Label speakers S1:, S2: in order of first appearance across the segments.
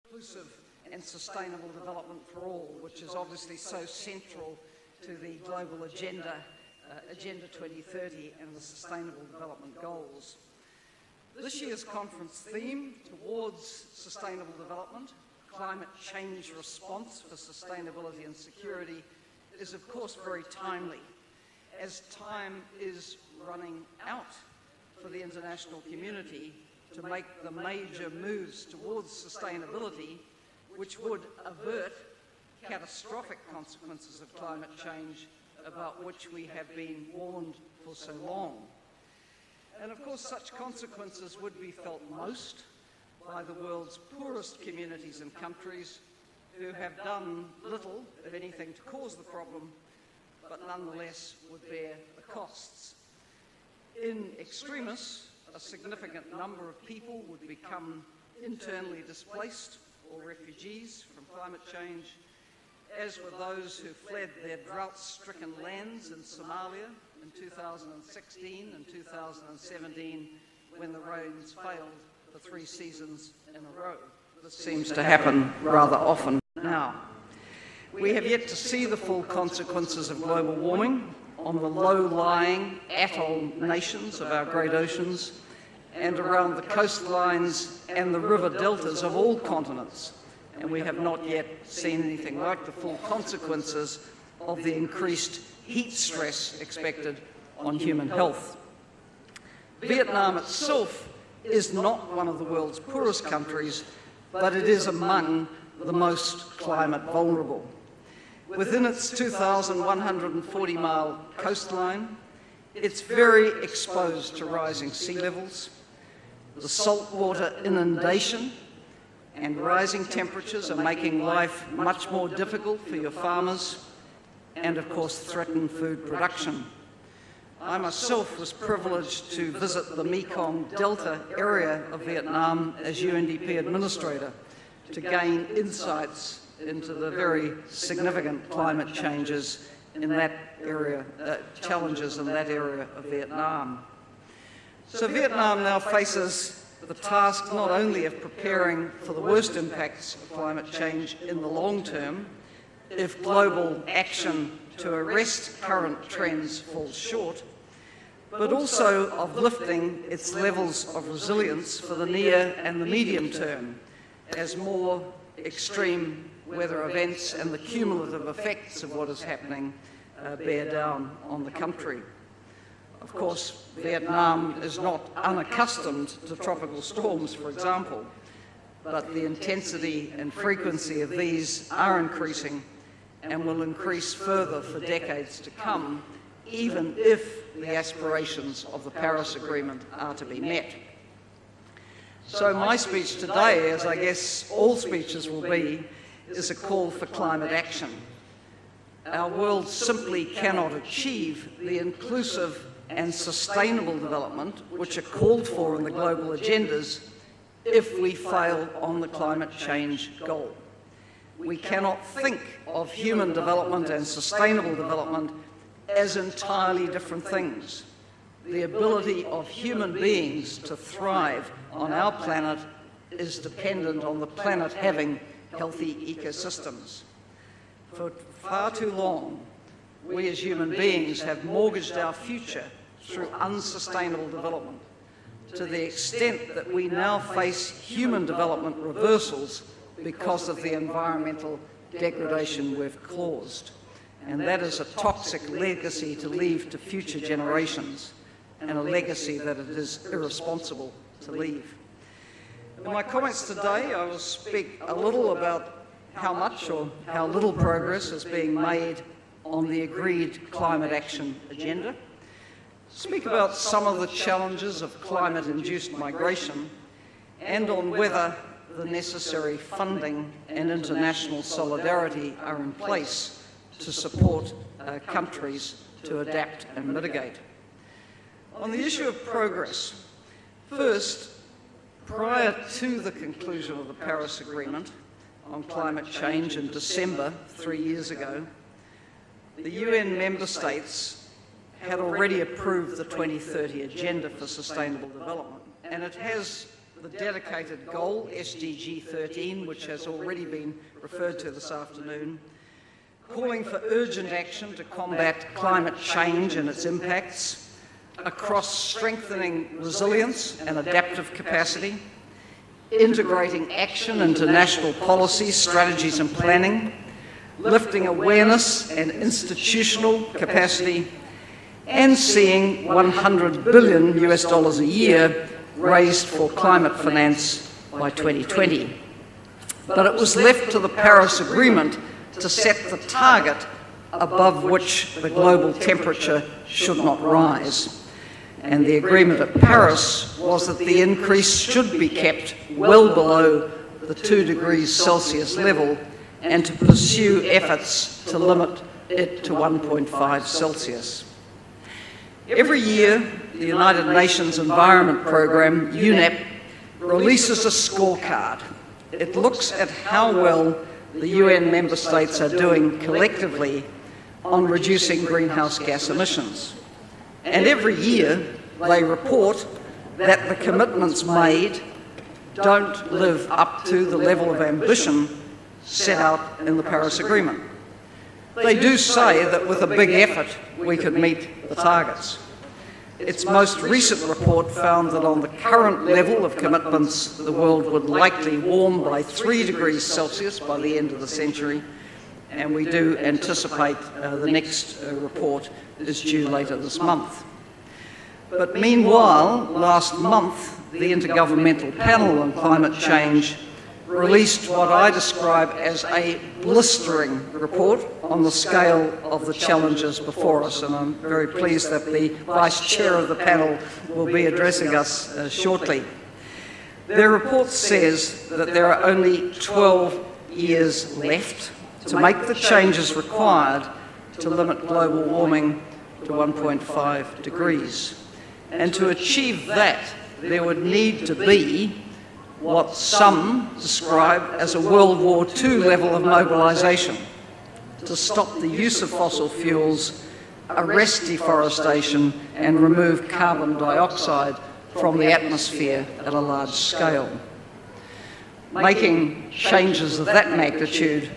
S1: inclusive and sustainable development for all, which is obviously so central to the global agenda, Agenda 2030 and the Sustainable Development Goals. This year's conference theme, Towards Sustainable Development, Climate Change Response for Sustainability and Security, is of course very timely, as time is running out for the international community to make the major moves towards sustainability, which would avert catastrophic consequences of climate change about which we have been warned for so long. And of course, such consequences would be felt most by the world's poorest communities and countries who have done little, if anything, to cause the problem, but nonetheless would bear the costs. In extremis, a significant number of people would become internally displaced or refugees from climate change, as were those who fled their drought-stricken lands in Somalia in 2016 and 2017 when the rains failed for 3 seasons in a row. This seems to happen rather often now. We have yet to see the full consequences of global warming on the low-lying atoll nations of our great oceans and around the coastlines and the river deltas of all continents. And we have not yet seen anything like the full consequences of the increased heat stress expected on human health. Vietnam itself is not one of the world's poorest countries, but it is among the most climate vulnerable. Within its 2,140-mile coastline, it's very exposed to rising sea levels. The saltwater inundation and rising temperatures are making life much more difficult for your farmers and, of course, threaten food production. I myself was privileged to visit the Mekong Delta area of Vietnam as UNDP administrator to gain insights into the very significant climate changes in that area, challenges in that area of Vietnam. So Vietnam now faces the task not only of preparing for the worst impacts of climate change in the long term, if global action to arrest current trends falls short, but also of lifting its levels of resilience for the near and the medium term as more extreme weather events and the cumulative effects of what is happening bear down on the country. Of course, Vietnam is not unaccustomed to tropical storms, for example, but the intensity and frequency of these are increasing and will increase further for decades to come, even if the aspirations of the Paris Agreement are to be met. So my speech today, as I guess all speeches will be, is a call for climate action. Our world simply cannot achieve the inclusive and sustainable development which are called for in the global agendas if we fail on the climate change goal. We cannot think of human development and sustainable development as entirely different things. The ability of human beings to thrive on our planet is dependent on the planet having healthy ecosystems. For far too long, we as human beings have mortgaged our future through unsustainable development, to the extent that we now face human development reversals because of the environmental degradation we've caused. And that is a toxic legacy to leave to future generations, and a legacy that it is irresponsible to leave. In my comments today, I will speak a little about how much or how little progress is being made on the agreed climate action agenda, speak about some of the challenges of climate-induced migration, and on whether the necessary funding and international solidarity are in place to support countries to adapt and mitigate. On the issue of progress, first, prior to the conclusion of the Paris Agreement on climate change in December 3 years ago, the UN member states had already approved the 2030 Agenda for Sustainable Development, and it has the dedicated goal, SDG 13, which has already been referred to this afternoon, calling for urgent action to combat climate change and its impacts across strengthening resilience and adaptive capacity, integrating action into national policies, strategies and planning, lifting awareness and institutional capacity, and seeing $100 billion a year raised for climate finance by 2020. But it was left to the Paris Agreement to set the target above which the global temperature should not rise. And the agreement at Paris was that the increase should be kept well below the 2 degrees Celsius level and to pursue efforts to limit it to 1.5 Celsius. Every year, the United Nations Environment Programme, UNEP, releases a scorecard. It looks at how well the UN member states are doing collectively on reducing greenhouse gas emissions. And every year, they report that the commitments made don't live up to the level of ambition set out in the Paris Agreement. They do say that with a big effort, we could meet the targets. Its most recent report found that on the current level of commitments, the world would likely warm by 3 degrees Celsius by the end of the century, and we do anticipate the next report is due later this month. But meanwhile, last month, the Intergovernmental Panel on Climate Change released what I describe as a blistering report on the scale of the challenges before us, and I'm very pleased that the Vice Chair of the panel will be addressing us shortly. Their report says that there are only 12 years left to make the changes required to limit global warming to 1.5 degrees. And to achieve that, there would need to be what some describe as a World War II level of mobilisation to stop the use of fossil fuels, arrest deforestation and remove carbon dioxide from the atmosphere at a large scale. Making changes of that magnitude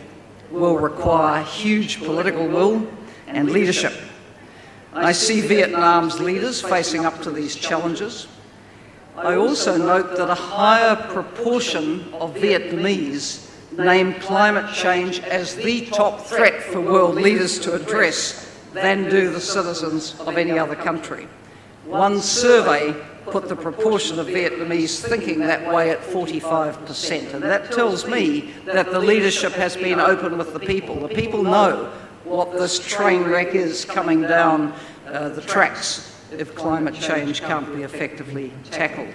S1: will require huge political will and leadership. I see Vietnam's leaders facing up to these challenges. I also note that a higher proportion of Vietnamese name climate change as the top threat for world leaders to address than do the citizens of any other country. One survey put the proportion of Vietnamese thinking that way at 45%, and that tells me that the leadership has been open with the people. The people know what this train wreck is coming down the tracks if climate change can't be effectively tackled.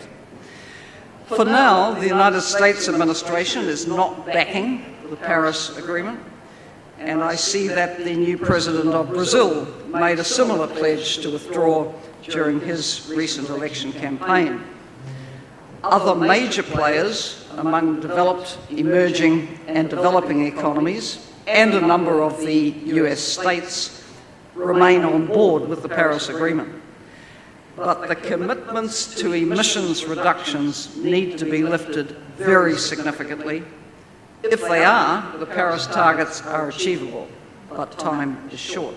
S1: For now, the United States administration is not backing the Paris Agreement, and I see that the new president of Brazil made a similar pledge to withdraw during his recent election campaign. Other major players among developed, emerging and developing economies and a number of the US states remain on board with the Paris Agreement. But the commitments to emissions reductions need to be lifted very significantly. If they are, the Paris targets are achievable, but time is short.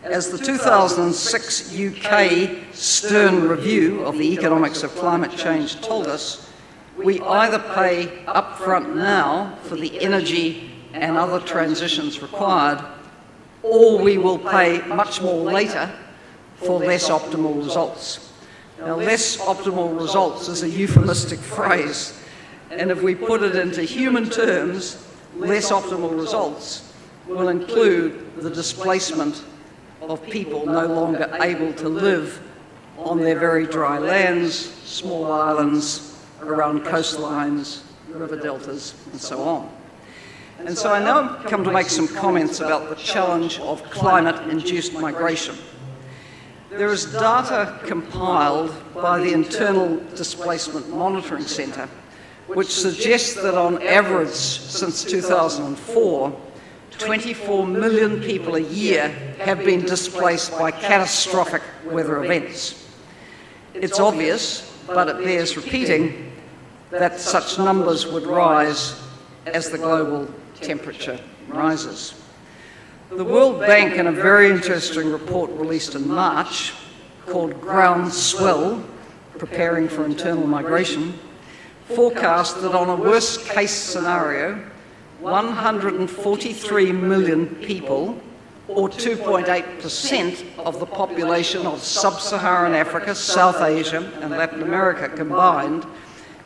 S1: As the 2006 UK Stern Review of the Economics of Climate Change told us, we either pay upfront now for the energy and other transitions required, or we will pay much more later for less optimal results. Now, less optimal results is a euphemistic phrase, and if we put it into human terms, less optimal results will include the displacement of people no longer able to live on their very dry lands, small islands, around coastlines, river deltas, and so on. And so I now come to make some comments about the challenge of climate-induced migration. There is data compiled by the Internal Displacement Monitoring Centre which suggests that on average since 2004, 24 million people a year have been displaced by catastrophic weather events. It's obvious but it bears repeating that such numbers would rise as the global temperature rises. The World Bank, in a very interesting report released in March called Groundswell, Preparing for Internal Migration, forecast that on a worst-case scenario, 143 million people, or 2.8% of the population of sub-Saharan Africa, South Asia and Latin America combined,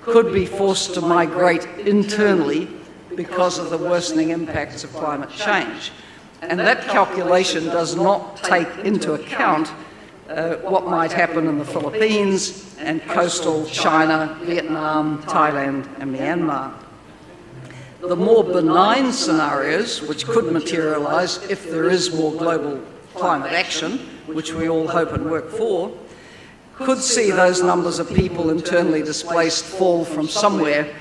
S1: could be forced to migrate internally because of the worsening impacts of climate change. And that calculation does not take into account what might happen in the Philippines and coastal China, Vietnam, Thailand and Myanmar. The more benign scenarios, which could materialise if there is more global climate action, which we all hope and work for, could see those numbers of people internally displaced fall from somewhere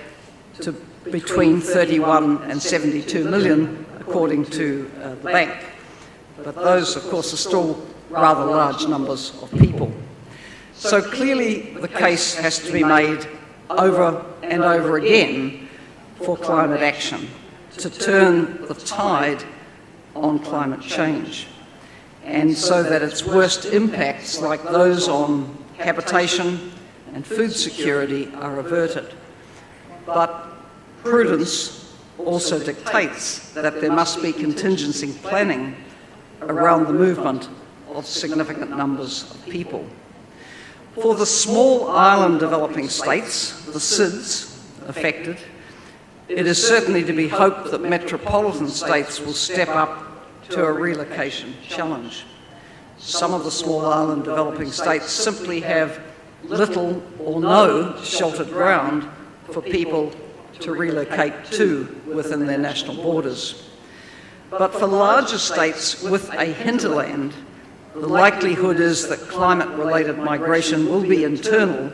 S1: to between 31 and 72 million, according to the Bank. But those, of course, are still rather large numbers of people. So clearly the case has to be made over and over again for climate action to turn the tide on climate change, and so that its worst impacts, like those on habitation and food security, are averted. But prudence also dictates that there must be contingency planning around the movement of significant numbers of people. For the small island developing states, the SIDS affected, it is certainly to be hoped that metropolitan states will step up to a relocation challenge. Some of the small island developing states simply have little or no sheltered ground for people to relocate to within their national borders. But for larger states with a hinterland, the likelihood is that climate-related migration will be internal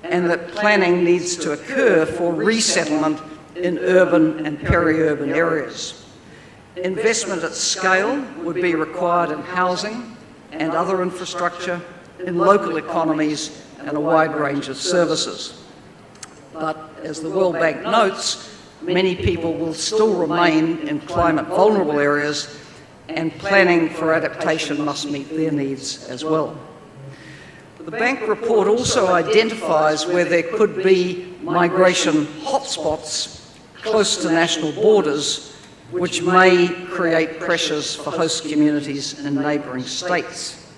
S1: and that planning needs to occur for resettlement in urban and peri-urban areas. Investment at scale would be required in housing and other infrastructure, in local economies and a wide range of services. But as the World Bank notes, many people will still remain in climate vulnerable areas, and planning for adaptation must meet their needs as well. The Bank report also identifies where there could be migration hotspots close to national borders, which may create pressures for host communities in neighbouring states.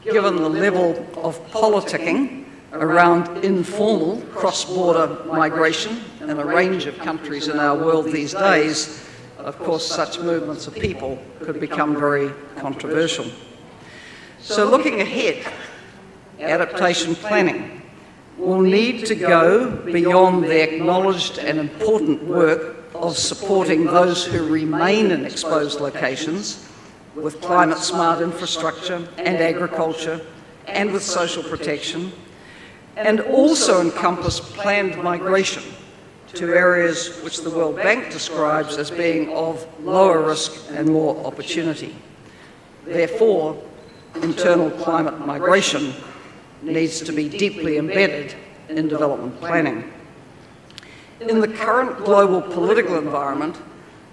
S1: Given the level of politicking around informal cross-border migration in a range of countries in our world these days, of course such movements of people could become very controversial. So looking ahead, adaptation planning will need to go beyond the acknowledged and important work of supporting those who remain in exposed locations with climate-smart infrastructure and agriculture and with social protection, and also encompass planned migration to areas which the World Bank describes as being of lower risk and more opportunity. Therefore, internal climate migration needs to be deeply embedded in development planning. In the current global political environment,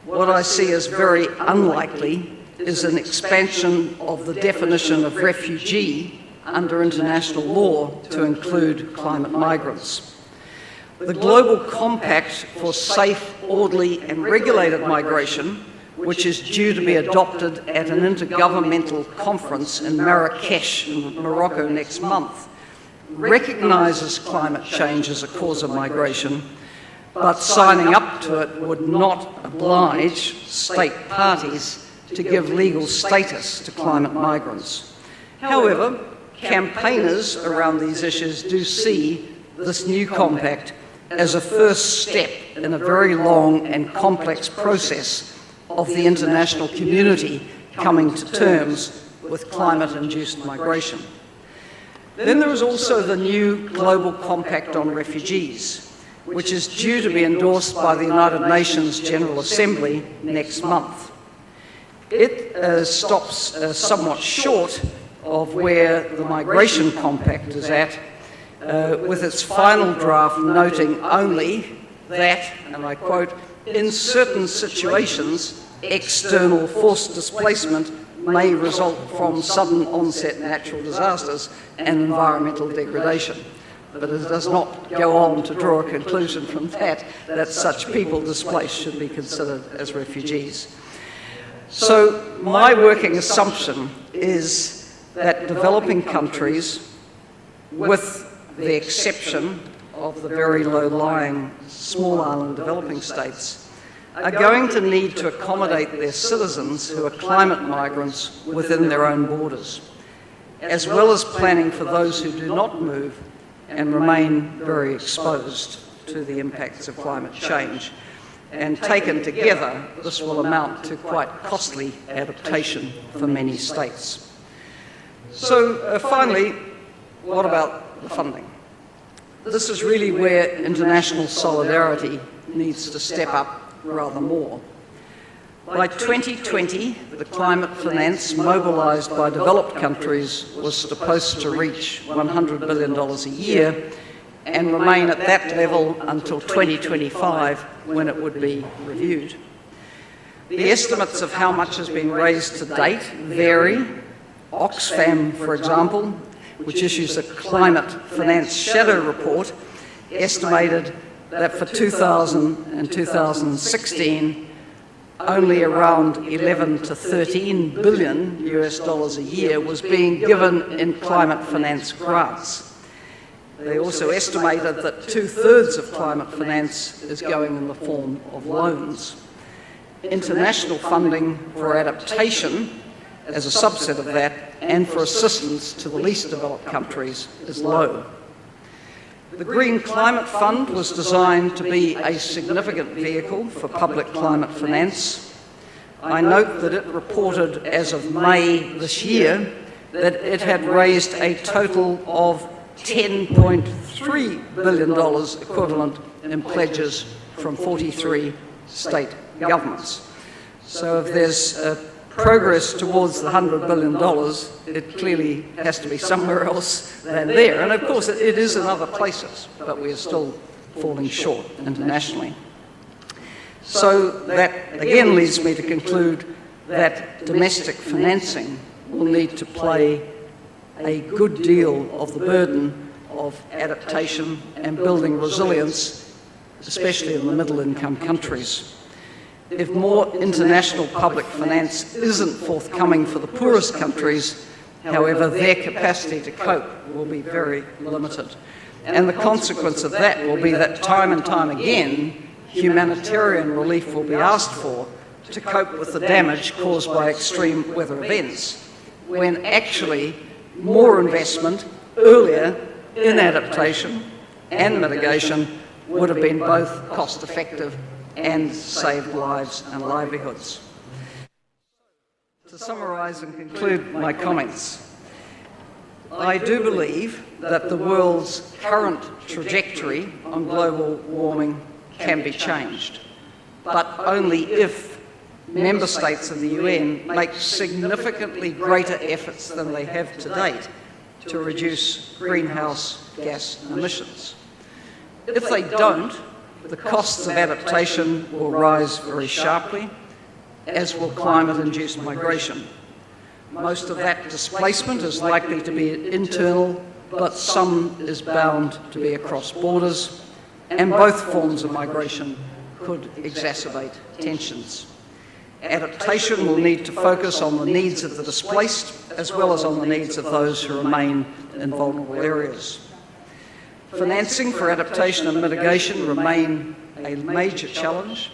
S1: what I see as very unlikely is an expansion of the definition of refugee under international law to include climate migrants. The Global Compact for Safe, Orderly and Regulated Migration, which is due to be adopted at an intergovernmental conference in Marrakesh in Morocco next month, recognises climate change as a cause of migration, but signing up to it would not oblige state parties to give legal status to climate migrants. However, campaigners around these issues do see this new compact as a first step in a very long and complex process of the international community coming to terms with climate-induced migration. Then there is also the new Global Compact on Refugees, which is due to be endorsed by the United Nations General Assembly next month. It stops somewhat short of where the Migration Compact is at, with its final draft noting only that, and I quote, "in certain situations, external forced displacement may result from sudden onset natural disasters and environmental degradation." But it does not go on to draw a conclusion from that such people displaced should be considered as refugees. So my working assumption is that developing countries, with the exception of the very low-lying small island developing states, are going to need to accommodate their citizens who are climate migrants within their own borders, as well as planning for those who do not move and remain very exposed to the impacts of climate change. And taken together, this will amount to quite costly adaptation for many states. So finally, what about the funding? This is really where international solidarity needs to step up rather more. By 2020, the climate finance mobilised by developed countries was supposed to reach $100 billion a year and remain at that level until 2025, when it would be reviewed. The estimates of how much has been raised to date vary. Oxfam, for example, which issues a climate finance shadow report, estimated that for 2000 and 2016, only around 11 to 13 billion US dollars a year was being given in climate finance grants. They also estimated that 2/3 of climate finance is going in the form of loans. International funding for adaptation, as a subset of that, and for assistance to the least developed countries is low. The Green Climate Fund was designed to be a significant vehicle for public climate finance. I note that it reported as of May this year that it had raised a total of $10.3 billion equivalent in pledges from 43 state governments. So if there's progress towards the $100 billion, it clearly has to be somewhere else than there. And of course it is in other places, but we are still falling short internationally. So that again leads me to conclude that domestic financing will need to play a good deal of the burden of adaptation and building resilience, especially in the middle-income countries. If more international public finance isn't forthcoming for the poorest countries, however, their capacity to cope will be very limited. And the consequence of that will be that time and time again, humanitarian relief will be asked for to cope with the damage caused by extreme weather events, when actually more investment earlier in adaptation and mitigation would have been both cost-effective and saved lives and livelihoods. To summarise and conclude my comments, I do believe that the world's current trajectory on global warming can be changed, but only if member states of the UN make significantly greater efforts than they have to date to reduce greenhouse gas emissions. If they don't, the costs of adaptation will rise very sharply, as will climate-induced migration. Most of that displacement is likely to be internal, but some is bound to be across borders, and both forms of migration could exacerbate tensions. Adaptation will need to focus on the needs of the displaced, as well as on the needs of those who remain in vulnerable areas. Financing for adaptation and mitigation remain a major challenge.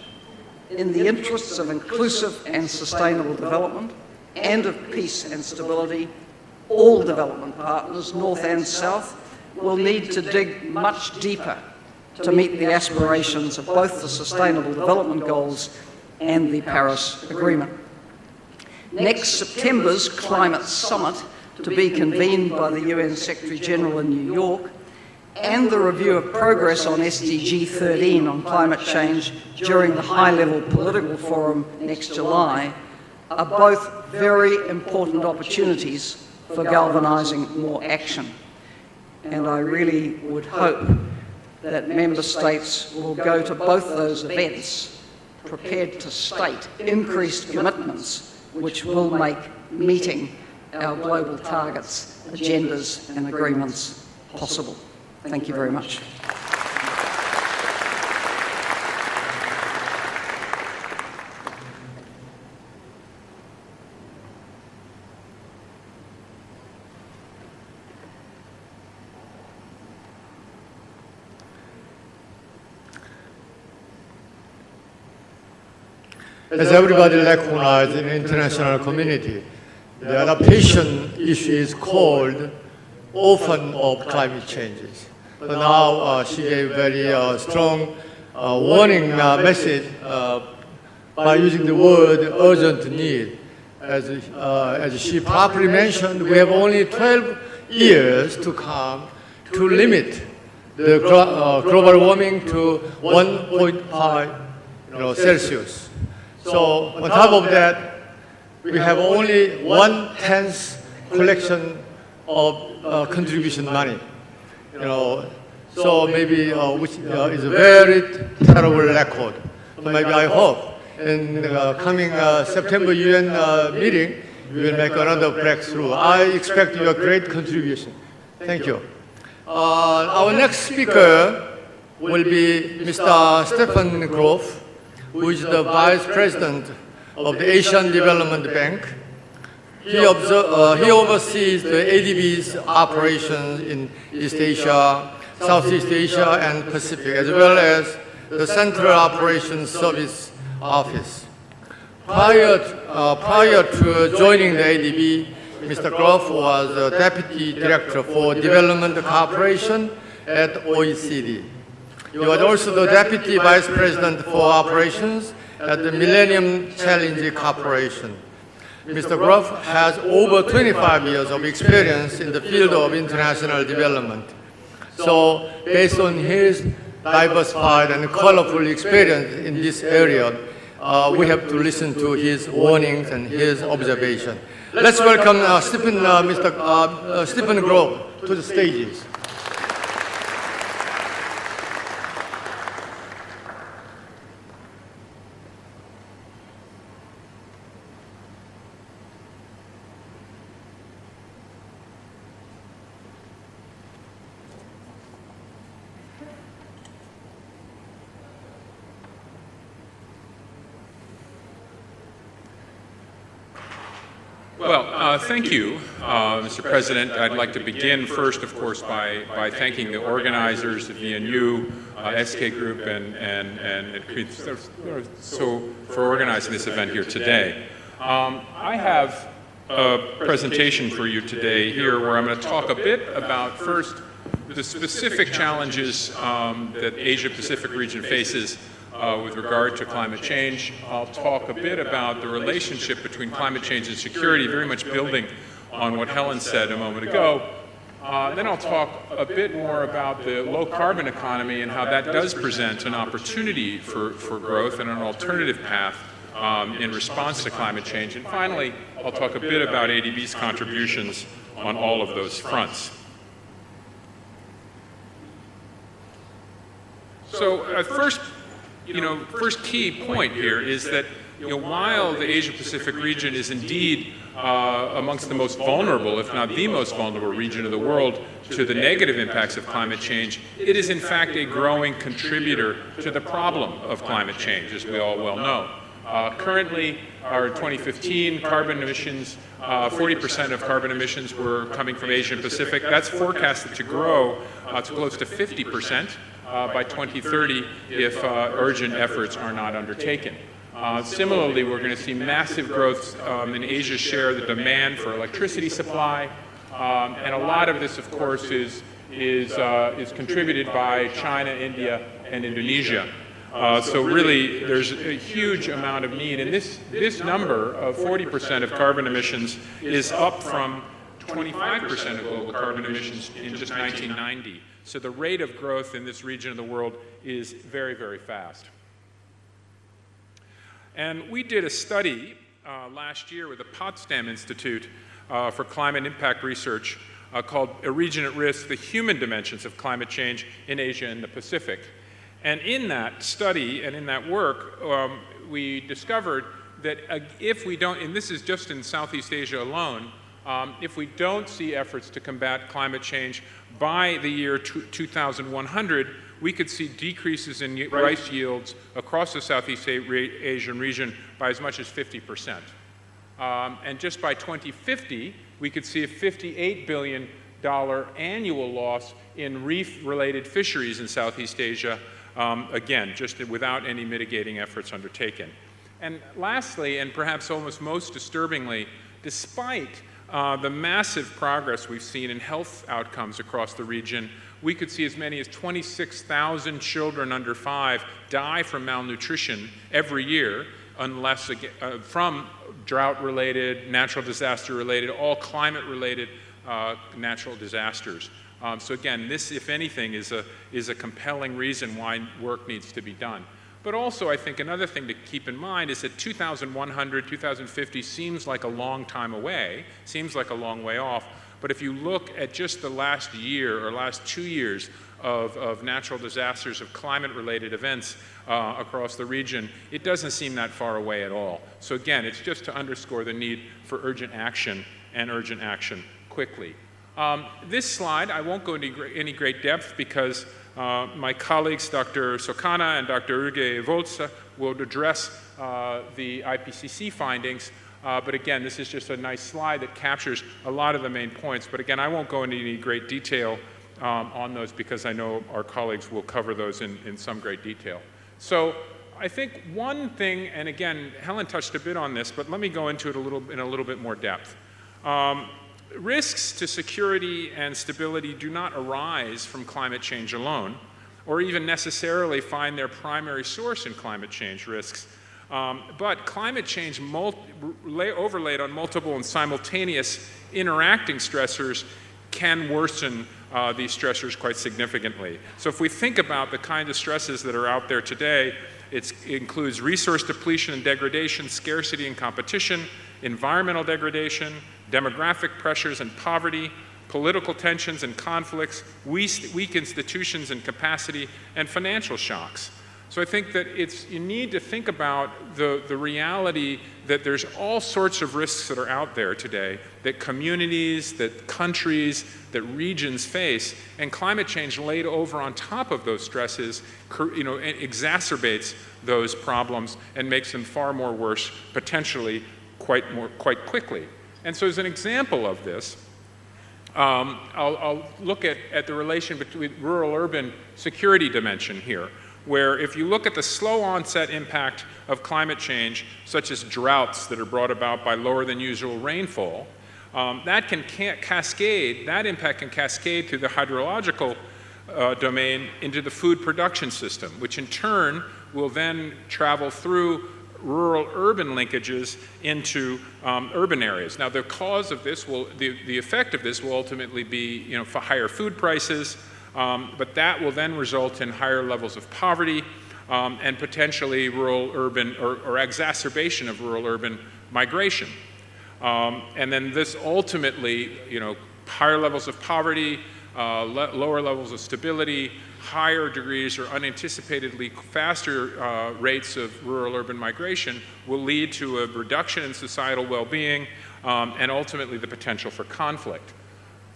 S1: In the interests of inclusive and sustainable development, and of peace and stability, all development partners, North and South, will need to dig much deeper to meet the aspirations of both the Sustainable Development Goals and the Paris Agreement. Next September's Climate Summit, to be convened by the UN Secretary-General in New York, and the review of progress on SDG 13 on climate change during the high-level political forum next July, are both very important opportunities for galvanising more action. and I really would hope that member states will go to both those events prepared to state increased commitments which will make meeting our global targets, agendas and agreements possible. Thank you very much.
S2: As everybody recognizes in the international community, the adaptation issue is called orphan of climate changes. But now she gave very strong warning message by using the word urgent need. As she properly mentioned, we have only 12 years to come to limit the global warming to 1.5 Celsius. So on top of that, we have only 1/10 collection of contribution money. So maybe which is a very terrible record. So maybe I hope in the coming September UN meeting, we will make another breakthrough. I expect your great contribution. Thank you. Our next speaker will be Mr. Stephen Grove, who is the Vice President of the Asian Development Bank. He oversees the ADB's operations in East Asia, Southeast Asia, and Pacific, as well as the Central Operations Service Office. Prior to joining the ADB, Mr. Grove was the Deputy Director for Development Cooperation at OECD. He was also the Deputy Vice President for Operations at the Millennium Challenge Corporation. Mr. Grove has over 25 years of experience in the field of international development. So based on his diversified and colorful experience in this area, we have to listen to his warnings and his observation. Let's welcome Mr. Stephen Grove to the stages.
S3: Well, thank you, Mr. President. I'd like to begin first, of course, by thanking the organizers, the VNU, SK Group, and for organizing this event here today. I have a presentation for you today here where I'm going to talk a bit about, first, the specific challenges that the Asia-Pacific region faces with regard to climate change. I'll talk a bit about the relationship between climate change and security, very much building on what Helen said a moment ago. Then I'll talk a bit more about the low-carbon economy and how that does present an opportunity for growth and an alternative path in response to climate change. And finally, I'll talk a bit about ADB's contributions on all of those fronts. So first key point here is that while the Asia-Pacific region is indeed amongst the most vulnerable, if not the most vulnerable region of the world to the negative impacts of climate change, it is in fact a growing contributor to the problem of climate change, as we all well know. Currently, our 2015 carbon emissions, 40% of carbon emissions were coming from Asia and Pacific. That's forecasted to grow to close to 50%. By 2030 if urgent efforts are not undertaken. Similarly, we're going to see massive growth in Asia's share of the demand for electricity supply, and a lot of this, of course, is contributed by China, India, and Indonesia. So really, there's a huge amount of need, and this number of 40% of carbon emissions is up from 25% of global carbon emissions in just 1990. So the rate of growth in this region of the world is very, very fast. And we did a study last year with the Potsdam Institute for Climate Impact Research called A Region at Risk, the Human Dimensions of Climate Change in Asia and the Pacific. And in that study and in that work, we discovered that if we don't, and this is just in Southeast Asia alone, if we don't see efforts to combat climate change by the year 2100, we could see decreases in rice yields across the Southeast Asian region by as much as 50%. And just by 2050, we could see a $58 billion annual loss in reef-related fisheries in Southeast Asia, again, just without any mitigating efforts undertaken. And lastly, and perhaps almost most disturbingly, despite the massive progress we've seen in health outcomes across the region, we could see as many as 26,000 children under 5 die from malnutrition every year, unless from drought-related, natural disaster-related, all climate-related natural disasters. So again, this, if anything, is a compelling reason why work needs to be done. But also, I think another thing to keep in mind is that 2100, 2050 seems like a long time away, seems like a long way off. But if you look at just the last year or last 2 years of natural disasters, of climate-related events across the region, it doesn't seem that far away at all. So again, it's just to underscore the need for urgent action, and urgent action quickly. This slide, I won't go into any great depth because my colleagues, Dr. Sokana and Dr. Uge Volza, will address the IPCC findings. But again, this is just a nice slide that captures a lot of the main points. But again, I won't go into any great detail on those because I know our colleagues will cover those in some great detail. So I think one thing, and again, Helen touched a bit on this, but let me go into it in a little bit more depth. Risks to security and stability do not arise from climate change alone, or even necessarily find their primary source in climate change risks. But climate change overlaid on multiple and simultaneous interacting stressors can worsen these stressors quite significantly. So if we think about the kind of stresses that are out there today, it includes resource depletion and degradation, scarcity and competition, environmental degradation, demographic pressures and poverty, political tensions and conflicts, weak institutions and capacity, and financial shocks. So I think that you need to think about the reality that there's all sorts of risks that are out there today, that communities, that countries, that regions face, and climate change laid over on top of those stresses, exacerbates those problems and makes them far more worse, potentially quite quickly. And so as an example of this, I'll look at the relation between rural-urban security dimension here, where if you look at the slow onset impact of climate change, such as droughts that are brought about by lower than usual rainfall, that impact can cascade through the hydrological domain into the food production system, which in turn will then travel through rural-urban linkages into urban areas. Now, the cause of this the effect of this will ultimately be, for higher food prices, but that will then result in higher levels of poverty and potentially rural-urban or exacerbation of rural-urban migration. And then this ultimately, higher levels of poverty, lower levels of stability, higher degrees or unanticipatedly faster rates of rural-urban migration will lead to a reduction in societal well-being and ultimately the potential for conflict.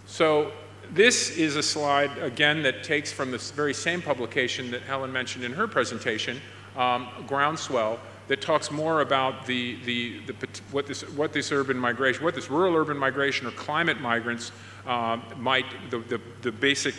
S3: So this is a slide, again, that takes from this very same publication that Helen mentioned in her presentation, Groundswell, that talks more about what this rural-urban migration or climate migrants the basic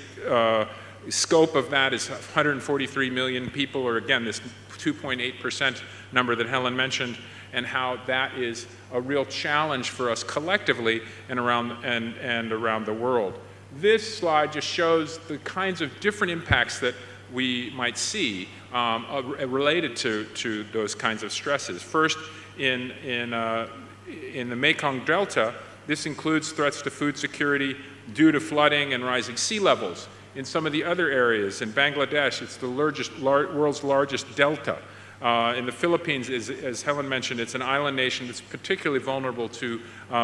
S3: scope of that is 143 million people, or again, this 2.8% number that Helen mentioned, and how that is a real challenge for us collectively and around the world. This slide just shows the kinds of different impacts that we might see related to those kinds of stresses. First, in the Mekong Delta, this includes threats to food security due to flooding and rising sea levels. In some of the other areas, in Bangladesh, it's the world's largest delta. In the Philippines, as Helen mentioned, it's an island nation that's particularly vulnerable to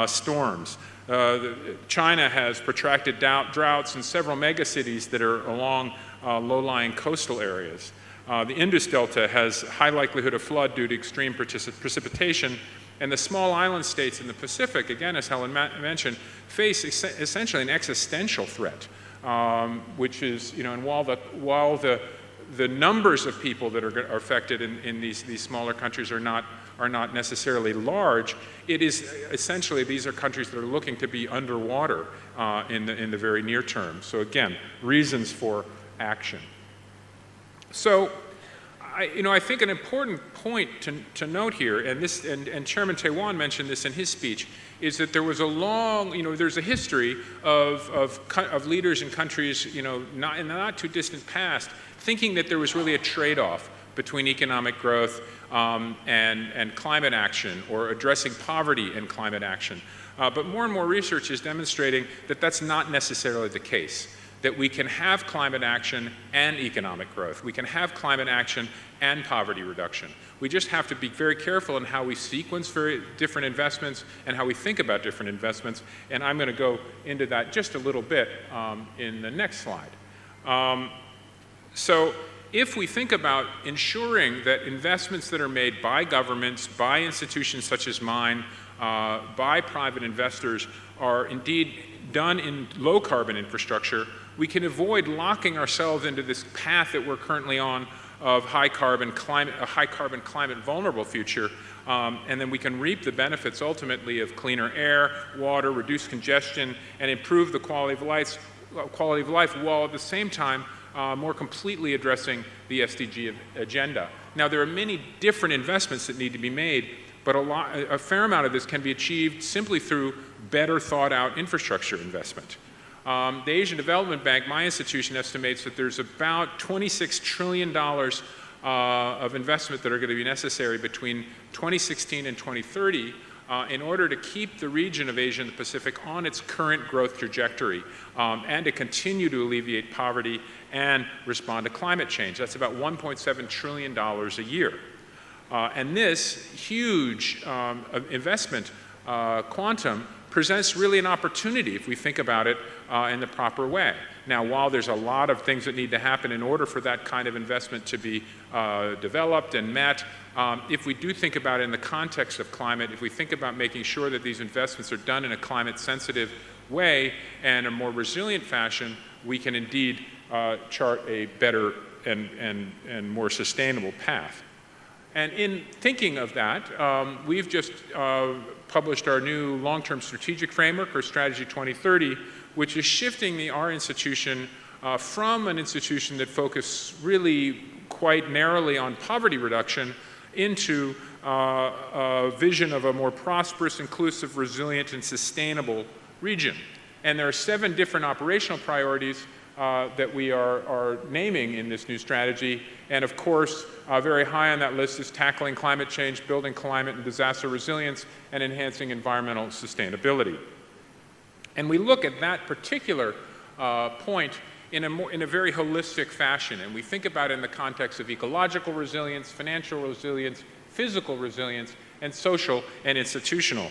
S3: storms. China has protracted droughts in several megacities that are along low-lying coastal areas. The Indus Delta has high likelihood of flood due to extreme precipitation, and the small island states in the Pacific, again, as Helen mentioned, face essentially an existential threat, which is, and while the numbers of people that are affected in these smaller countries are not necessarily large, it is essentially, these are countries that are looking to be underwater in the very near term. So again, reasons for action. So I think an important point to note here, and Chairman Taewon mentioned this in his speech, is that there was a long, there's a history of leaders in countries, not in the not too distant past, thinking that there was really a trade-off between economic growth and climate action, or addressing poverty and climate action. But more and more research is demonstrating that that's not necessarily the case, that we can have climate action and economic growth. We can have climate action and poverty reduction. We just have to be very careful in how we sequence very different investments and how we think about different investments. And I'm going to go into that just a little bit in the next slide. So if we think about ensuring that investments that are made by governments, by institutions such as mine, by private investors are indeed done in low-carbon infrastructure, we can avoid locking ourselves into this path that we're currently on of a high-carbon, climate vulnerable future, and then we can reap the benefits ultimately of cleaner air, water, reduced congestion, and improve the quality of life, while at the same time more completely addressing the SDG agenda. Now, there are many different investments that need to be made, but a fair amount of this can be achieved simply through better thought-out infrastructure investment. The Asian Development Bank, my institution, estimates that there's about $26 trillion of investment that are going to be necessary between 2016 and 2030 in order to keep the region of Asia and the Pacific on its current growth trajectory and to continue to alleviate poverty and respond to climate change. That's about $1.7 trillion a year. And this huge investment quantum presents really an opportunity if we think about it in the proper way. Now, while there's a lot of things that need to happen in order for that kind of investment to be developed and met, if we do think about it in the context of climate, if we think about making sure that these investments are done in a climate-sensitive way and a more resilient fashion, we can indeed chart a better and more sustainable path. And in thinking of that, we've just published our new long-term strategic framework, or Strategy 2030, which is shifting our institution from an institution that focused really quite narrowly on poverty reduction into a vision of a more prosperous, inclusive, resilient, and sustainable region. And there are 7 different operational priorities that we are naming in this new strategy. And of course, very high on that list is tackling climate change, building climate and disaster resilience, and enhancing environmental sustainability. And we look at that particular point in a very holistic fashion. And we think about it in the context of ecological resilience, financial resilience, physical resilience, and social and institutional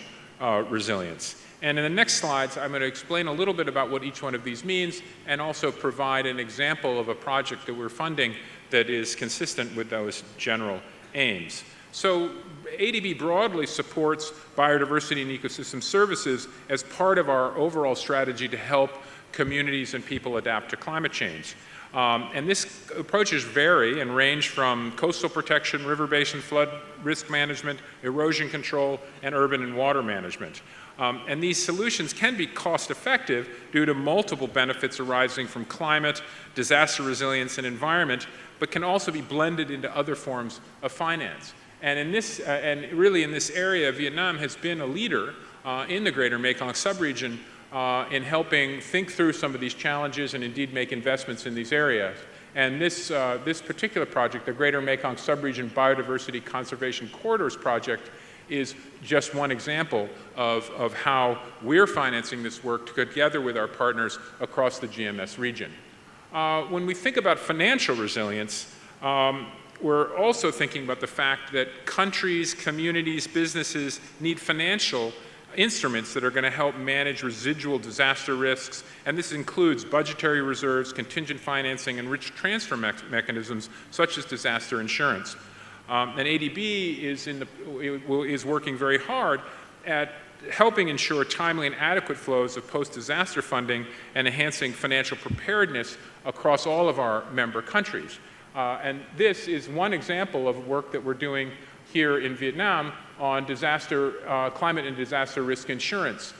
S3: resilience. And in the next slides, I'm going to explain a little bit about what each one of these means and also provide an example of a project that we're funding that is consistent with those general aims. So ADB broadly supports biodiversity and ecosystem services as part of our overall strategy to help communities and people adapt to climate change. And this approaches vary and range from coastal protection, river basin flood risk management, erosion control, and urban and water management. And these solutions can be cost-effective due to multiple benefits arising from climate, disaster resilience, and environment, but can also be blended into other forms of finance. And in this, and really in this area, Vietnam has been a leader in the Greater Mekong subregion in helping think through some of these challenges and indeed make investments in these areas. And this particular project, the Greater Mekong Subregion Biodiversity Conservation Corridors Project, is just one example of how we're financing this work together with our partners across the GMS region. When we think about financial resilience, we're also thinking about the fact that countries, communities, businesses need financial instruments that are going to help manage residual disaster risks, and this includes budgetary reserves, contingent financing, and rich transfer mechanisms such as disaster insurance. And ADB is working very hard at helping ensure timely and adequate flows of post-disaster funding and enhancing financial preparedness across all of our member countries. And this is one example of work that we're doing here in Vietnam on climate and disaster risk insurance,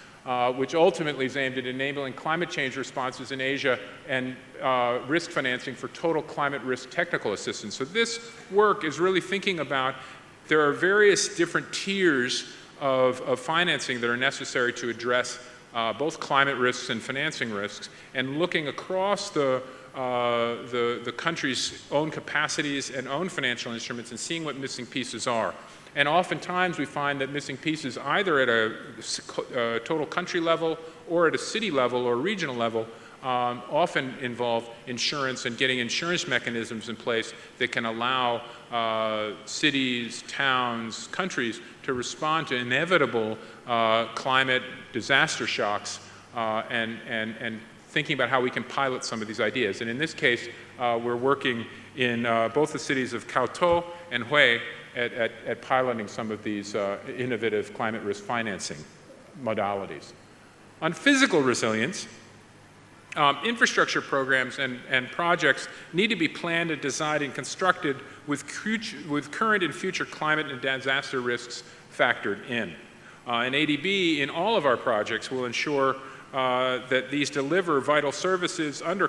S3: which ultimately is aimed at enabling climate change responses in Asia and risk financing for total climate risk technical assistance. So this work is really thinking about, there are various different tiers of financing that are necessary to address both climate risks and financing risks, and looking across the country's own capacities and own financial instruments and seeing what missing pieces are. And oftentimes we find that missing pieces, either at a total country level or at a city level or regional level, often involve insurance and getting insurance mechanisms in place that can allow cities, towns, countries to respond to inevitable climate disaster shocks, and thinking about how we can pilot some of these ideas. And in this case, we're working in both the cities of Cao To and Hue at piloting some of these innovative climate risk financing modalities. On physical resilience, infrastructure programs and projects need to be planned and designed and constructed with current and future climate and disaster risks factored in. And ADB in all of our projects will ensure that these deliver vital services under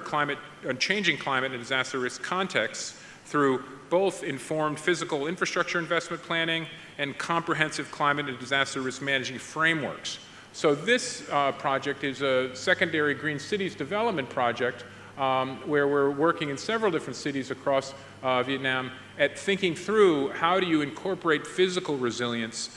S3: changing climate and disaster risk contexts through both informed physical infrastructure investment planning and comprehensive climate and disaster risk managing frameworks. So this project is a secondary green cities development project where we're working in several different cities across Vietnam at thinking through how do you incorporate physical resilience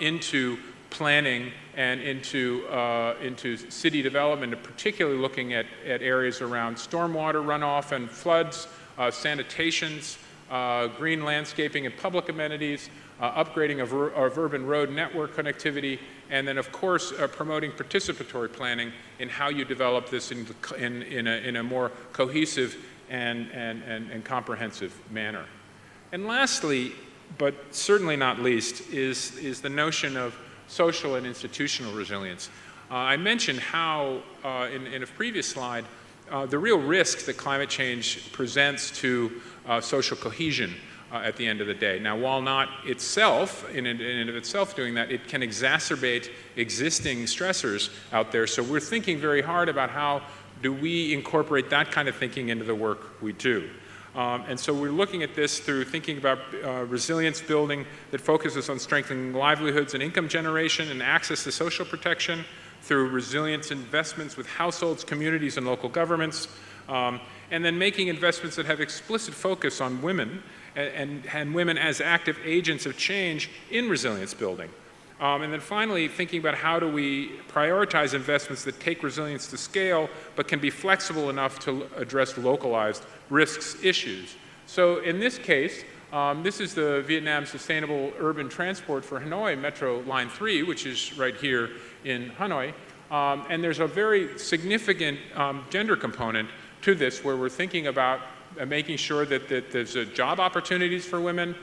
S3: into planning and into city development, and particularly looking at areas around stormwater runoff and floods, sanitations, green landscaping and public amenities, upgrading of urban road network connectivity, and then of course promoting participatory planning in how you develop this in a more cohesive and comprehensive manner. And lastly, but certainly not least, is the notion of social and institutional resilience. I mentioned how, in a previous slide, the real risks that climate change presents to social cohesion at the end of the day. Now, while not itself, in and of itself doing that, it can exacerbate existing stressors out there. So we're thinking very hard about how do we incorporate that kind of thinking into the work we do. And so we're looking at this through thinking about resilience building that focuses on strengthening livelihoods and income generation and access to social protection, through resilience investments with households, communities, and local governments, and then making investments that have explicit focus on women and women as active agents of change in resilience building. And then finally, thinking about how do we prioritize investments that take resilience to scale, but can be flexible enough to address localized risks issues. So in this case, this is the Vietnam Sustainable Urban Transport for Hanoi Metro Line 3, which is right here in Hanoi. And there's a very significant gender component to this, where we're thinking about making sure that there's job opportunities for women,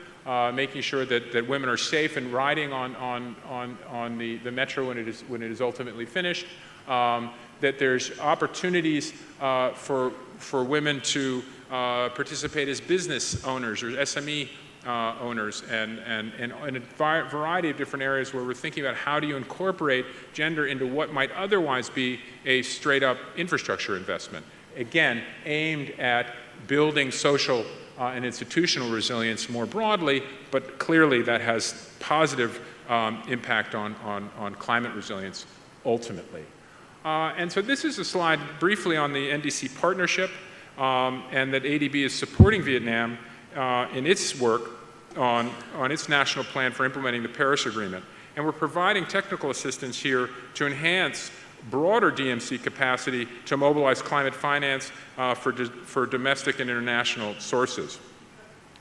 S3: making sure that women are safe and riding on the metro when it is ultimately finished, that there's opportunities for women to participate as business owners or SME owners, and in a variety of different areas where we're thinking about how do you incorporate gender into what might otherwise be a straight-up infrastructure investment, again, aimed at building social and institutional resilience more broadly, but clearly that has positive impact on climate resilience ultimately. And so this is a slide briefly on the NDC partnership, and that ADB is supporting Vietnam in its work on its national plan for implementing the Paris Agreement. And we're providing technical assistance here to enhance broader DMC capacity to mobilize climate finance for domestic and international sources.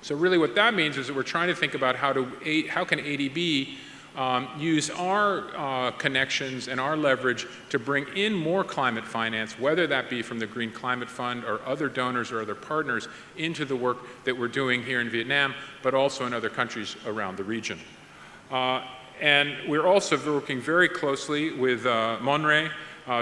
S3: So really what that means is that we're trying to think about how can ADB use our connections and our leverage to bring in more climate finance, whether that be from the Green Climate Fund or other donors or other partners, into the work that we're doing here in Vietnam, but also in other countries around the region. And we're also working very closely with MONRE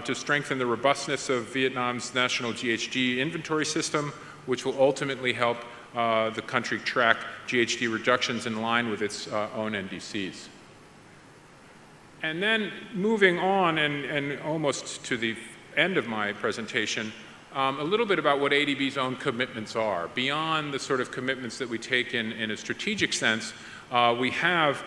S3: to strengthen the robustness of Vietnam's national GHG inventory system, which will ultimately help the country track GHG reductions in line with its own NDCs. And then moving on and almost to the end of my presentation, a little bit about what ADB's own commitments are. Beyond the sort of commitments that we take in a strategic sense, we have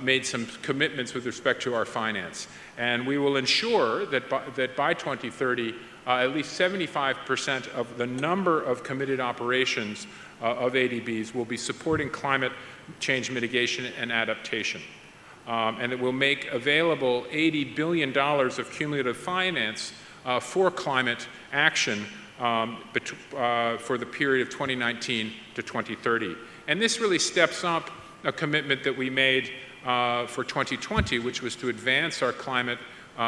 S3: made some commitments with respect to our finance. And we will ensure that by 2030, at least 75% of the number of committed operations of ADBs will be supporting climate change mitigation and adaptation. And it will make available $80 billion of cumulative finance for climate action for the period of 2019 to 2030. And this really steps up a commitment that we made for 2020, which was to advance our climate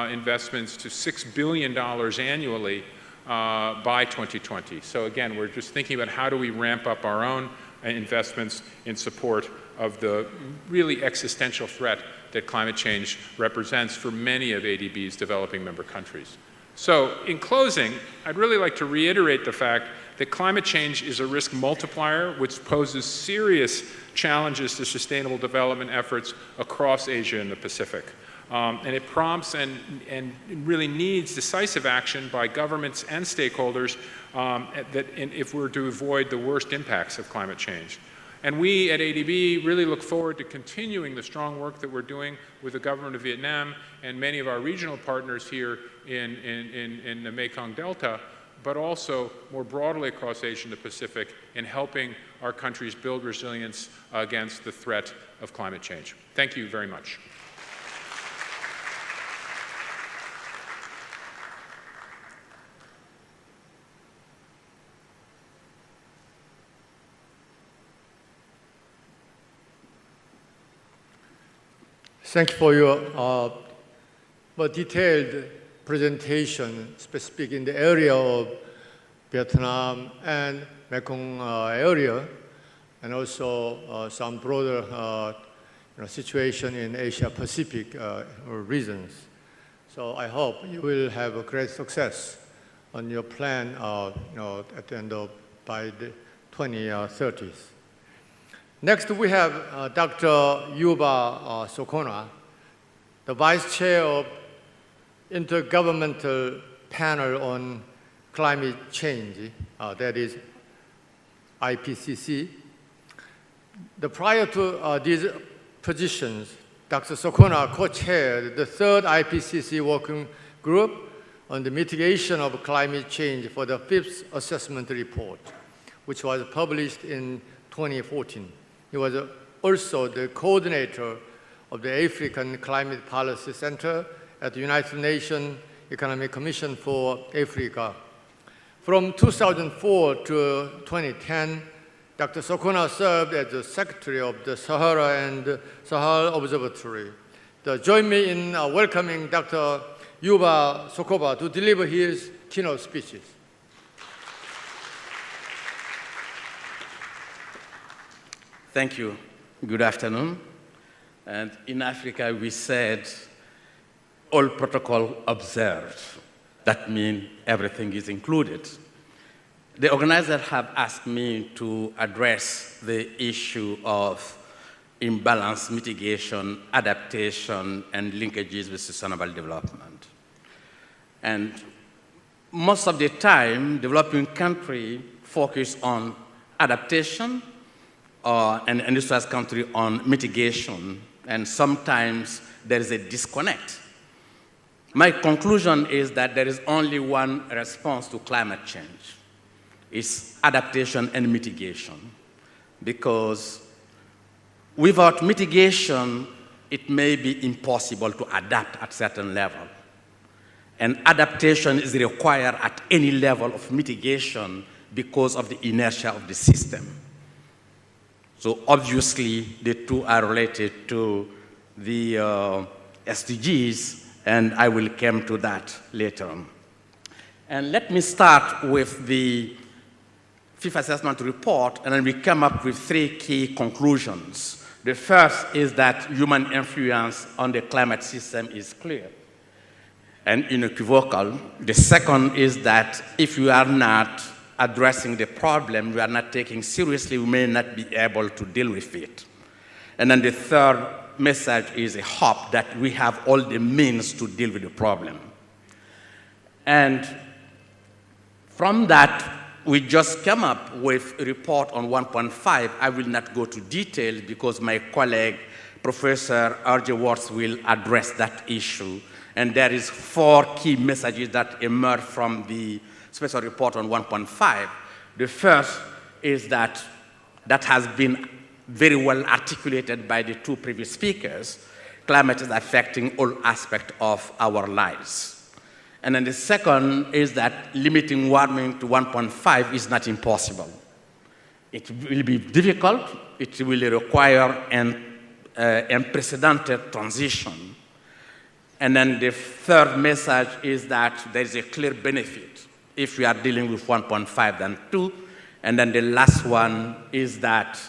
S3: investments to $6 billion annually by 2020. So again, we're just thinking about how do we ramp up our own investments in support of the really existential threat that climate change represents for many of ADB's developing member countries. So in closing, I'd really like to reiterate the fact that climate change is a risk multiplier which poses serious challenges to sustainable development efforts across Asia and the Pacific. And it prompts and really needs decisive action by governments and stakeholders if we're to avoid the worst impacts of climate change. And we at ADB really look forward to continuing the strong work that we're doing with the government of Vietnam and many of our regional partners here in the Mekong Delta, but also more broadly across Asia and the Pacific in helping our countries build resilience against the threat of climate change. Thank you very much.
S2: Thank you for your more detailed presentation, specific in the area of Vietnam and Mekong area, and also some broader situation in Asia Pacific regions. So I hope you will have a great success on your plan at the end of by the 2030s. Next, we have Dr. Yuba Sokona, the Vice Chair of Intergovernmental Panel on Climate Change, that is IPCC. Prior to these positions, Dr. Sokona co-chaired the third IPCC working group on the mitigation of climate change for the fifth assessment report, which was published in 2014. He was also the coordinator of the African Climate Policy Center at the United Nations Economic Commission for Africa. From 2004 to 2010, Dr. Sokona served as the Secretary of the Sahara and Sahel Observatory. Join me in welcoming Dr. Yuba Sokona to deliver his keynote speeches.
S4: Thank you. Good afternoon. And in Africa, we said, all protocol observed. That means everything is included. The organizers have asked me to address the issue of imbalance mitigation, adaptation, and linkages with sustainable development. And most of the time, developing countries focus on adaptation, and industrialized country on mitigation, and sometimes there is a disconnect. My conclusion is that there is only one response to climate change. It's adaptation and mitigation, because without mitigation, it may be impossible to adapt at a certain level. And adaptation is required at any level of mitigation because of the inertia of the system. So obviously, the two are related to the SDGs, and I will come to that later on. And let me start with the Fifth Assessment Report, and then we come up with three key conclusions. The first is that human influence on the climate system is clear and unequivocal. The second is that if we are not addressing the problem, we are not taking seriously, we may not be able to deal with it. And then the third message is a hope that we have all the means to deal with the problem. And from that, we just came up with a report on 1.5. I will not go to details because my colleague, Professor R.J. Watts, will address that issue. And there is 4 key messages that emerge from the special report on 1.5. The first is that has been very well articulated by the 2 previous speakers. Climate is affecting all aspects of our lives. And then the second is that limiting warming to 1.5 is not impossible. It will be difficult. It will require an unprecedented transition. And then the third message is that there is a clear benefit if we are dealing with 1.5 than 2. And then the last one is that,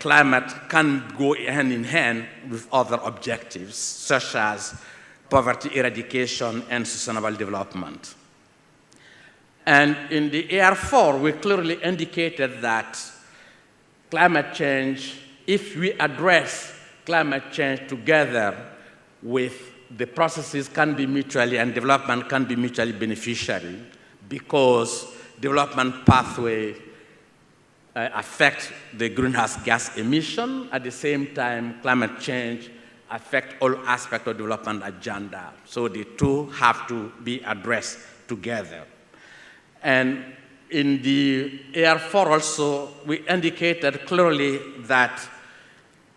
S4: climate can go hand in hand with other objectives, such as poverty eradication and sustainable development. And in the AR4, we clearly indicated that climate change, if we address climate change together with the processes can be mutually, and development can be mutually beneficiary, because development pathway affect the greenhouse gas emission. At the same time, climate change affect all aspects of development agenda. So the two have to be addressed together. And in the AR4 also, we indicated clearly that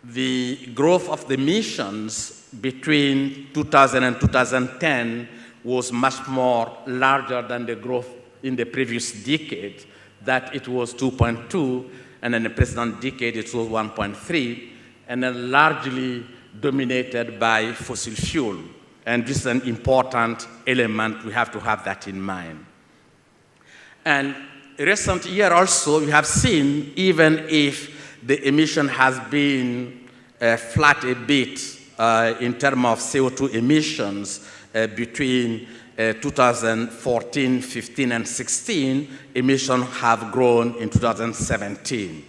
S4: the growth of the emissions between 2000 and 2010 was much more larger than the growth in the previous decade, that it was 2.2, and in the present decade it was 1.3, and then largely dominated by fossil fuel. And this is an important element, we have to have that in mind. And recent year also, we have seen, even if the emission has been flat a bit in terms of CO2 emissions between 2014, 15, and 16, emissions have grown in 2017.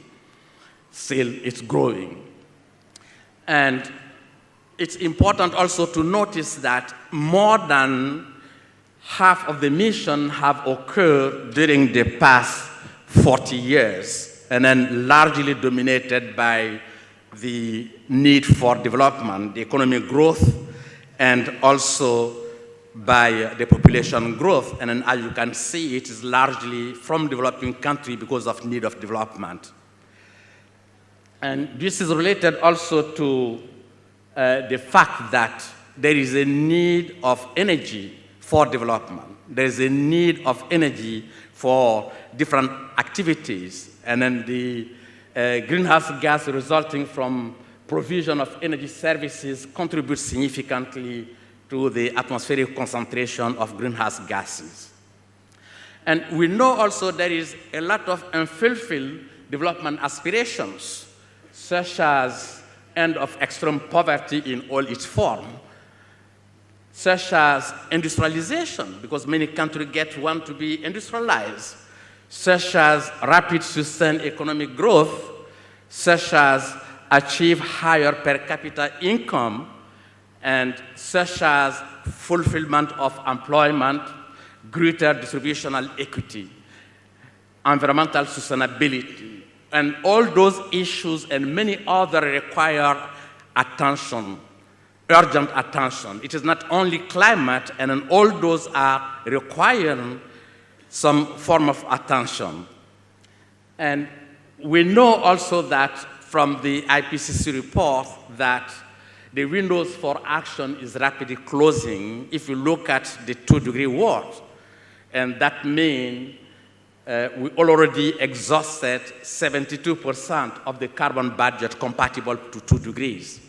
S4: Still, it's growing. And it's important also to notice that more than half of the emissions have occurred during the past 40 years, and then largely dominated by the need for development, the economic growth, and also by the population growth. And then as you can see, it is largely from developing countries because of need of development. And this is related also to the fact that there is a need of energy for development. There is a need of energy for different activities. And then the greenhouse gas resulting from provision of energy services contributes significantly to the atmospheric concentration of greenhouse gases. And we know also there is a lot of unfulfilled development aspirations, such as end of extreme poverty in all its forms, such as industrialization, because many countries want to be industrialized, such as rapid sustained economic growth, such as achieve higher per capita income, and such as fulfillment of employment, greater distributional equity, environmental sustainability. And all those issues and many others require attention, urgent attention. It is not only climate, and then all those are requiring some form of attention. And we know also that from the IPCC report that the windows for action is rapidly closing if you look at the 2-degree world. And that means we already exhausted 72% of the carbon budget compatible to 2 degrees.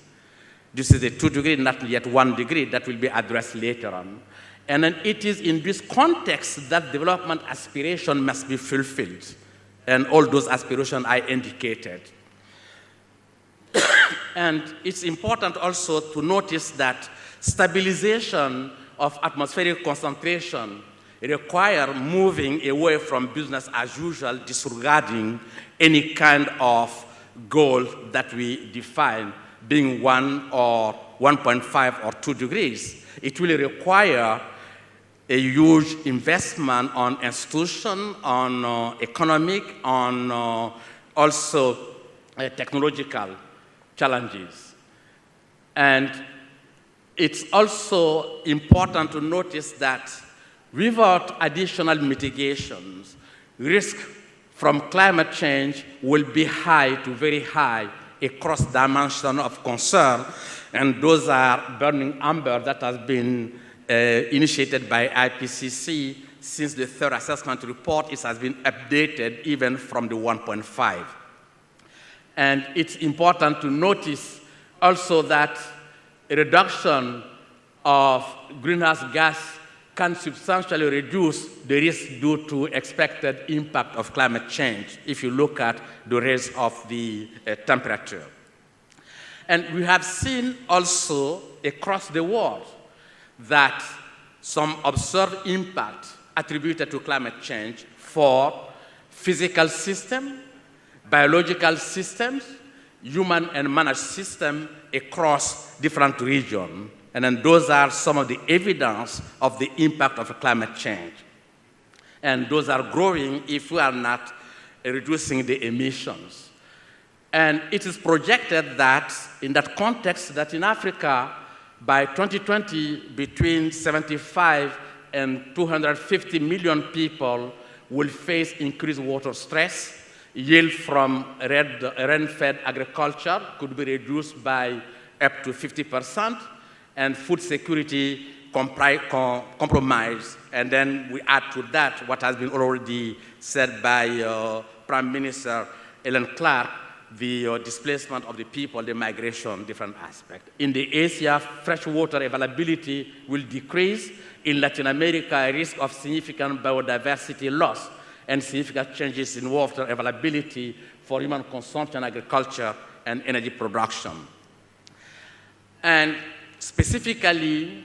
S4: This is a 2 degree, not yet 1 degree, that will be addressed later on. And then it is in this context that development aspiration must be fulfilled, and all those aspirations I indicated. And it's important also to notice that stabilization of atmospheric concentration require moving away from business as usual, disregarding any kind of goal that we define, being 1 or 1.5 or 2 degrees. It will require a huge investment on institution, on economic, on also technological challenges. And it's also important to notice that without additional mitigations, risk from climate change will be high to very high across dimensions of concern, and those are burning amber that has been initiated by IPCC since the third assessment report. It has been updated even from the 1.5. And it's important to notice also that a reduction of greenhouse gas can substantially reduce the risk due to expected impact of climate change if you look at the rise of the temperature. And we have seen also across the world that some observed impact attributed to climate change for physical systems, biological systems, human and managed systems across different regions. And then those are some of the evidence of the impact of climate change. And those are growing if we are not reducing the emissions. And it is projected that in that context, that in Africa, by 2020, between 75 and 250 million people will face increased water stress. Yield from rain-fed agriculture could be reduced by up to 50%, and food security compromised. And then we add to that what has been already said by Prime Minister Ellen Clark, the displacement of the people, the migration, different aspects. In the Asia, fresh water availability will decrease. In Latin America, a risk of significant biodiversity loss and significant changes in water availability for human consumption, agriculture, and energy production. And specifically,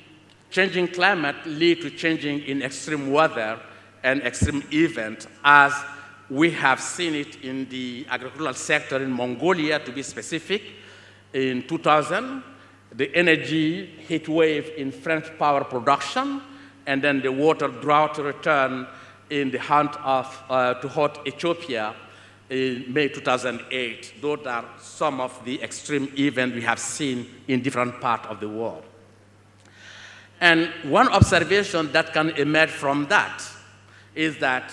S4: changing climate leads to changing in extreme weather and extreme events, as we have seen it in the agricultural sector in Mongolia, to be specific. In 2000, the energy heat wave in French power production, and then the water drought return in the hunt to hot Ethiopia in May 2008. Those are some of the extreme events we have seen in different parts of the world. And one observation that can emerge from that is that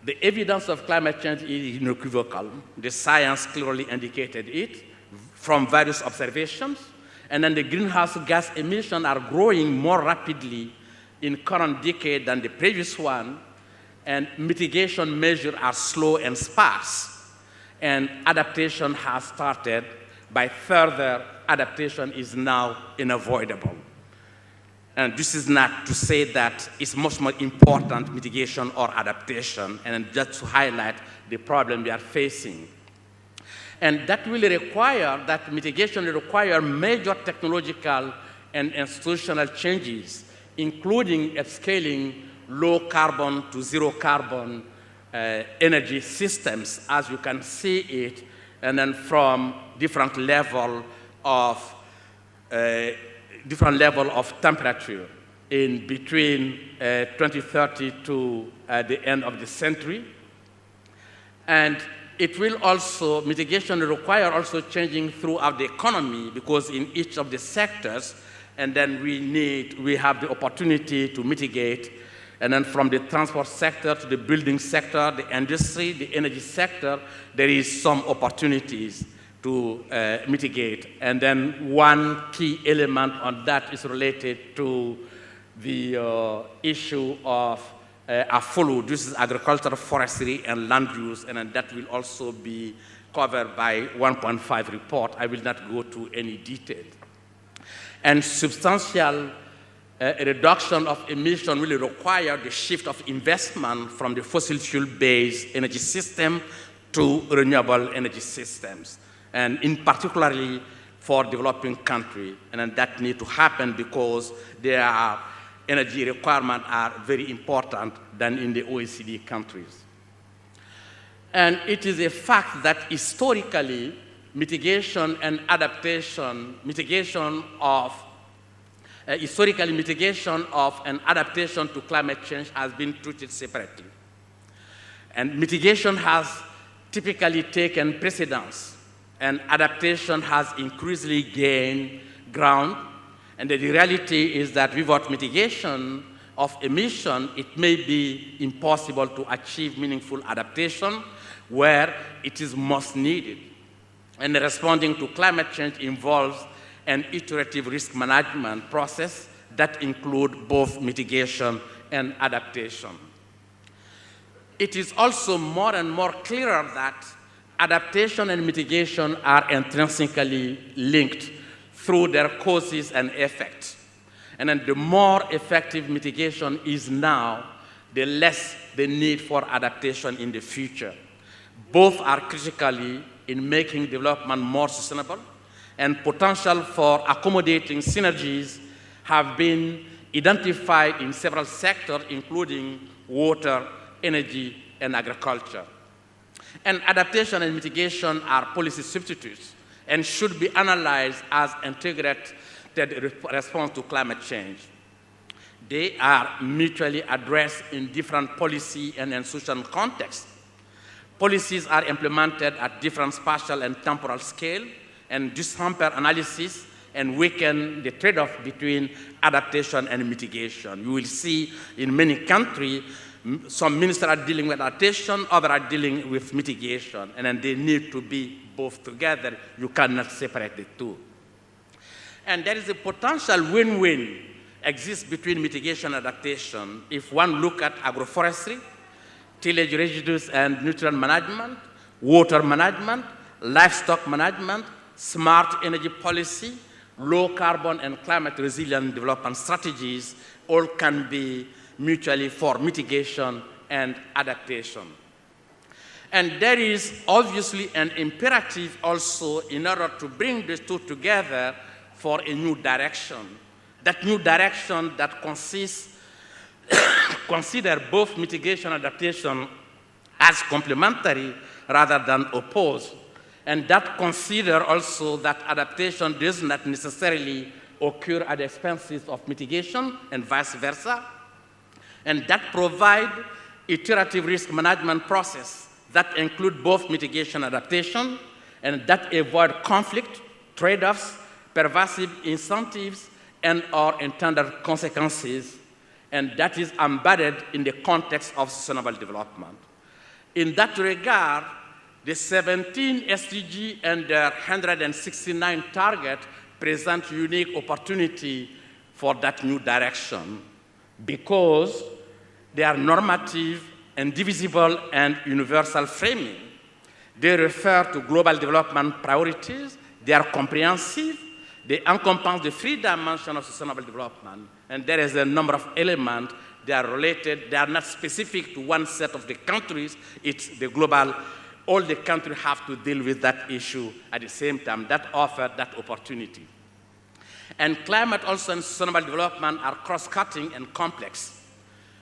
S4: the evidence of climate change is unequivocal. The science clearly indicated it from various observations. And then the greenhouse gas emissions are growing more rapidly in current decade than the previous one. And mitigation measures are slow and sparse. And adaptation has started. By further, adaptation is now unavoidable. And this is not to say that it's much more important mitigation or adaptation, and just to highlight the problem we are facing. And that will require, that mitigation will require major technological and institutional changes, including upscaling low carbon to zero carbon energy systems, as you can see it, and then from different level of temperature in between 2030 to the end of the century. And it will also, mitigation will require also changing throughout the economy, because in each of the sectors, and then we have the opportunity to mitigate. And then from the transport sector to the building sector, the industry, the energy sector, there is some opportunities to mitigate. And then one key element on that is related to the issue of are followed. This is agriculture, forestry, and land use, and that will also be covered by 1.5 report. I will not go to any detail. And substantial reduction of emission will require the shift of investment from the fossil fuel-based energy system to renewable energy systems, and in particularly for developing countries. And that needs to happen because their energy requirements are very important than in the OECD countries. And it is a fact that historically, mitigation and adaptation, mitigation of and adaptation to climate change has been treated separately. And mitigation has typically taken precedence, and adaptation has increasingly gained ground. And the reality is that without mitigation of emission, it may be impossible to achieve meaningful adaptation where it is most needed. And responding to climate change involves an iterative risk management process that includes both mitigation and adaptation. It is also more and more clearer that adaptation and mitigation are intrinsically linked through their causes and effects. And then the more effective mitigation is now, the less the need for adaptation in the future. Both are critically in making development more sustainable, and potential for accommodating synergies have been identified in several sectors, including water, energy, and agriculture. And adaptation and mitigation are policy substitutes and should be analyzed as integrated response to climate change. They are mutually addressed in different policy and social contexts. Policies are implemented at different spatial and temporal scale, and dishamper analysis and weaken the trade-off between adaptation and mitigation. You will see in many countries, some ministers are dealing with adaptation, others are dealing with mitigation, and then they need to be both together. You cannot separate the two. And there is a potential win-win exists between mitigation and adaptation if one look at agroforestry, tillage residues and nutrient management, water management, livestock management, smart energy policy, low carbon and climate resilient development strategies all can be mutually for mitigation and adaptation. And there is obviously an imperative also in order to bring these two together for a new direction. That new direction that consists, consider both mitigation and adaptation as complementary rather than opposed. And that consider also that adaptation does not necessarily occur at the expenses of mitigation and vice versa. And that provide iterative risk management process that include both mitigation and adaptation, and that avoid conflict, trade-offs, pervasive incentives, and or intended consequences, and that is embedded in the context of sustainable development. In that regard, the 17 SDG and their 169 targets present unique opportunity for that new direction because they are normative, indivisible, and universal framing. They refer to global development priorities. They are comprehensive. They encompass the three dimensions of sustainable development. And there is a number of elements. They are related. They are not specific to one set of the countries. It's the global. All the countries have to deal with that issue at the same time. That offers that opportunity. And climate also and sustainable development are cross-cutting and complex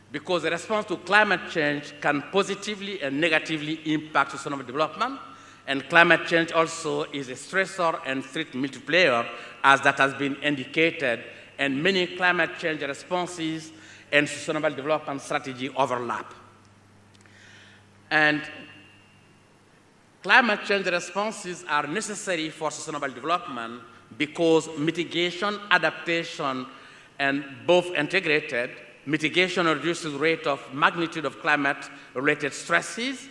S4: because the response to climate change can positively and negatively impact sustainable development. And climate change also is a stressor and threat multiplier, as that has been indicated. And many climate change responses and sustainable development strategy overlap. And climate change responses are necessary for sustainable development because mitigation, adaptation, and both integrated. Mitigation reduces the rate of magnitude of climate-related stresses,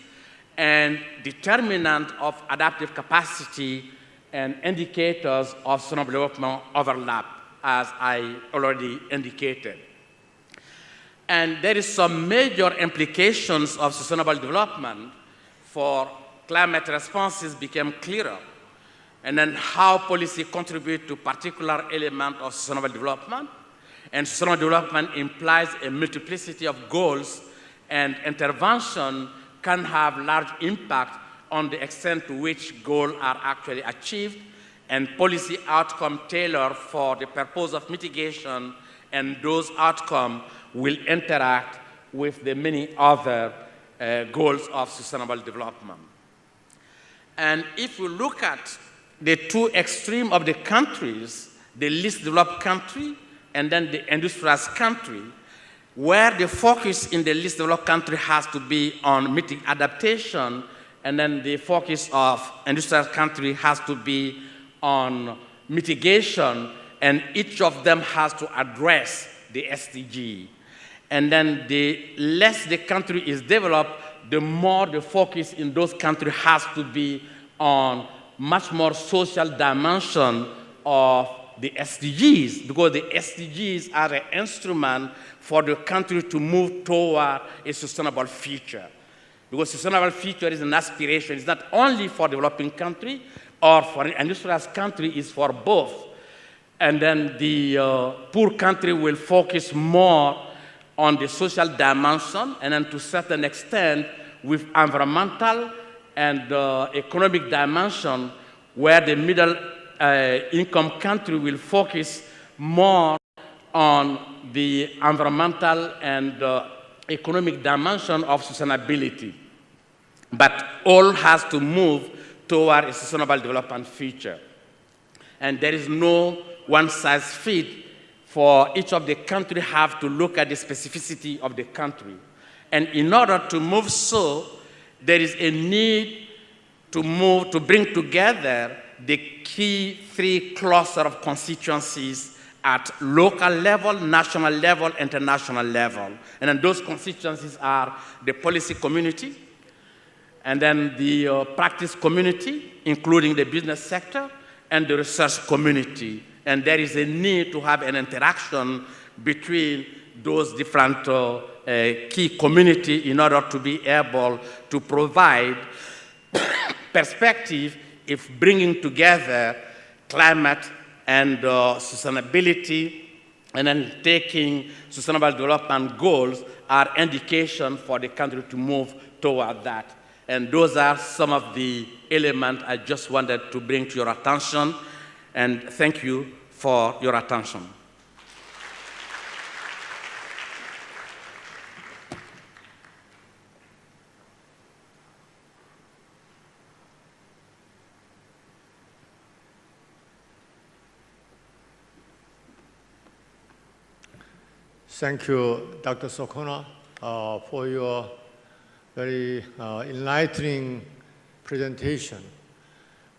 S4: and determinant of adaptive capacity and indicators of sustainable development overlap, as I already indicated. And there is some major implications of sustainable development for climate responses became clearer. And then how policy contribute to particular element of sustainable development. And sustainable development implies a multiplicity of goals, and intervention can have large impact on the extent to which goals are actually achieved, and policy outcome tailored for the purpose of mitigation, and those outcomes will interact with the many other goals of sustainable development. And if we look at the two extremes of the countries, the least developed country and then the industrialized country, where the focus in the least developed country has to be on meeting adaptation, and then the focus of industrialized country has to be on mitigation, and each of them has to address the SDG. And then the less the country is developed, the more the focus in those countries has to be on much more social dimension of the SDGs, because the SDGs are an instrument for the country to move toward a sustainable future. Because sustainable future is an aspiration. It's not only for developing country or for an industrialized country, it's for both. And then the poor country will focus more on the social dimension, and then to a certain extent with environmental and economic dimension, where the middle income country will focus more on the environmental and economic dimension of sustainability. But all has to move toward a sustainable development future. And there is no one-size-fits for each of the countries have to look at the specificity of the country. And in order to move so, there is a need to bring together the key three clusters of constituencies at local level, national level, international level. And then those constituencies are the policy community, and then the practice community, including the business sector, and the research community. And there is a need to have an interaction between those different key communities in order to be able to provide perspective if bringing together climate and sustainability, and then taking sustainable development goals are indication for the country to move toward that. And those are some of the elements I just wanted to bring to your attention, and thank you for your attention.
S2: Thank you, Dr. Sokona, for your very enlightening presentation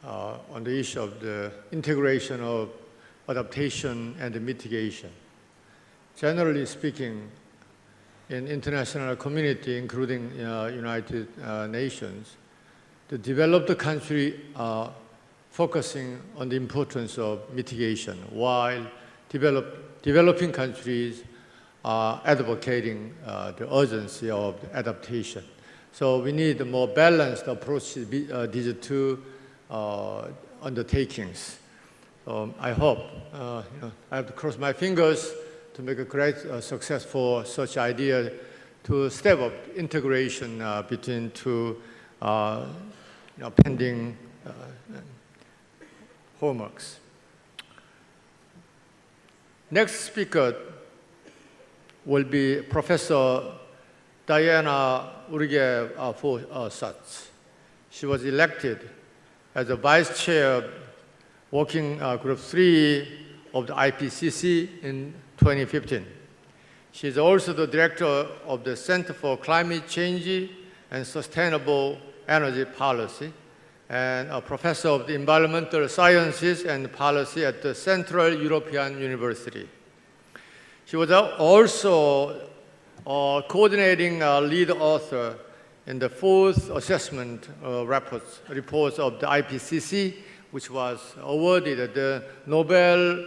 S2: on the issue of the integration of adaptation and mitigation. Generally speaking, in international community, including United Nations, the developed country are focusing on the importance of mitigation, while developing countries are advocating the urgency of adaptation. So we need a more balanced approach to these two undertakings. I hope, I have to cross my fingers to make a great success for such idea to step up integration between two pending homeworks. Next speaker will be Professor Diana Urige-Forsatz. She was elected as the Vice Chair Working Group 3 of the IPCC in 2015. She is also the Director of the Center for Climate Change and Sustainable Energy Policy, and a Professor of the Environmental Sciences and Policy at the Central European University. She was also coordinating lead author in the fourth assessment reports of the IPCC, which was awarded the Nobel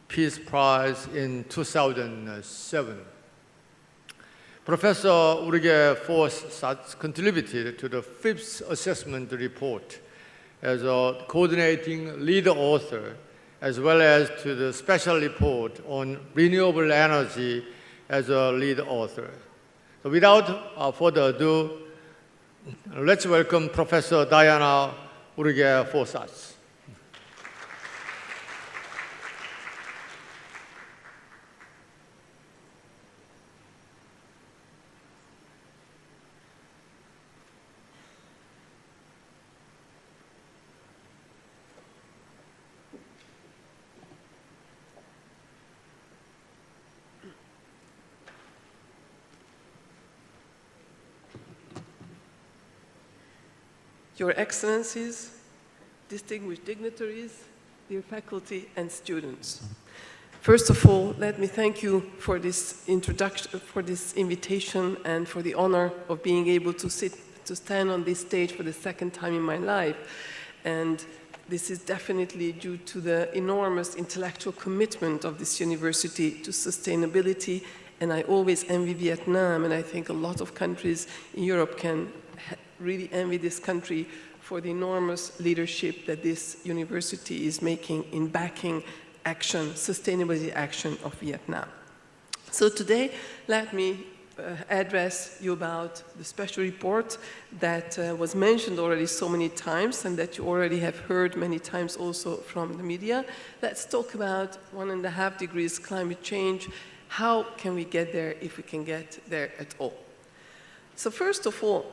S2: Peace Prize in 2007. Professor Ulrike Forsats contributed to the 5th assessment report as a coordinating lead author, as well as to the special report on renewable energy as a lead author. So without further ado, let's welcome Professor Diana Ulrike Forsats.
S5: Your Excellencies, distinguished dignitaries, dear faculty and students. First of all, let me thank you for this introduction, for this invitation, and for the honor of being able to stand on this stage for the 2nd time in my life. And this is definitely due to the enormous intellectual commitment of this university to sustainability. And I always envy Vietnam, and I think a lot of countries in Europe can really envy this country for the enormous leadership that this university is making in backing action, sustainability action of Vietnam. So today, let me address you about the special report that was mentioned already so many times and that you already have heard many times also from the media. Let's talk about 1.5 degrees climate change. How can we get there if we can get there at all? So first of all,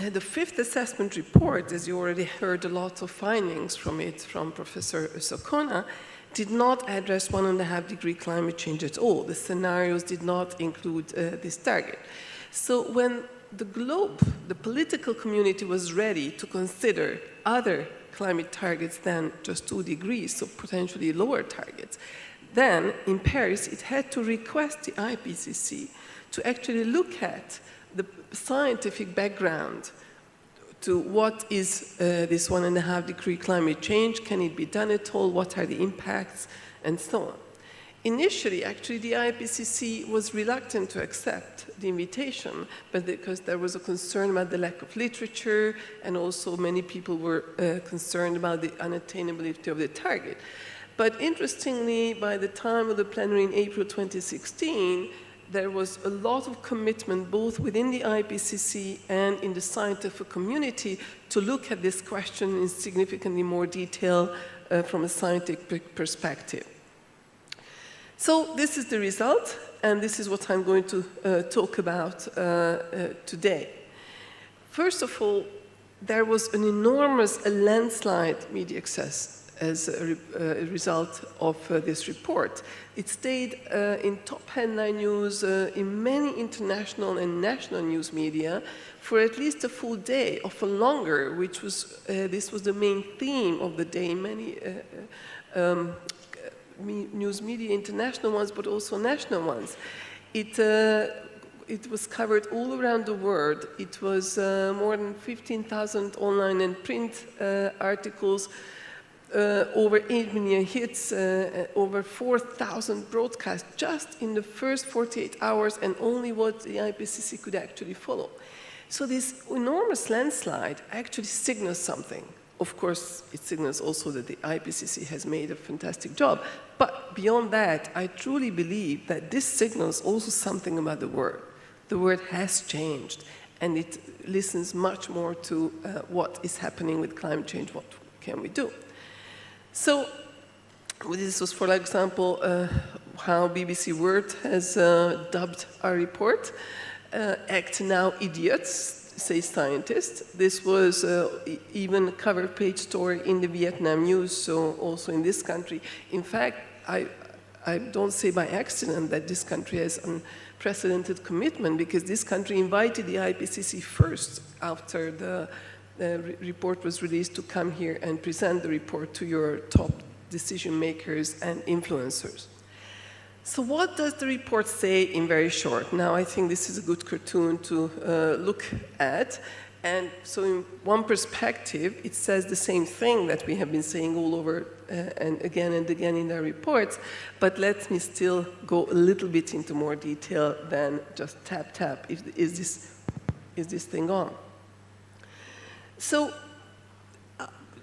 S5: the 5th assessment report, as you already heard a lot of findings from it from Professor Sokona, did not address 1.5 degree climate change at all. The scenarios did not include this target. So when the globe, the political community was ready to consider other climate targets than just 2 degrees, so potentially lower targets, then in Paris it had to request the IPCC to actually look at the scientific background to what is this 1.5 degree climate change, can it be done at all, what are the impacts, and so on. Initially, actually, the IPCC was reluctant to accept the invitation, but because there was a concern about the lack of literature, and also many people were concerned about the unattainability of the target. But interestingly, by the time of the plenary in April 2016, there was a lot of commitment both within the IPCC and in the scientific community to look at this question in significantly more detail from a scientific perspective. So this is the result, and this is what I'm going to talk about today. First of all, there was an enormous landslide media access as a result of this report. It stayed in top headline news in many international and national news media for at least a full day, often longer, which was, this was the main theme of the day in many news media, international ones, but also national ones. It was covered all around the world. It was more than 15,000 online and print articles, over 8 million hits, over 4,000 broadcasts just in the first 48 hours, and only what the IPCC could actually follow. So this enormous landslide actually signals something. Of course, it signals also that the IPCC has made a fantastic job. But beyond that, I truly believe that this signals also something about the world. The world has changed, and it listens much more to what is happening with climate change, what can we do. So this was, for example, how BBC World has dubbed our report. Act now, idiots, say scientists. This was even a cover page story in the Vietnam news, so also in this country. In fact, I don't say by accident that this country has unprecedented commitment, because this country invited the IPCC first after the report was released to come here and present the report to your top decision makers and influencers. So what does the report say in very short? Now, I think this is a good cartoon to look at, And so in one perspective, it says the same thing that we have been saying all over and again in our reports, but let me still go a little bit into more detail than just tap, tap. Is this thing on? So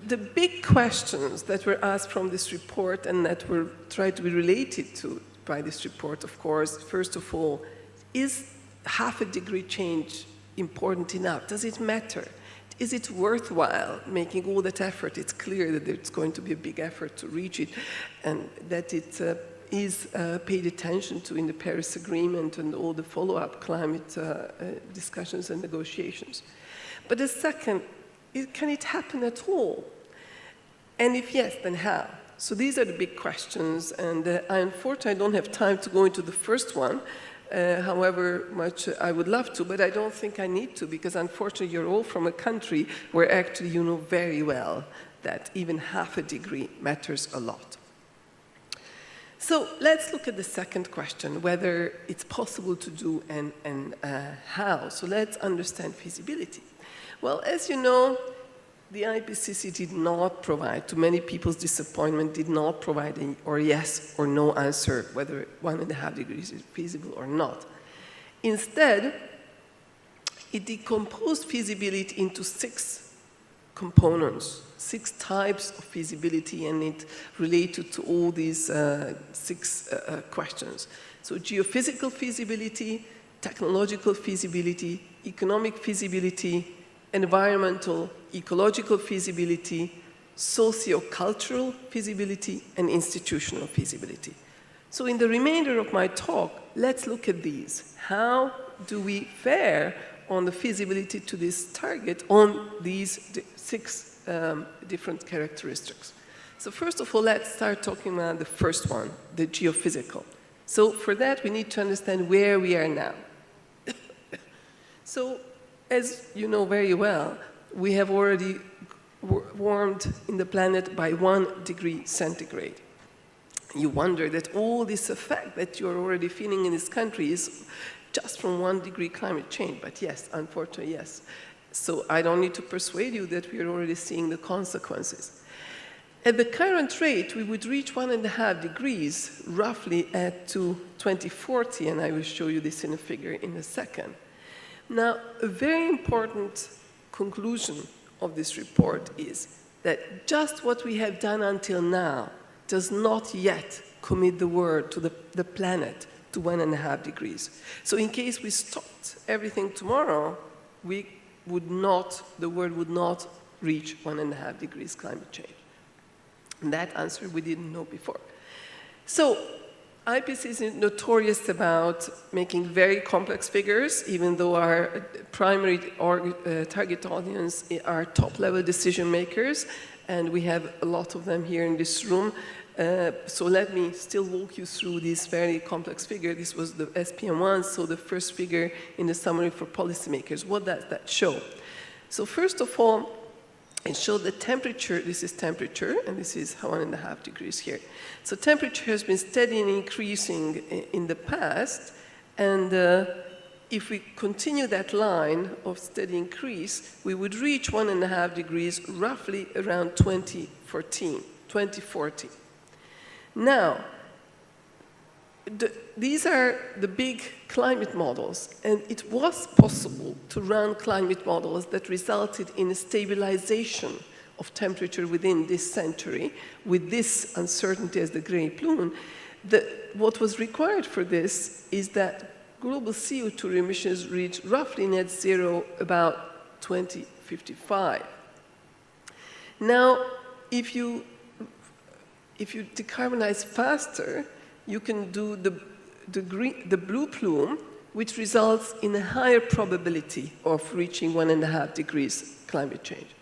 S5: the big questions that were asked from this report and that were tried to be related to by this report, of course, first of all, is half a degree change important enough? Does it matter? Is it worthwhile making all that effort? It's clear that it's going to be a big effort to reach it and that it is paid attention to in the Paris Agreement and all the follow-up climate discussions and negotiations. But the second, can it happen at all? And if yes, then how? So these are the big questions, and unfortunately I don't have time to go into the first one, however much I would love to, but I don't think I need to, because unfortunately you're all from a country where actually you know very well that even half a degree matters a lot. So let's look at the second question, whether it's possible to do and how. So let's understand feasibility. Well, as you know, the IPCC did not provide, to many people's disappointment, did not provide a or yes or no answer whether 1.5 degrees is feasible or not. Instead, it decomposed feasibility into 6 components, 6 types of feasibility, and it related to all these 6 questions. So geophysical feasibility, technological feasibility, economic feasibility, environmental, ecological feasibility, socio-cultural feasibility, and institutional feasibility. So in the remainder of my talk, let's look at these. How do we fare on the feasibility to this target on these 6 different characteristics? So first of all, let's start talking about the first one, the geophysical. So for that, we need to understand where we are now. So, as you know very well, we have already warmed in the planet by 1 degree centigrade. You wonder that all this effect that you're already feeling in this country is just from 1 degree climate change. But yes, unfortunately, yes. So I don't need to persuade you that we are already seeing the consequences. At the current rate, we would reach 1.5 degrees roughly at 2040, and I will show you this in a figure in a second. Now, a very important conclusion of this report is that just what we have done until now does not yet commit the world to the planet to 1.5 degrees. So in case we stopped everything tomorrow, the world would not reach 1.5 degrees climate change. And that answer we didn't know before. So IPCC is notorious about making very complex figures, even though our primary target audience are top-level decision makers, and we have a lot of them here in this room. So let me still walk you through this very complex figure. This was the SPM1, so the first figure in the summary for policymakers. What does that show? So first of all, it showed the temperature. This is temperature, and this is 1.5 degrees here. So temperature has been steadily increasing in the past, and if we continue that line of steady increase, we would reach 1.5 degrees roughly around 2040. Now, these are the big climate models, and it was possible to run climate models that resulted in a stabilization of temperature within this century, with this uncertainty as the gray plume. What was required for this is that global CO2 emissions reach roughly net zero about 2055. Now, if you decarbonize faster, you can do the blue plume, which results in a higher probability of reaching 1.5 degrees climate change.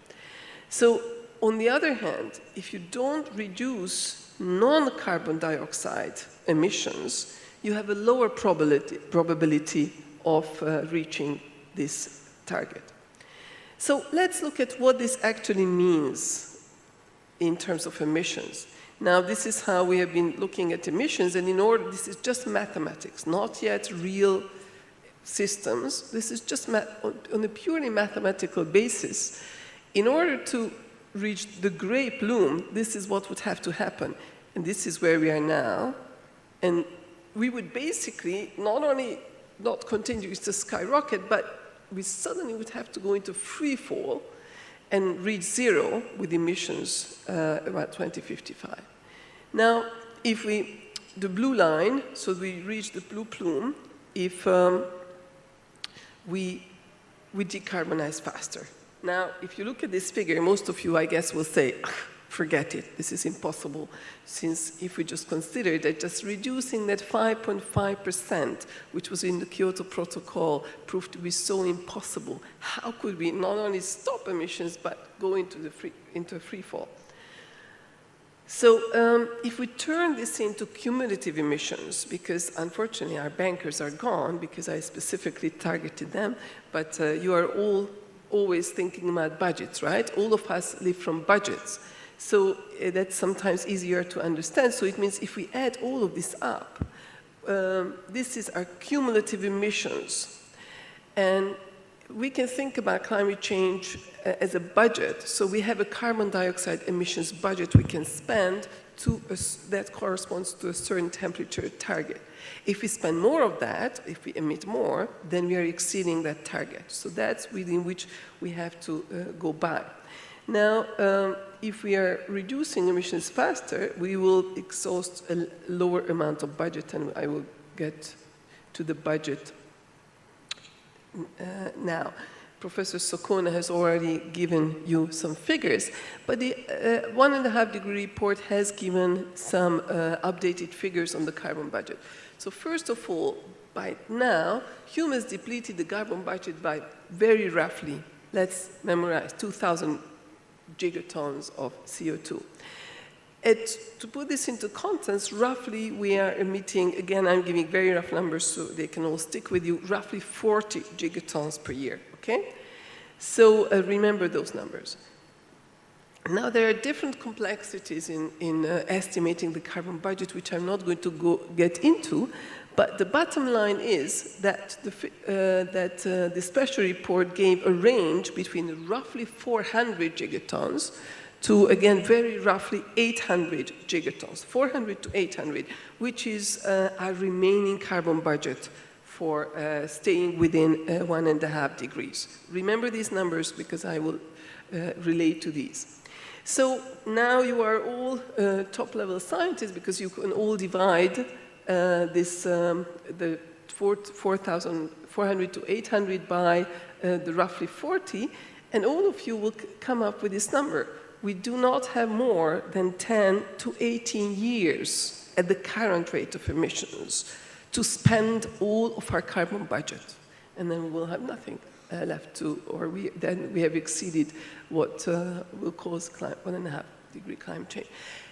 S5: So, on the other hand, if you don't reduce non-carbon dioxide emissions, you have a lower probability of reaching this target. So let's look at what this actually means in terms of emissions. Now, this is how we have been looking at emissions, and this is just mathematics, not yet real systems, this is just on a purely mathematical basis. In order to reach the gray plume, this is what would have to happen. And this is where we are now. And we would basically not only not continue to skyrocket, but we suddenly would have to go into free fall and reach zero with emissions about 2055. Now, if the blue line, so we reach the blue plume, if we decarbonize faster. Now, if you look at this figure, most of you, I guess, will say, forget it, this is impossible, since if we just consider that just reducing that 5.5%, which was in the Kyoto Protocol, proved to be so impossible, how could we not only stop emissions, but go into a free fall? So if we turn this into cumulative emissions, because unfortunately our bankers are gone, because I specifically targeted them, but you are all always thinking about budgets, right? All of us live from budgets. So that's sometimes easier to understand. So it means if we add all of this up, this is our cumulative emissions. And we can think about climate change as a budget. So we have a carbon dioxide emissions budget we can spend that corresponds to a certain temperature target. If we spend more of that, if we emit more, then we are exceeding that target. So that's within which we have to go by. Now, if we are reducing emissions faster, we will exhaust a lower amount of budget, and I will get to the budget now. Professor Sokona has already given you some figures, but the 1.5 degree report has given some updated figures on the carbon budget. So first of all, by now, humans depleted the carbon budget by very roughly, let's memorize, 2,000 gigatons of CO2. To put this into context, roughly we are emitting, again I'm giving very rough numbers so they can all stick with you, roughly 40 gigatons per year, okay? So remember those numbers. Now there are different complexities in estimating the carbon budget, which I'm not going to get into, but the bottom line is that the special report gave a range between roughly 400 gigatons to, again, very roughly 800 gigatons, 400 to 800, which is our remaining carbon budget for staying within 1.5 degrees. Remember these numbers because I will relate to these. So now you are all top-level scientists because you can all divide the 400 to 800 by the roughly 40, and all of you will come up with this number. We do not have more than 10 to 18 years at the current rate of emissions to spend all of our carbon budget. And then we will have nothing left to, or then we have exceeded what will cause 1.5 degree climate change.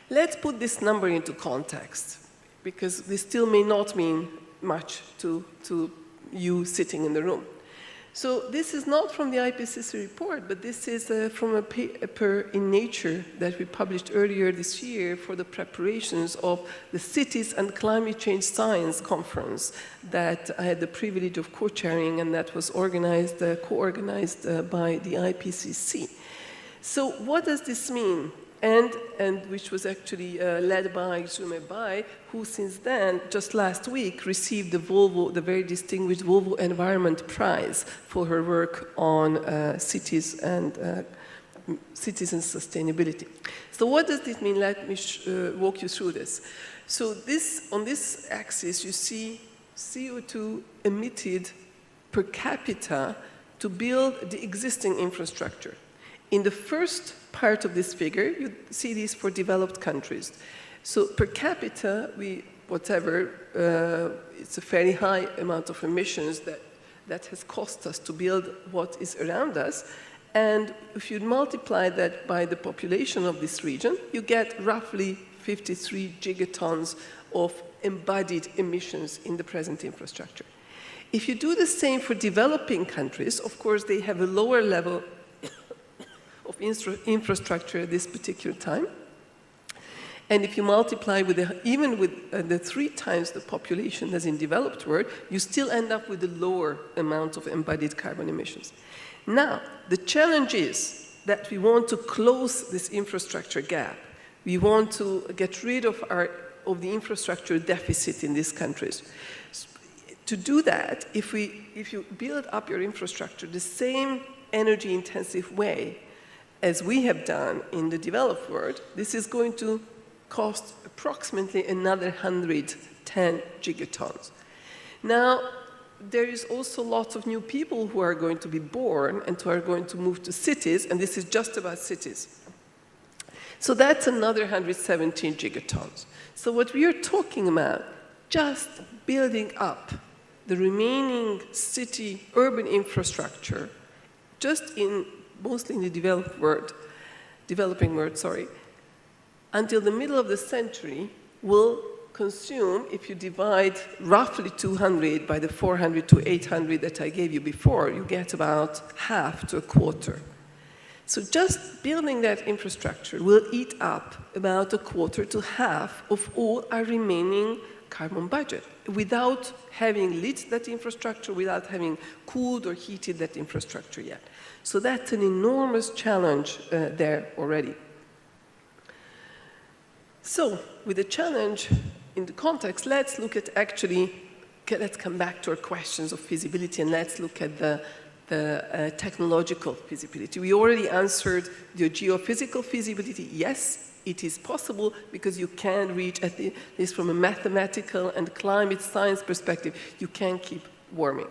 S5: Let's put this number into context, because this still may not mean much to you sitting in the room. So this is not from the IPCC report, but this is from a paper in Nature that we published earlier this year for the preparations of the Cities and Climate Change Science Conference that I had the privilege of co-chairing, and that was organized, co-organized by the IPCC. So what does this mean? And which was actually led by Xume Bai, who since then, just last week, received the very distinguished Volvo Environment Prize for her work on cities and sustainability. So what does this mean? Let me walk you through this. So on this axis, you see CO2 emitted per capita to build the existing infrastructure. In the first part of this figure, you see these for developed countries. So per capita, it's a fairly high amount of emissions that has cost us to build what is around us. And if you multiply that by the population of this region, you get roughly 53 gigatons of embodied emissions in the present infrastructure. If you do the same for developing countries, of course, they have a lower level of infrastructure at this particular time. And if you multiply with even with the 3 times the population as in developed world, you still end up with a lower amount of embodied carbon emissions. Now, the challenge is that we want to close this infrastructure gap. We want to get rid of the infrastructure deficit in these countries. To do that, if you build up your infrastructure the same energy-intensive way as we have done in the developed world, this is going to cost approximately another 110 gigatons. Now, there is also lots of new people who are going to be born and who are going to move to cities, and this is just about cities. So that's another 117 gigatons. So what we are talking about, just building up the remaining city urban infrastructure, just mostly in the developing world, until the middle of the century will consume, if you divide roughly 200 by the 400 to 800 that I gave you before, you get about half to a quarter. So just building that infrastructure will eat up about a quarter to half of all our remaining carbon budget without having lit that infrastructure, without having cooled or heated that infrastructure yet. So that's an enormous challenge there already. So with the challenge in the context, let's look at let's come back to our questions of feasibility and let's look at the technological feasibility. We already answered the geophysical feasibility. Yes, it is possible because you can reach, at least from a mathematical and climate science perspective, you can keep warming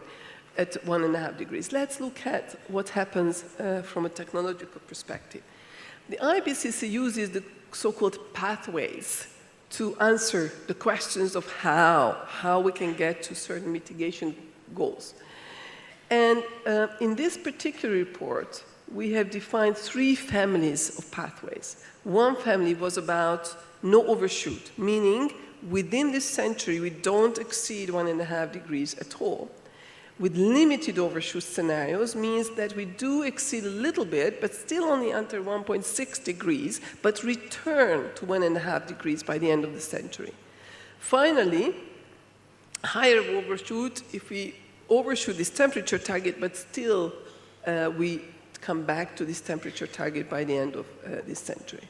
S5: at 1.5 degrees. Let's look at what happens from a technological perspective. The IPCC uses the so-called pathways to answer the questions of how we can get to certain mitigation goals. And in this particular report, we have defined 3 families of pathways. One family was about no overshoot, meaning within this century, we don't exceed 1.5 degrees at all. With limited overshoot scenarios means that we do exceed a little bit, but still only under 1.6 degrees, but return to 1.5 degrees by the end of the century. Finally, higher overshoot if we overshoot this temperature target, but still we come back to this temperature target by the end of this century.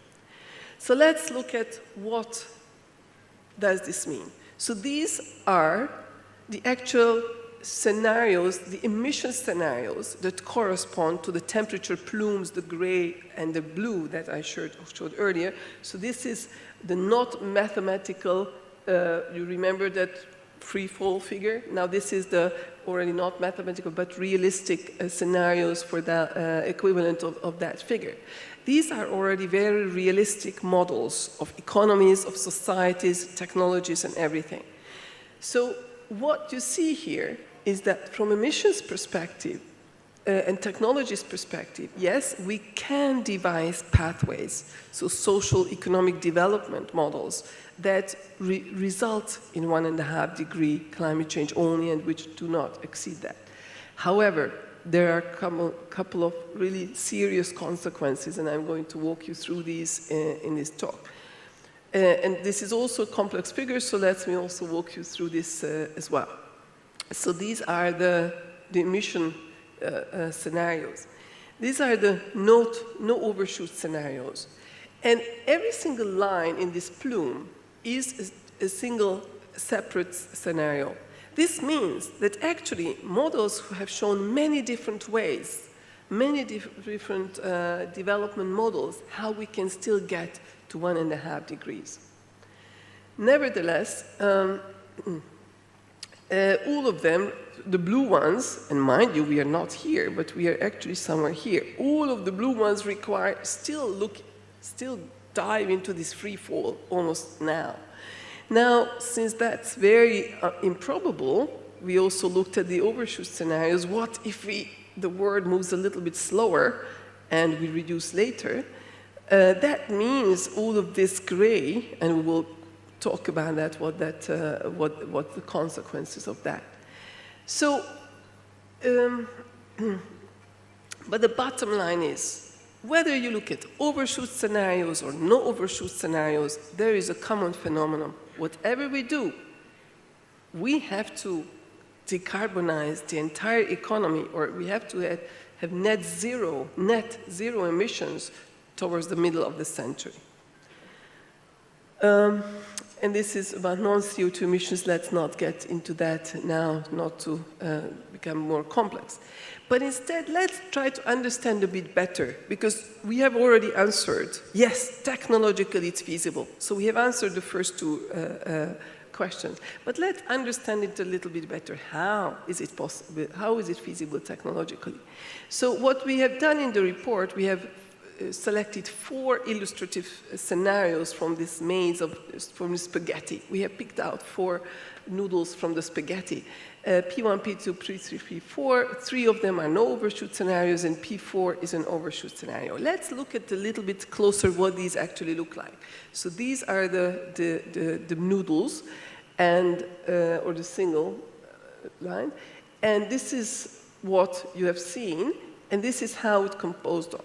S5: So let's look at what does this mean. So these are the actual scenarios, the emission scenarios that correspond to the temperature plumes, the gray and the blue that I showed earlier. So this is the not mathematical, you remember that free fall figure? Now this is the already not mathematical but realistic scenarios for the equivalent of that figure. These are already very realistic models of economies, of societies, technologies, and everything. So what you see here is that from emissions perspective and technologies perspective, yes, we can devise pathways, so social economic development models that result in 1.5 degree climate change only and which do not exceed that. However, there are a couple of really serious consequences, and I'm going to walk you through these in this talk. And this is also a complex figure, so let me also walk you through this as well. So these are the emission scenarios. These are the no overshoot scenarios. And every single line in this plume is a single separate scenario. This means that actually models have shown many different ways, many different development models, how we can still get to 1.5 degrees. Nevertheless, all of them, the blue ones, and mind you, we are not here, but we are actually somewhere here. All of the blue ones require still dive into this free fall almost now. Now, since that's very improbable, we also looked at the overshoot scenarios. What if the world moves a little bit slower and we reduce later? That means all of this gray, and we will talk about that, what the consequences of that. So, but the bottom line is, whether you look at overshoot scenarios or no overshoot scenarios, there is a common phenomenon. Whatever we do, we have to decarbonize the entire economy, or we have to have net zero emissions towards the middle of the century. And this is about non-CO2 emissions. Let's not get into that now, not to become more complex. But instead, let's try to understand a bit better, because we have already answered, yes, technologically it's feasible. So we have answered the first two questions. But let's understand it a little bit better. How is it possible? How is it feasible technologically? So what we have done in the report, we have selected 4 illustrative scenarios from this maze from the spaghetti. We have picked out 4 noodles from the spaghetti. P1, P2, P3, P4. 3 of them are no overshoot scenarios, and P4 is an overshoot scenario. Let's look at a little bit closer what these actually look like. So these are the noodles, and or the single line, and this is what you have seen, and this is how it's composed of.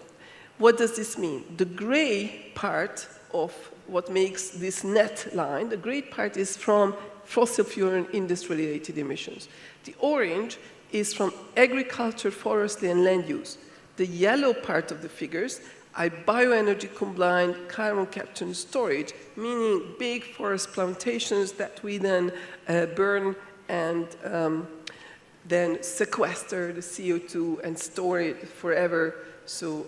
S5: What does this mean? The gray part of what makes this net line, the gray part is from fossil fuel and industry-related emissions. The orange is from agriculture, forestry, and land use. The yellow part of the figures are bioenergy combined carbon capture and storage, meaning big forest plantations that we then burn and then sequester the CO2 and store it forever. So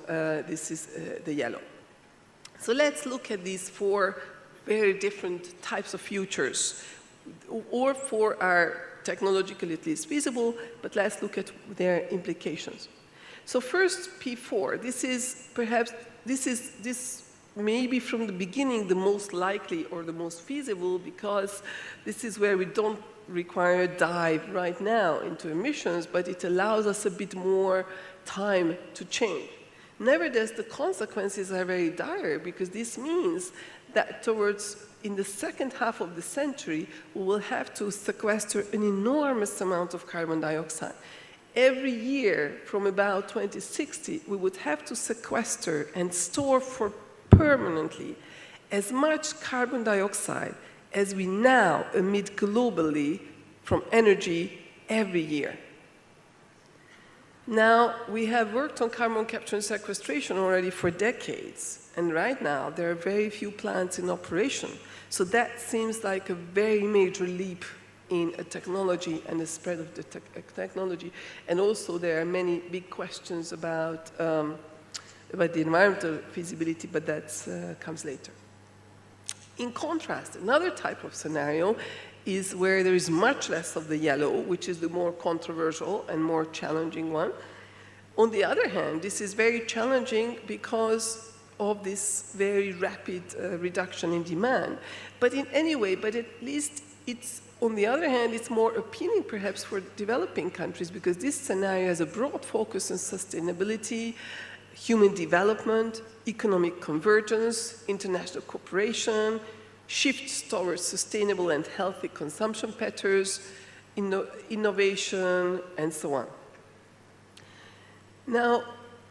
S5: this is the yellow. So let's look at these 4 very different types of futures. All 4 are technologically at least feasible, but let's look at their implications. So first, P4. This may be from the beginning the most likely or the most feasible, because this is where we don't require a dive right now into emissions, but it allows us a bit more time to change. Nevertheless, the consequences are very dire, because this means that in the second half of the century, we will have to sequester an enormous amount of carbon dioxide. Every year, from about 2060, we would have to sequester and store for permanently as much carbon dioxide as we now emit globally from energy every year. Now, we have worked on carbon capture and sequestration already for decades, and right now there are very few plants in operation. So that seems like a very major leap in a technology and the spread of the technology. And also there are many big questions about the environmental feasibility, but that comes later. In contrast, another type of scenario is where there is much less of the yellow, which is the more controversial and more challenging one. On the other hand, this is very challenging because of this very rapid reduction in demand. But in any way, but at least it's, on the other hand, it's more appealing perhaps for developing countries, because this scenario has a broad focus on sustainability, human development, economic convergence, international cooperation, shifts towards sustainable and healthy consumption patterns, innovation, and so on. Now,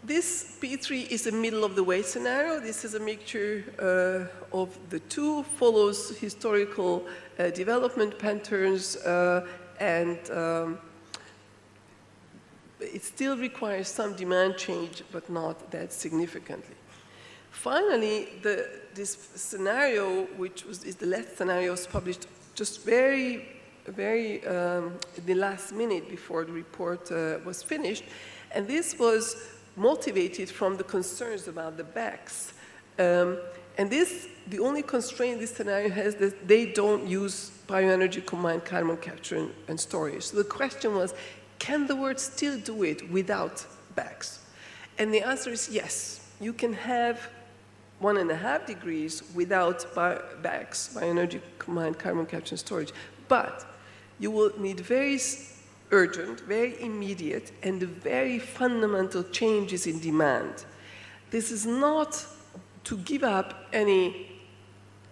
S5: this P3 is a middle-of-the-way scenario. This is a mixture of the two, follows historical development patterns, and it still requires some demand change, but not that significantly. Finally, this scenario, which is the last scenario, was published just very in the last minute before the report was finished. And this was motivated from the concerns about the BACs. And the only constraint this scenario has that they don't use bioenergy combined carbon capture and storage. So the question was, can the world still do it without BACs? And the answer is yes. You can have 1.5 degrees without BACs, bioenergy combined carbon capture and storage. But you will need very urgent, very immediate, and very fundamental changes in demand. This is not to give up any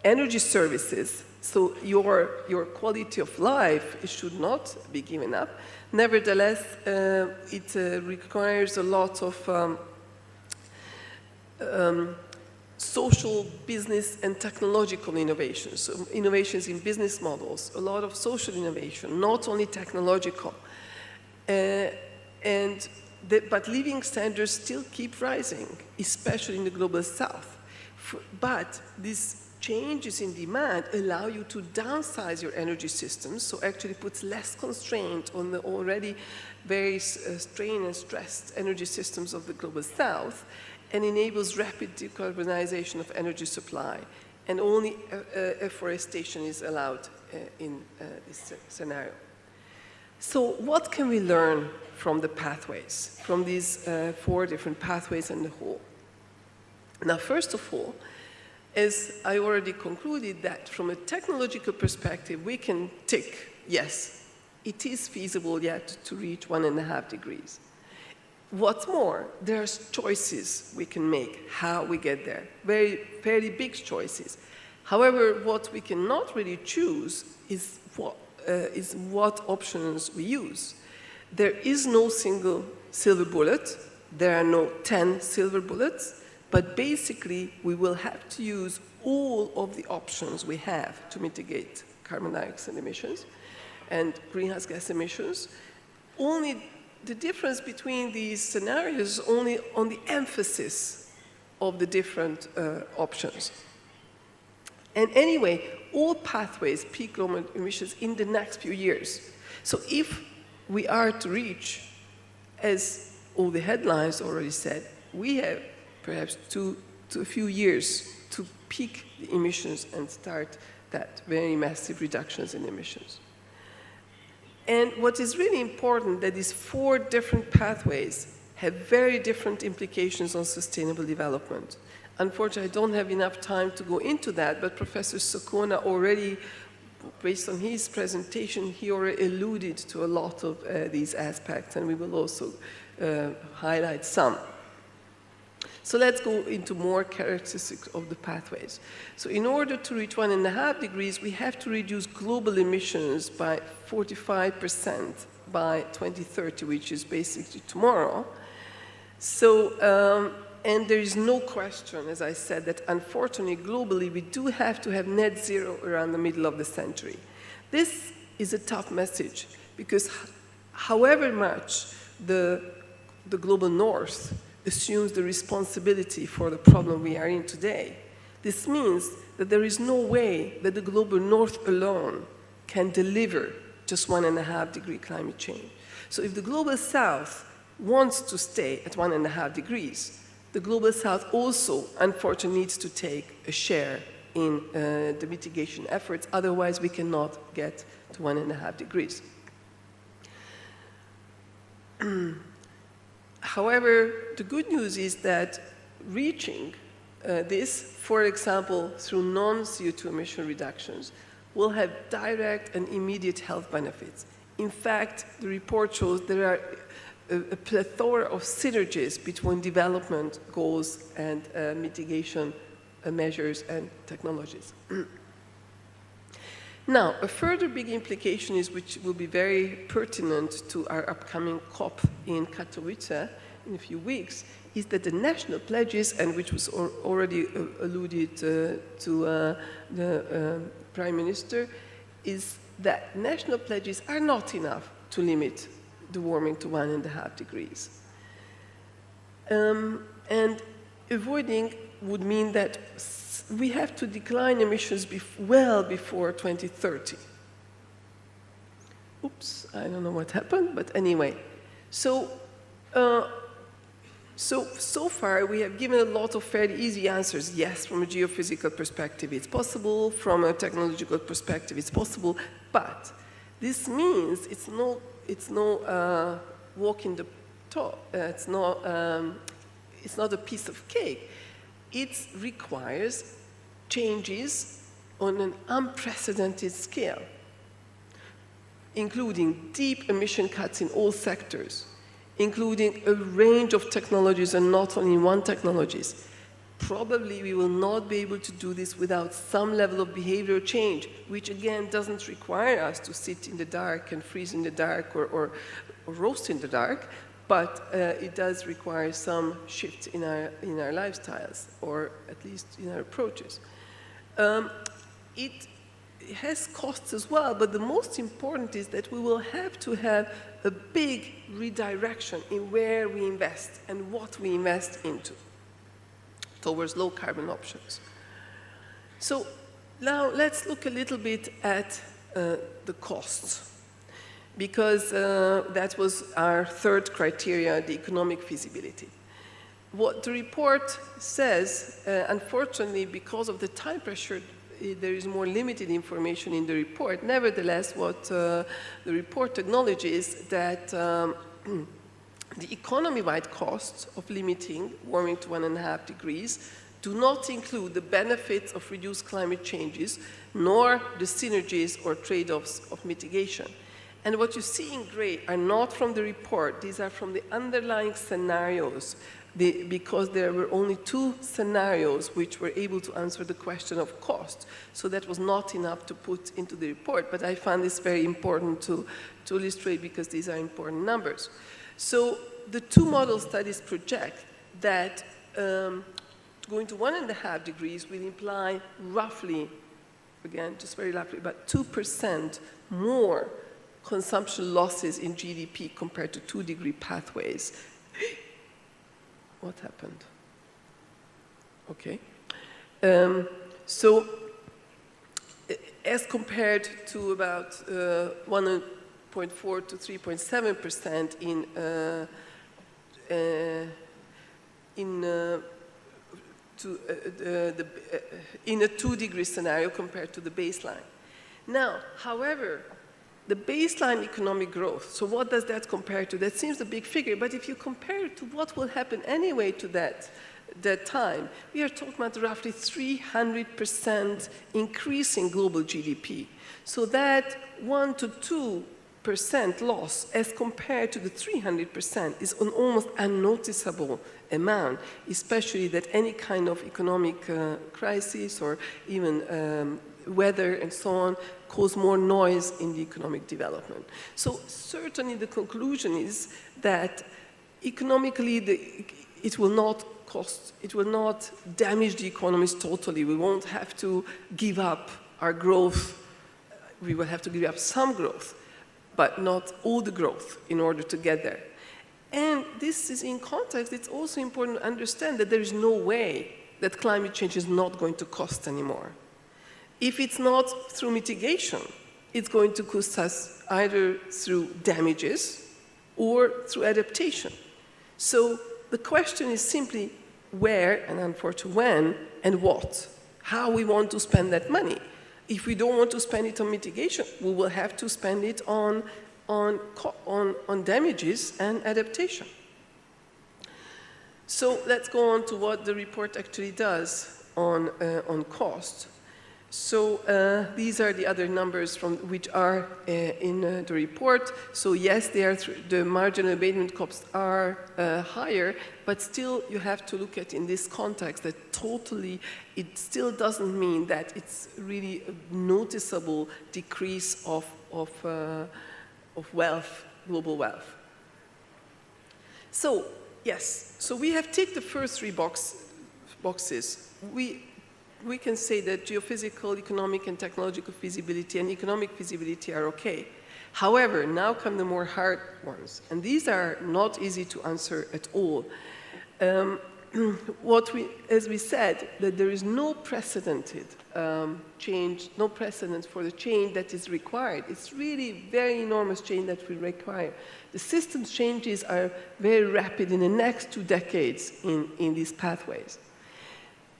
S5: energy services, so your quality of life should not be given up. Nevertheless, it requires a lot of social, business, and technological innovations. So innovations in business models, a lot of social innovation, not only technological. But living standards still keep rising, especially in the global south. But these changes in demand allow you to downsize your energy systems, so actually puts less constraint on the already very strained and stressed energy systems of the global south, and enables rapid decarbonization of energy supply. And only afforestation is allowed in this scenario. So what can we learn from the pathways, from these 4 different pathways and the whole? Now, first of all, as I already concluded, that from a technological perspective, we can tick, yes, it is feasible yet to reach 1.5 degrees. What's more, there are choices we can make how we get there, very big choices. However, what we cannot really choose is what options we use. There is no single silver bullet. There are no 10 silver bullets. But basically, we will have to use all of the options we have to mitigate carbon dioxide emissions and greenhouse gas emissions. Only the difference between these scenarios is only on the emphasis of the different options. And anyway, all pathways peak global emissions in the next few years. So if we are to reach, as all the headlines already said, we have perhaps to a few years to peak the emissions and start that very massive reductions in emissions. And what is really important, that these 4 different pathways have very different implications on sustainable development. Unfortunately, I don't have enough time to go into that, but Professor Sokona already, based on his presentation, he already alluded to a lot of these aspects, and we will also highlight some. So let's go into more characteristics of the pathways. So in order to reach 1.5 degrees, we have to reduce global emissions by 45% by 2030, which is basically tomorrow. So, and there is no question, as I said, that unfortunately, globally, we do have to have net zero around the middle of the century. This is a tough message, because however much the global north assumes the responsibility for the problem we are in today, this means that there is no way that the global north alone can deliver just 1.5 degree climate change. So if the global south wants to stay at 1.5 degrees, the global south also, unfortunately, needs to take a share in the mitigation efforts. Otherwise, we cannot get to 1.5 degrees. However, the good news is that reaching this, for example, through non-CO2 emission reductions, will have direct and immediate health benefits. In fact, the report shows there are a plethora of synergies between development goals and mitigation measures and technologies. Now, a further big implication is, which will be very pertinent to our upcoming COP in Katowice in a few weeks, is that the national pledges, and which was already alluded to the Prime Minister, is that national pledges are not enough to limit the warming to 1.5 degrees. And avoiding would mean that we have to decline emissions well before 2030. Oops, I don't know what happened, but anyway. So far we have given a lot of fairly easy answers. Yes, from a geophysical perspective it's possible, from a technological perspective it's possible, but this means it's no walk in the talk. It's not a piece of cake. It requires changes on an unprecedented scale, including deep emission cuts in all sectors, including a range of technologies and not only one technologies. Probably we will not be able to do this without some level of behavioral change, which again doesn't require us to sit in the dark and freeze in the dark or roast in the dark, but it does require some shifts in our lifestyles, or at least in our approaches. It has costs as well, but the most important is that we will have to have a big redirection in where we invest and what we invest into towards low carbon options. So now let's look a little bit at the costs, because that was our third criteria, the economic feasibility. What the report says, unfortunately, because of the time pressure, there is more limited information in the report. Nevertheless, what the report acknowledges that the economy-wide costs of limiting warming to 1.5 degrees do not include the benefits of reduced climate changes, nor the synergies or trade-offs of mitigation. And what you see in gray are not from the report. These are from the underlying scenarios, because there were only 2 scenarios which were able to answer the question of cost. So that was not enough to put into the report, but I found this very important to illustrate, because these are important numbers. So the 2 model studies project that going to 1.5 degrees will imply roughly, again, just very roughly, about 2% more consumption losses in GDP compared to 2-degree pathways. What happened? Okay. So as compared to about 1.4 to 3.7% in a 2-degree scenario compared to the baseline. Now, however, the baseline economic growth, so what does that compare to? That seems a big figure, but if you compare it to what will happen anyway to that time, we are talking about roughly 300% increase in global GDP. So that 1 to 2% loss as compared to the 300% is an almost unnoticeable amount, especially that any kind of economic crisis or even weather and so on cause more noise in the economic development. So certainly the conclusion is that economically it will not damage the economies totally. We won't have to give up our growth. We will have to give up some growth, but not all the growth in order to get there. And this is in context. It's also important to understand that there is no way that climate change is not going to cost anymore. If it's not through mitigation, it's going to cost us either through damages or through adaptation. So the question is simply where, and unfortunately when, and what, how we want to spend that money. If we don't want to spend it on mitigation, we will have to spend it on damages and adaptation. So let's go on to what the report actually does on cost. So these are the other numbers which are in the report. So yes, the marginal abatement costs are higher, but still you have to look at in this context that totally it still doesn't mean that it's really a noticeable decrease of wealth, global wealth. So yes, so we have ticked the first 3 boxes. We can say that geophysical, economic, and technological feasibility and economic feasibility are okay. However, now come the more hard ones, and these are not easy to answer at all. As we said, that there is no precedented change, no precedent for the change that is required. It's really very enormous change that we require. The systems changes are very rapid in the next 2 decades in these pathways.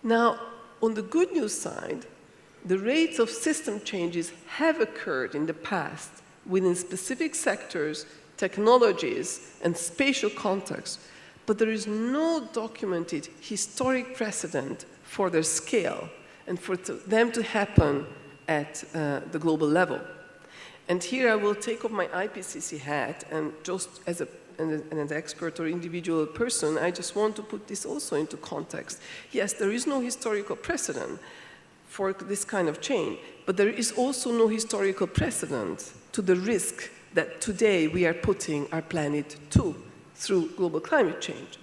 S5: Now, on the good news side, the rates of system changes have occurred in the past within specific sectors, technologies, and spatial contexts, but there is no documented historic precedent for their scale and for them to happen at the global level. And here I will take off my IPCC hat, and just as an expert or individual person, I just want to put this also into context. Yes, there is no historical precedent for this kind of change, but there is also no historical precedent to the risk that today we are putting our planet to through global climate change.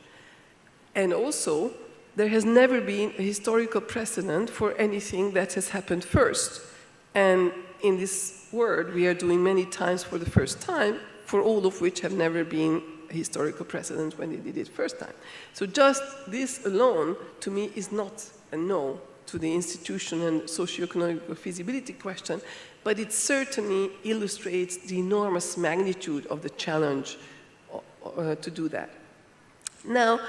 S5: And also, there has never been a historical precedent for anything that has happened first. And in this world, we are doing many times for the first time, for all of which have never been a historical precedent when they did it first time. So just this alone, to me, is not a no to the institution and socioeconomic feasibility question, but it certainly illustrates the enormous magnitude of the challenge to do that. Now,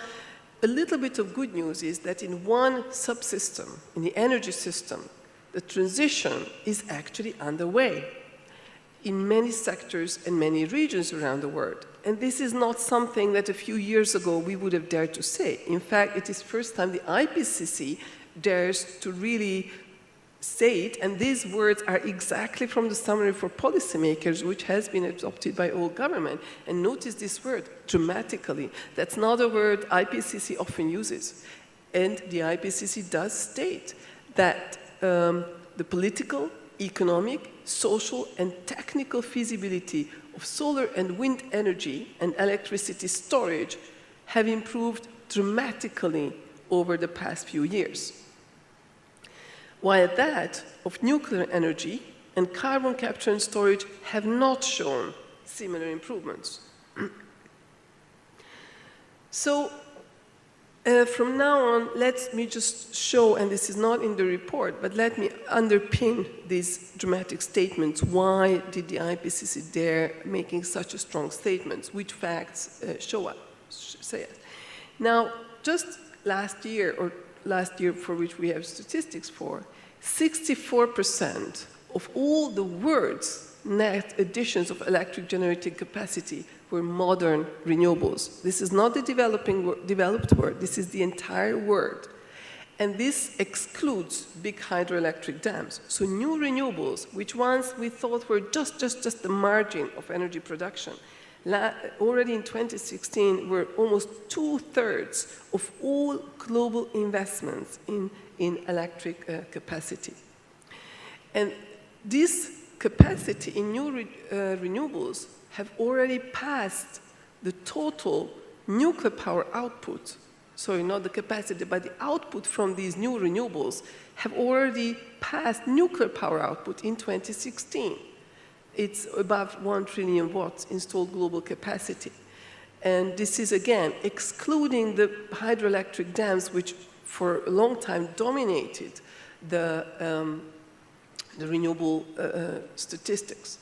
S5: a little bit of good news is that in one subsystem, in the energy system, the transition is actually underway in many sectors and many regions around the world. And this is not something that a few years ago we would have dared to say. In fact, it is the first time the IPCC dares to really say it, and these words are exactly from the summary for policymakers, which has been adopted by all government. And notice this word, dramatically. That's not a word IPCC often uses. And the IPCC does state that the political, economic, social, and technical feasibility of solar and wind energy and electricity storage have improved dramatically over the past few years. While that of nuclear energy and carbon capture and storage have not shown similar improvements. So from now on, let me just show, and this is not in the report, but let me underpin these dramatic statements. Why did the IPCC dare making such a strong statement? Which facts say it? Now, just last year for which we have statistics for, 64% of all the world's net additions of electric generating capacity were modern renewables. This is not the developed world, this is the entire world. And this excludes big hydroelectric dams. So new renewables, which once we thought were just the margin of energy production, already in 2016 were almost 2/3 of all global investments in electric capacity. And this capacity in new renewables have already passed the total nuclear power output. Sorry, not the capacity, but the output from these new renewables have already passed nuclear power output in 2016. It's above 1 trillion watts installed global capacity. And this is, again, excluding the hydroelectric dams, which for a long time dominated the renewable statistics.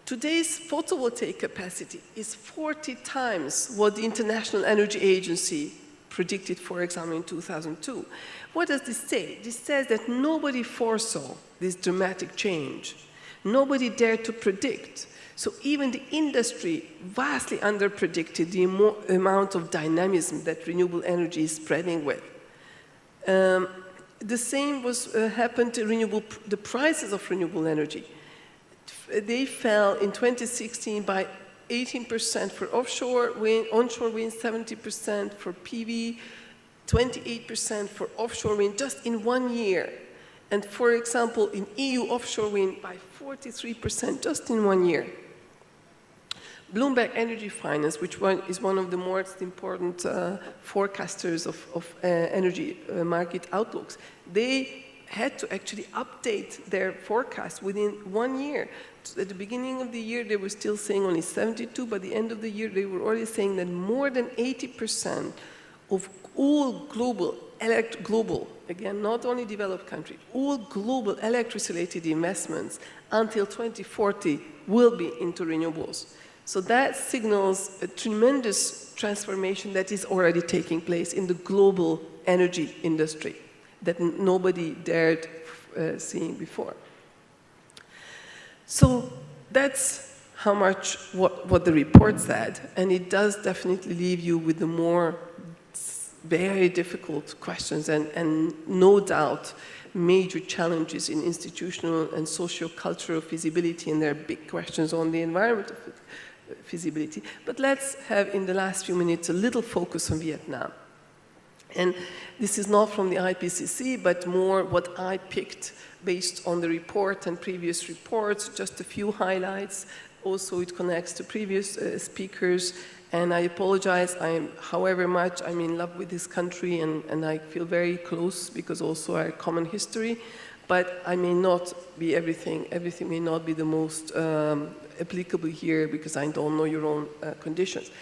S5: Today's photovoltaic capacity is 40 times what the International Energy Agency predicted, for example, in 2002. What does this say? This says that nobody foresaw this dramatic change. Nobody dared to predict. So even the industry vastly underpredicted the amount of dynamism that renewable energy is spreading with. The same happened to the prices of renewable energy. They fell in 2016 by 18% for offshore wind, onshore wind 70%, for PV 28% for offshore wind just in 1 year. And for example, in EU offshore wind by 43% just in 1 year. Bloomberg Energy Finance, which is one of the most important forecasters of energy market outlooks, they had to actually update their forecast within 1 year. At the beginning of the year, they were still saying only 72, by the end of the year, they were already saying that more than 80% of all global, again, not only developed countries, all global electricity-related investments until 2040 will be into renewables. So that signals a tremendous transformation that is already taking place in the global energy industry that nobody dared seeing before. So that's how much what the report said, and it does definitely leave you with the more very difficult questions and no doubt major challenges in institutional and socio-cultural feasibility, and there are big questions on the environmental feasibility. But let's have, in the last few minutes, a little focus on Vietnam. And this is not from the IPCC, but more what I picked based on the report and previous reports, just a few highlights. Also, it connects to previous speakers, And I apologize, however much I'm in love with this country and I feel very close because also our common history, but I may not be everything. Everything may not be the most applicable here because I don't know your own conditions.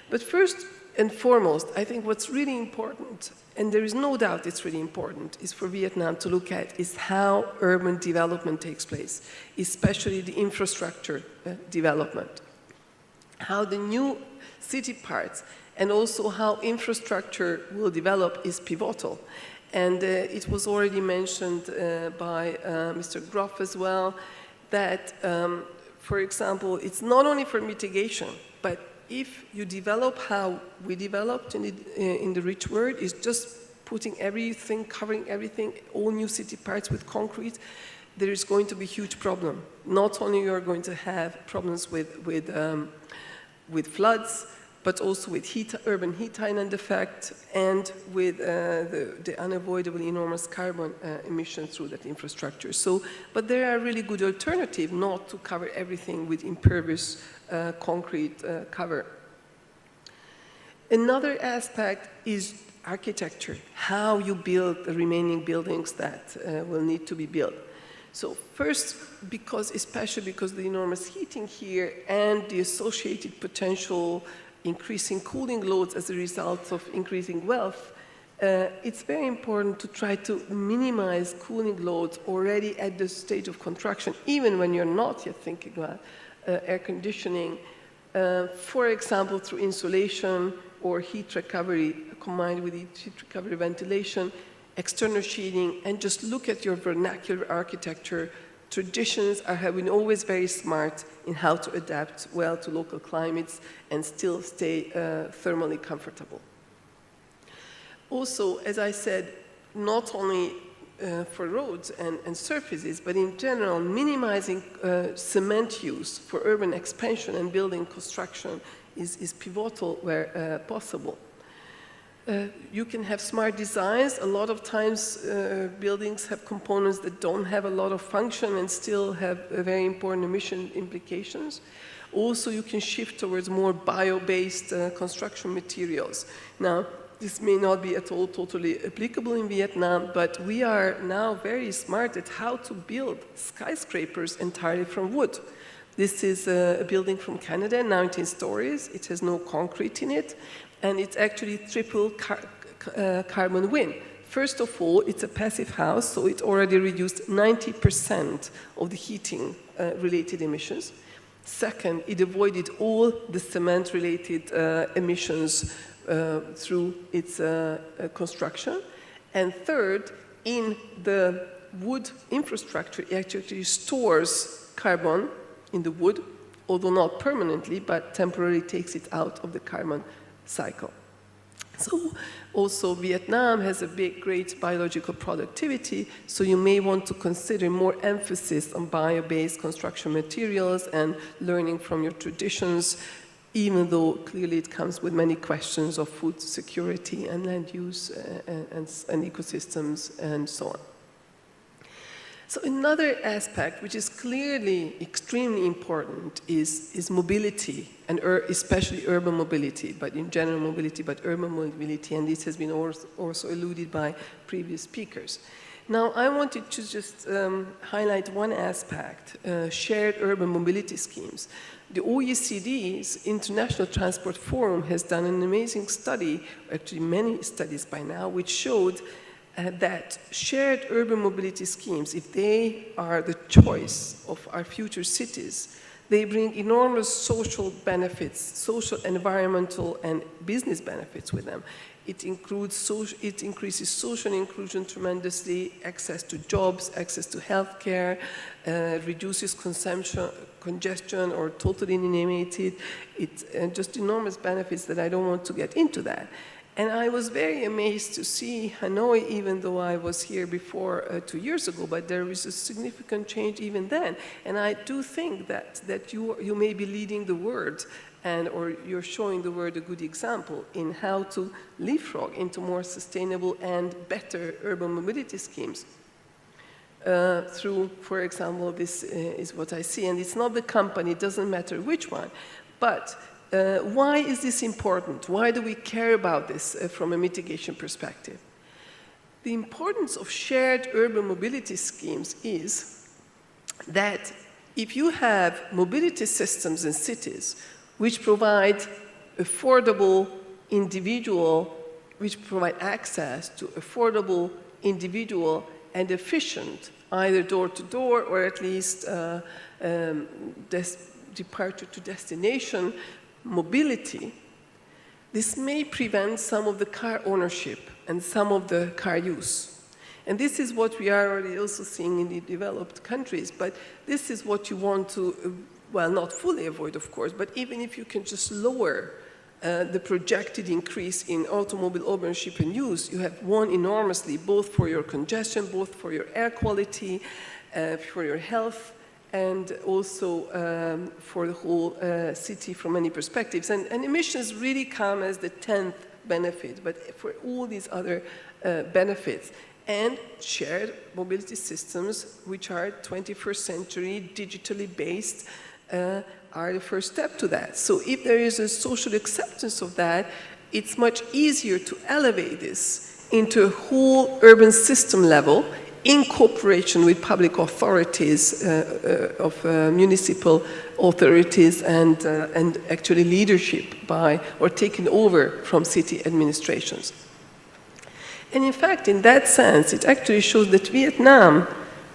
S5: But first and foremost, I think what's really important, and there is no doubt it's really important, is for Vietnam to look at is how urban development takes place, especially the infrastructure development. How the new city parts and also how infrastructure will develop is pivotal. And it was already mentioned by Mr. Groff as well, that, for example, it's not only for mitigation, but if you develop how we developed in the rich world, is just putting everything, covering everything, all new city parts with concrete, there is going to be a huge problem. Not only you are going to have problems with floods, but also with urban heat island effect and with the unavoidable enormous carbon emissions through that infrastructure. So, but there are really good alternatives not to cover everything with impervious concrete cover. Another aspect is architecture, how you build the remaining buildings that will need to be built. So first, especially because the enormous heating here and the associated potential increasing cooling loads as a result of increasing wealth, it's very important to try to minimize cooling loads already at the stage of construction, even when you're not yet thinking about air conditioning, for example, through insulation or heat recovery combined with heat recovery ventilation, external shading, and just look at your vernacular architecture. Traditions have been always very smart in how to adapt well to local climates and still stay thermally comfortable. Also, as I said, not only for roads and surfaces, but in general, minimizing cement use for urban expansion and building construction is pivotal where possible. You can have smart designs. A lot of times buildings have components that don't have a lot of function and still have very important emission implications. Also, you can shift towards more bio-based construction materials. Now, this may not be at all totally applicable in Vietnam, but we are now very smart at how to build skyscrapers entirely from wood. This is a building from Canada, 19 stories. It has no concrete in it, and it's actually triple carbon wind. First of all, it's a passive house, so it already reduced 90% of the heating related emissions. Second, it avoided all the cement-related emissions through its construction. And third, in the wood infrastructure, it actually stores carbon in the wood, although not permanently, but temporarily takes it out of the carbon cycle. So also Vietnam has a great biological productivity, so you may want to consider more emphasis on bio-based construction materials and learning from your traditions, even though clearly it comes with many questions of food security and land use and ecosystems and so on. So another aspect which is clearly extremely important is mobility, and especially urban mobility, but in general mobility, but urban mobility, and this has been also alluded by previous speakers. Now I wanted to just highlight one aspect, shared urban mobility schemes. The OECD's International Transport Forum has done an amazing study, actually many studies by now, which showed that shared urban mobility schemes, if they are the choice of our future cities, they bring enormous social benefits, social, environmental, and business benefits with them. It increases social inclusion tremendously, access to jobs, access to healthcare, reduces congestion or totally eliminated. It's just enormous benefits that I don't want to get into that. And I was very amazed to see Hanoi, even though I was here before 2 years ago, but there was a significant change even then. And I do think that you may be leading the world, or you're showing the world a good example in how to leapfrog into more sustainable and better urban mobility schemes. Through, for example, this is what I see, and it's not the company, it doesn't matter which one, but Why is this important? Why do we care about this from a mitigation perspective? The importance of shared urban mobility schemes is that if you have mobility systems in cities which provide affordable individual, which provide access to affordable individual and efficient, either door-to-door or at least departure to destination mobility, this may prevent some of the car ownership and some of the car use. And this is what we are already also seeing in the developed countries, but this is what you want to, well, not fully avoid, of course, but even if you can just lower the projected increase in automobile ownership and use, you have won enormously, both for your congestion, both for your air quality, for your health, and also for the whole city from many perspectives. And emissions really come as the 10th benefit, but for all these other benefits. And shared mobility systems, which are 21st century, digitally based, are the first step to that. So if there is a social acceptance of that, it's much easier to elevate this into a whole urban system level in cooperation with public authorities, of municipal authorities and actually leadership by, or taken over from city administrations. And in fact, in that sense, it actually shows that Vietnam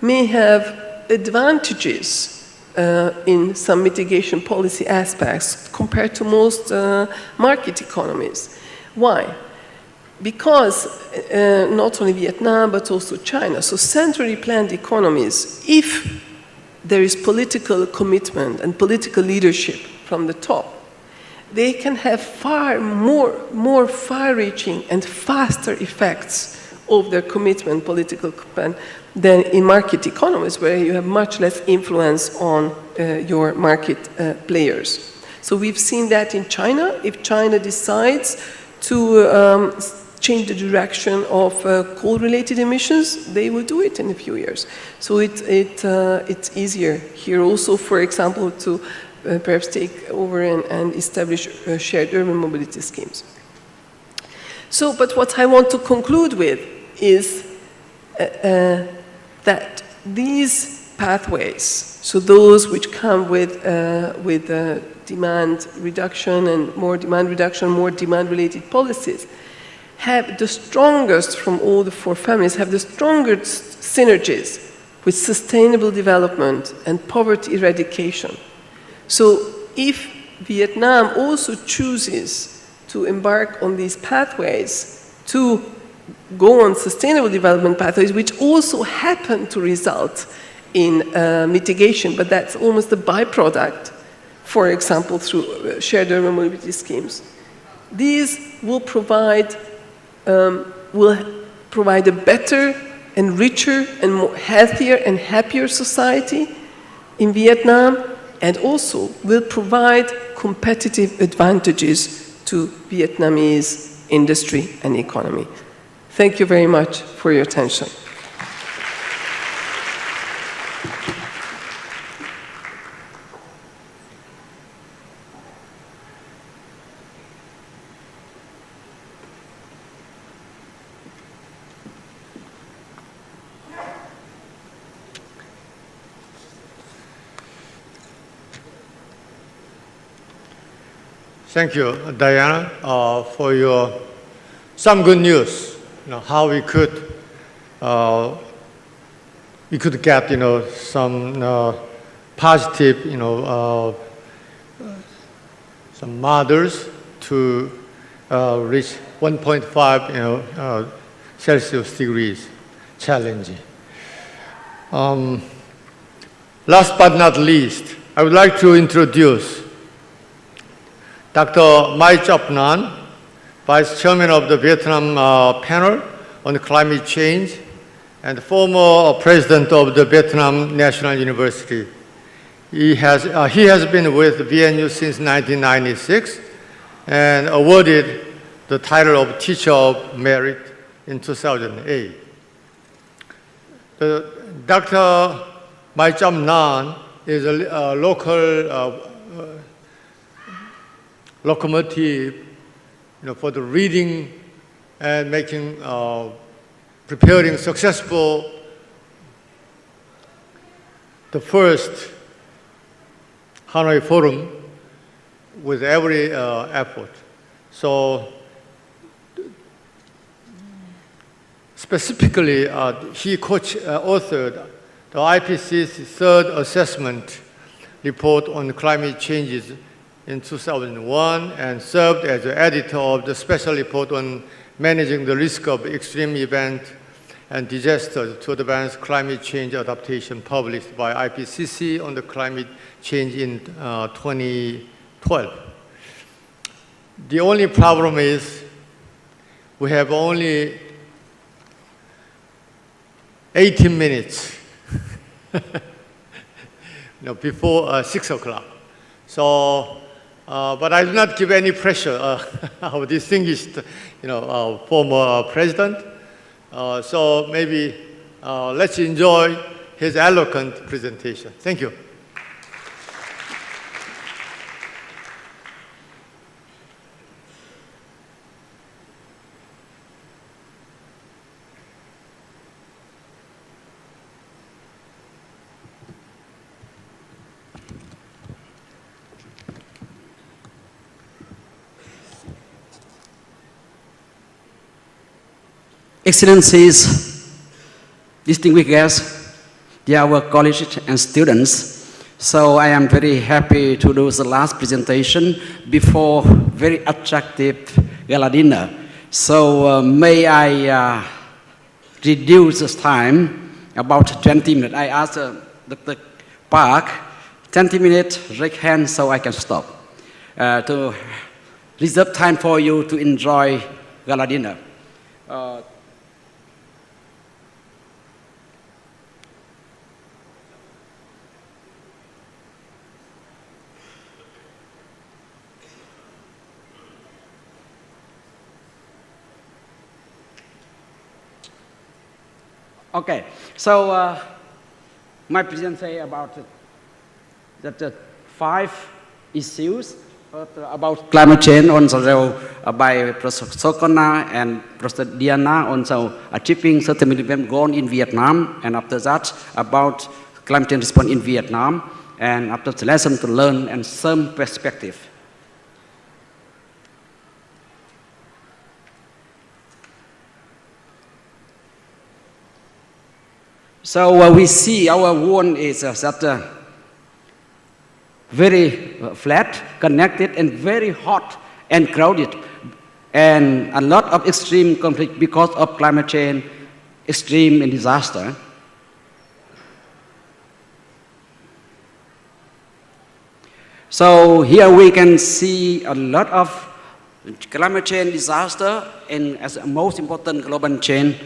S5: may have advantages in some mitigation policy aspects compared to most market economies. Why? Because not only Vietnam, but also China, so centrally planned economies, if there is political commitment and political leadership from the top, they can have far more far-reaching and faster effects of their commitment, political commitment, than in market economies, where you have much less influence on your market players. So we've seen that in China. If China decides to change the direction of coal-related emissions, they will do it in a few years. So it's easier here also, for example, to perhaps take over and establish shared urban mobility schemes. So, but what I want to conclude with is that these pathways, so those which come with demand reduction and more demand-related policies, have the strongest from all the four families, have the strongest synergies with sustainable development and poverty eradication. So if Vietnam also chooses to embark on these pathways, to go on sustainable development pathways, which also happen to result in mitigation, but that's almost a byproduct, for example, through shared urban mobility schemes. These will provide a better and richer and more healthier and happier society in Vietnam, and also will provide competitive advantages to Vietnamese industry and economy. Thank you very much for your attention.
S2: Thank you, Diana, for your some good news. How we could get some positive some models to reach 1.5 Celsius degrees challenge. Last but not least, I would like to introduce Dr. Mai Chop Nan, Vice Chairman of the Vietnam Panel on Climate Change and former President of the Vietnam National University. He has been with VNU since 1996 and awarded the title of Teacher of Merit in 2008. Dr. Mai Chop Nan is a local locomotive, for the reading and making, preparing successful the first Hanoi Forum with every effort. So specifically, he authored the IPCC's third assessment report on climate changes in 2001 and served as the editor of the special report on managing the risk of extreme events and disasters to advance climate change adaptation, published by IPCC on the climate change in 2012. The only problem is we have only 18 minutes before 6 o'clock. So, but I do not give any pressure our distinguished, former president. So maybe let's enjoy his eloquent presentation. Thank you.
S6: Excellencies, distinguished guests, dear our colleagues and students. So I am very happy to do the last presentation before very attractive gala dinner. So may I reduce this time about 20 minutes. I asked Dr. Park, 20 minutes, raise hand so I can stop. To reserve time for you to enjoy gala dinner. Okay, so my presentation about that 5 issues about climate change also by Professor Sokona and Professor Diana, also achieving certain millennium goal in Vietnam, and after that about climate change response in Vietnam, and after the lesson to learn and some perspective. So we see our world is that very flat, connected, and very hot and crowded, and a lot of extreme conflict because of climate change, extreme and disaster. So here we can see a lot of climate change disaster, and as the most important global change,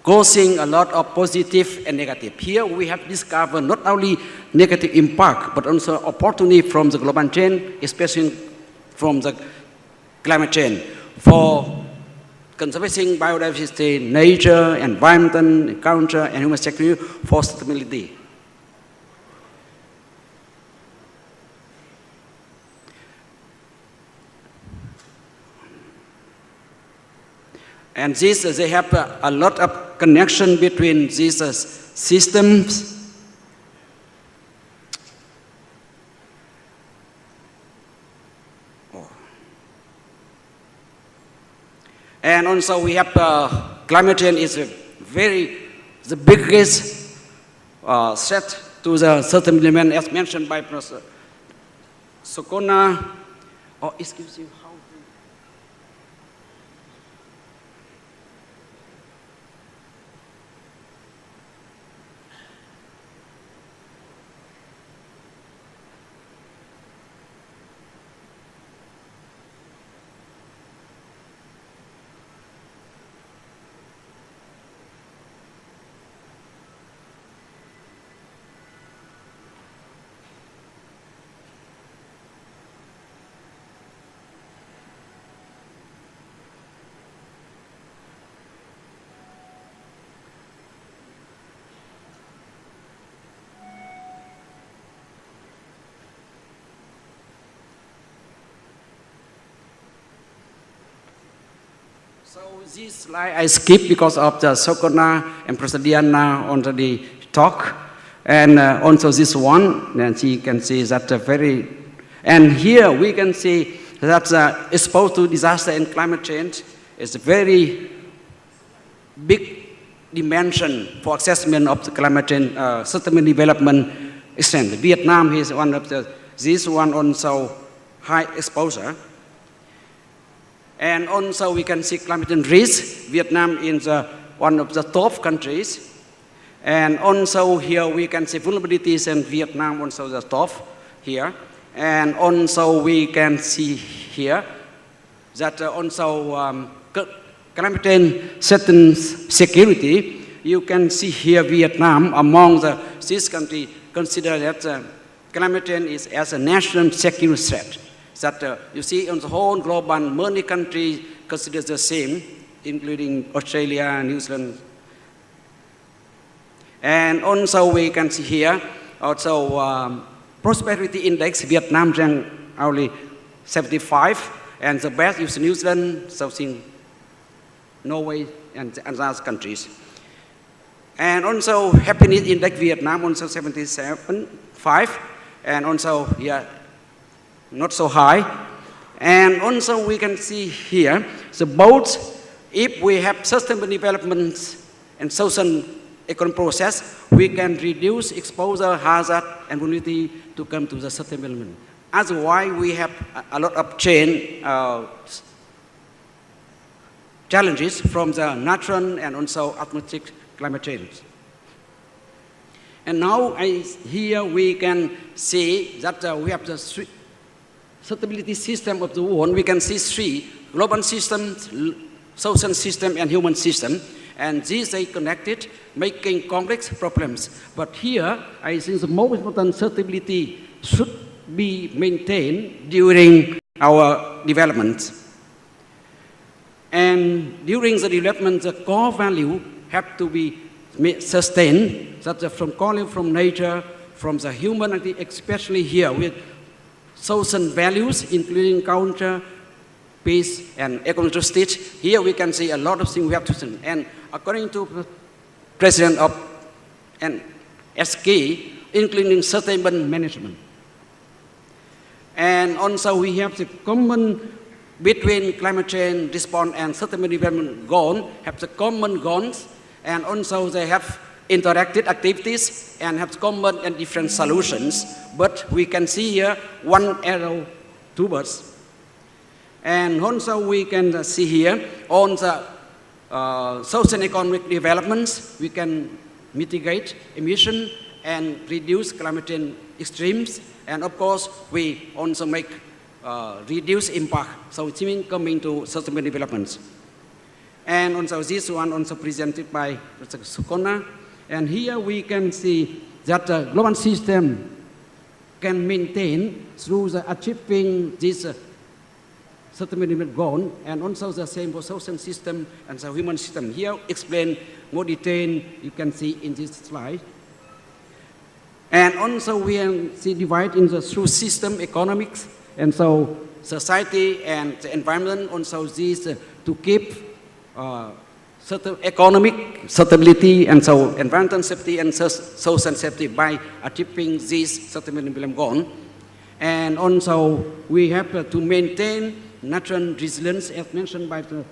S6: causing a lot of positive and negative. Here we have discovered not only negative impact, but also opportunity from the global change, especially from the climate change, for conserving biodiversity, nature, environment, culture, and human security for sustainability. And this, they have a lot of connection between these systems. And also we have climate change is the biggest threat to the certain element as mentioned by Professor Sokona. Oh, excuse me. So this slide I skip because of the Sokona and Prasadiana already talk. And also this one, and you can see that and here we can see that exposed to disaster and climate change is a very big dimension for assessment of the climate change, sustainable development extent. Vietnam is one of this one also high exposure. And also we can see climate change risk. Vietnam is one of the top countries. And also here we can see vulnerabilities in Vietnam, also the top here. And also we can see here that also climate change certain security. You can see here Vietnam among this country consider that climate change is as a national security threat. That you see on the whole global, many countries consider the same, including Australia, New Zealand. And also we can see here, also prosperity index, Vietnam ranked only 75, and the best is New Zealand, something Norway, and other countries. And also happiness index, Vietnam also 77.5, and also, yeah, not so high. And also we can see here, so both, if we have sustainable development and social economic process, we can reduce exposure, hazard, and vulnerability to come to the sustainable development. Otherwise, we have a lot of challenges from the natural and also atmospheric climate change. And now here we can see that we have the sustainability system of the world. We can see three: global systems, social system, and human system. And these are connected, making complex problems. But here, I think the most important sustainability should be maintained during our development. And during the development, the core value have to be sustained, such as from nature, from the human, especially here with social values, including culture, peace, and economic justice. Here we can see a lot of things we have to see. And according to President of SK, including sustainable management. And also we have the common between climate change response and sustainable development goal, have the common goals, and also they have interactive activities and have common and different solutions. But we can see here one arrow towards. And also we can see here on the social and economic developments, we can mitigate emission and reduce climate change extremes. And of course, we also make reduce impact. So it's mean coming to sustainable developments. And also this one also presented by Mr. Sukona. And here we can see that the global system can maintain through the achieving this sustainable development goal, and also the same for social system and the human system. Here explain more detail, you can see in this slide. And also we see divide in the through system economics, and so society and the environment, also this to keep certain economic stability and so environmental safety and social safety by achieving this sustainable development goal. And also we have to maintain natural resilience as mentioned by the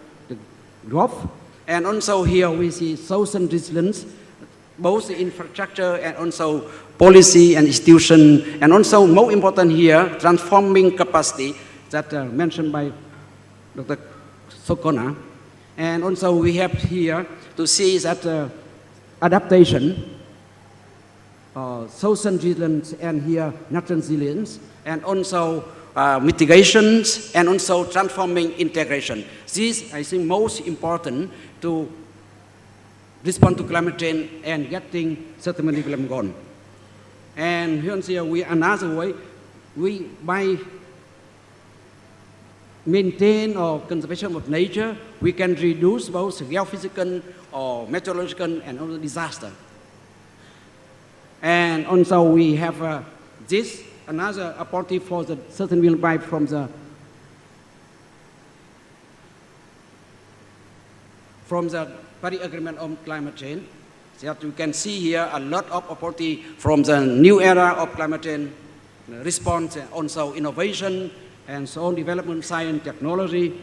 S6: growth. And also here we see social resilience, both the infrastructure and also policy and institution, and also more important here, transforming capacity that mentioned by Dr. Sokona. And also we have here to see that adaptation, social resilience, and here natural resilience, and also mitigations, and also transforming integration. This, I think, most important to respond to climate change and getting sustainable development goal. And here we another way, we by maintain or conservation of nature, we can reduce both geophysical or meteorological and also disaster. And also we have this another opportunity for the sustainable buy from the from the Paris Agreement on climate change. That you can see here a lot of opportunity from the new era of climate change response, and also innovation, and so on, development, science, technology.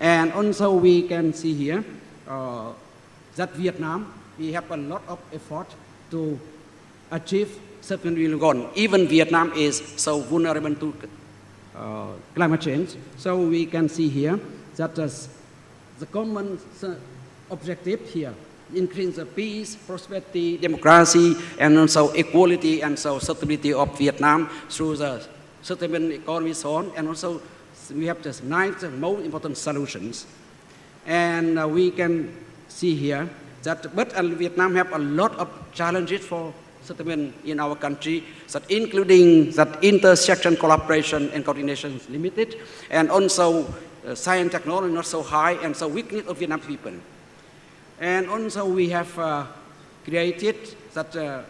S6: And also we can see here that Vietnam, we have a lot of effort to achieve sustainable goals. Even Vietnam is so vulnerable to climate change. So we can see here that the common objective here, increase the peace, prosperity, democracy, and also equality and so stability of Vietnam through the sustainable economy, so on. And also we have just 9 most important solutions. And we can see here that, but Vietnam have a lot of challenges for settlement in our country, that including that intersection collaboration and coordination is limited, and also science technology not so high, and so weakness of Vietnam people. And also we have created that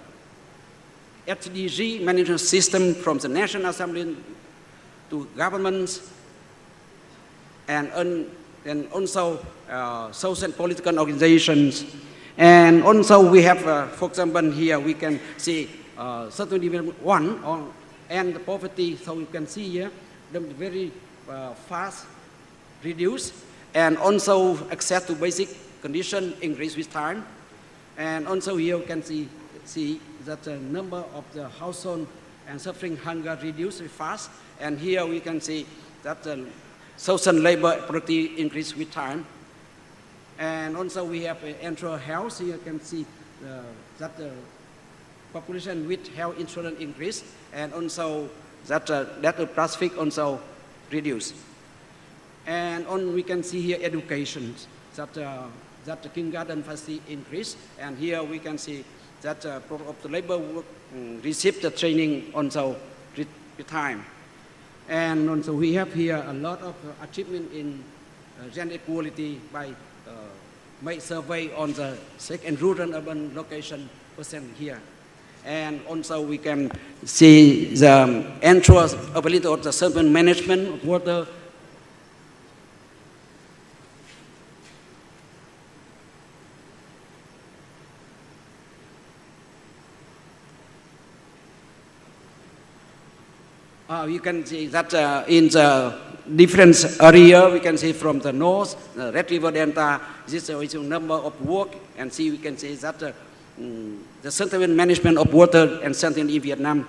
S6: SDG management system from the National Assembly to governments, and also social and political organizations. And also we have, for example, here we can see Sustainable Development 1 and the poverty. So you can see here the very fast reduce, and also access to basic condition increase with time. And also here you can see that the number of the household and suffering hunger reduce very fast. And here we can see that the social labor productivity increase with time. And also we have enteral health. Here you can see that the population with health insurance increase, and also that death of traffic also reduce. And we can see here education, that the kindergarten facility increase. And here we can see that of the labor work receive the training also with time. And also we have here a lot of achievement in gender equality by make survey on the sex and rural urban location percent here. And also we can see the entrance ability of the urban management of water. You can see that in the different area, we can see from the north, the Red River Delta, this is a number of work, and see we can see that the central management of water and something in Vietnam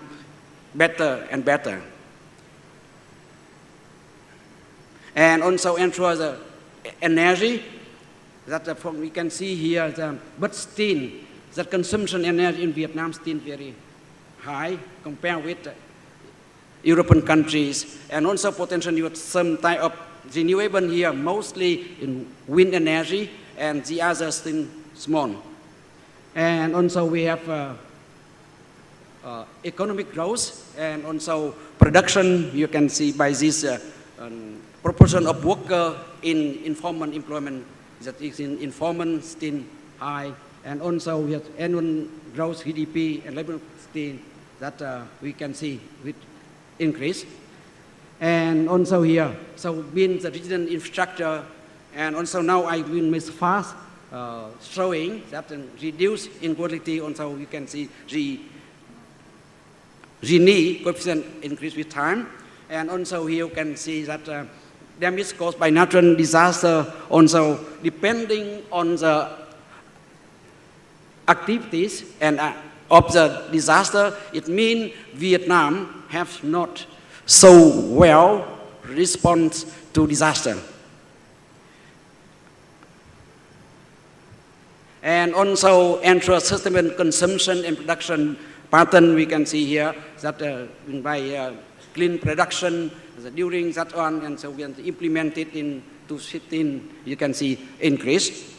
S6: better and better. And also ensure the energy, that from we can see here, but still, the consumption energy in Vietnam still very high compared with European countries, and also potentially with some type of renewable here, mostly in wind energy, and the others still small. And also we have economic growth, and also production. You can see by this proportion of worker in informal employment, that is in informal still high, and also we have annual growth GDP and labor still that we can see with increase. And also here, so being the regional infrastructure, and also now I will make fast showing that reduce inequality. Also you can see Gini coefficient increase with time. And also here you can see that damage caused by natural disaster, also depending on the activities and of the disaster, it means Vietnam have not so well respond to disaster. And also enter sustainable consumption and production pattern. We can see here that by clean production during that one, and so we can implement it in 2015, you can see increase.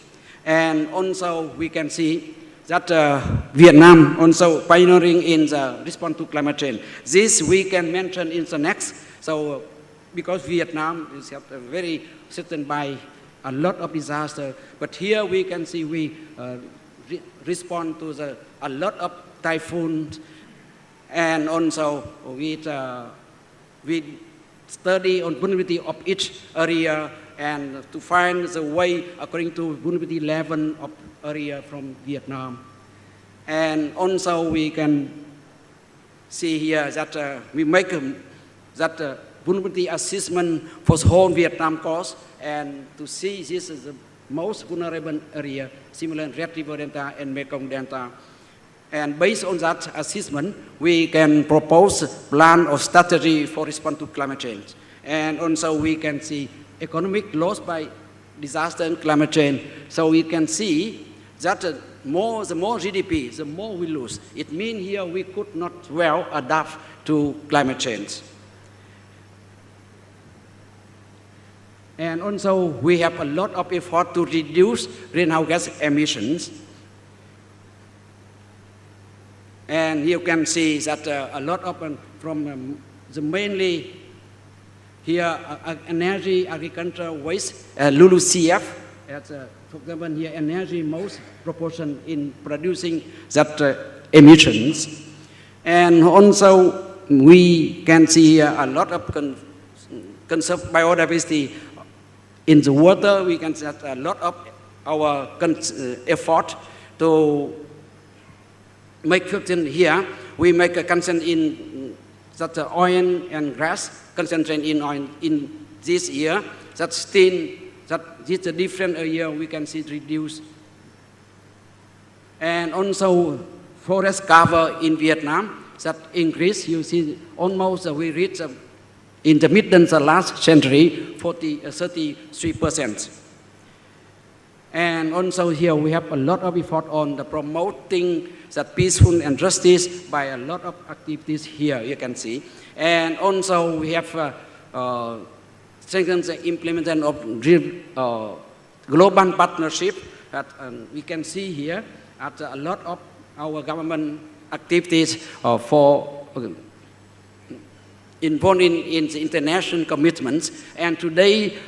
S6: And also we can see that Vietnam also pioneering in the response to climate change. This we can mention in the next. So because Vietnam is very certain by a lot of disaster, but here we can see we respond to a lot of typhoons, and also we study on vulnerability of each area, and to find the way according to vulnerability level of area from Vietnam. And also we can see here that we make that vulnerability assessment for the whole Vietnam coast, and to see this is the most vulnerable area, similar in Red River Delta and Mekong Delta. And based on that assessment, we can propose a plan or strategy for response to climate change. And also we can see economic loss by disaster and climate change. So we can see that the more GDP, the more we lose. It means here we could not well adapt to climate change. And also we have a lot of effort to reduce greenhouse gas emissions. And you can see that a lot of from the mainly here energy, agriculture, waste, LULUCF, for example here energy most proportion in producing that emissions. And also we can see here a lot of conserve biodiversity in the water. We can see a lot of our effort to make certain here. We make a consent in that oil and gas, concentrate in oil in this year. That still, that this a different year we can see reduce. And also forest cover in Vietnam, that increase, you see almost we reach in the mid and the last century, 33%. And also here we have a lot of effort on the promoting that peaceful and justice by a lot of activities here, you can see. And also we have strengthened the implementation of global partnership that we can see here at a lot of our government activities for involved in the international commitments. And today,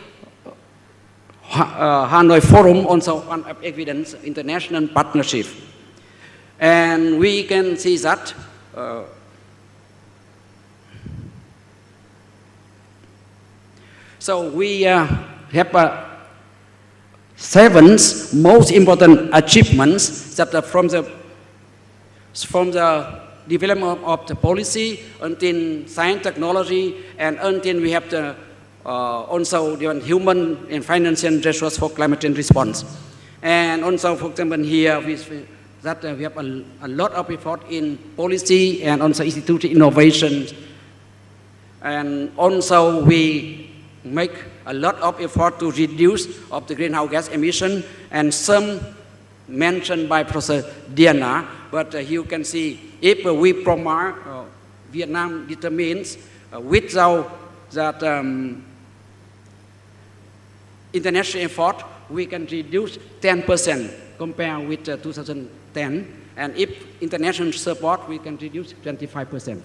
S6: Hanoi Forum also one of evidence international partnership. And we can see that so we have 7 most important achievements that are from the development of the policy until science, technology, and until we have the also the human and financial resource for climate change response. And also, for example, here we have a lot of effort in policy and also institutional innovation. And also we make a lot of effort to reduce of the greenhouse gas emission, and some mentioned by Professor Diana, but you can see if we promote Vietnam determines without that international effort, we can reduce 10% compared with 2010, and if international support, we can reduce 25%.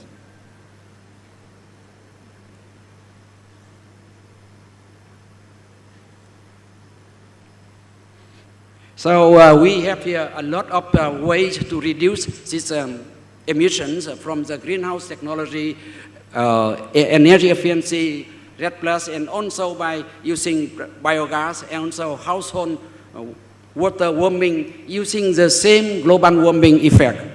S6: So we have here a lot of ways to reduce these emissions from the greenhouse technology, energy efficiency, RED+, and also by using biogas, and also household water warming using the same global warming effect.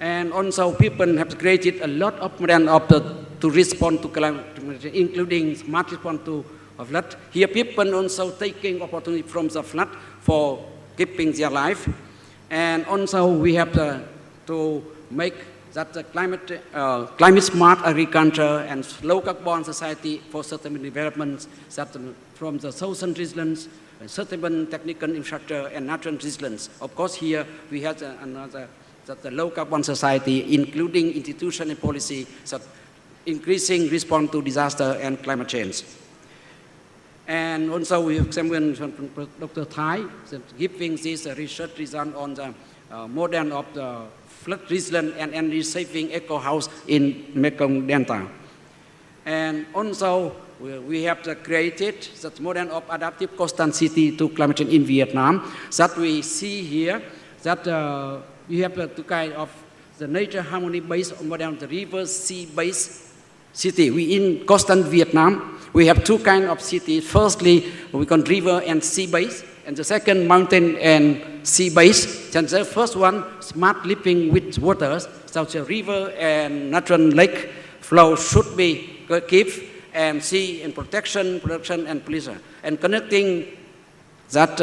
S6: And also people have created a lot of models to respond to climate change, including smart response to flood. Here people also taking opportunity from the flood for keeping their life. And also we have to make that the climate smart agriculture and low carbon society for sustainable development, that from the social resilience, sustainable technical infrastructure, and natural resilience. Of course, here we have another that the low carbon society, including institution and policy, that increasing response to disaster and climate change. And also we have examined from Dr. Khai, giving this research result on the model of the flood resilient and energy saving eco house in Mekong Delta. And also we have created the model of adaptive coastal city to climate change in Vietnam, that we see here that we have two kind of the nature harmony based on model, the river sea based city. We in coastal Vietnam, we have two kinds of cities. Firstly, we call river and sea-based, and the second, mountain and sea-based. And the first one, smart living with waters, so the river and natural lake flow should be kept, and sea and protection, production and pollution, and connecting that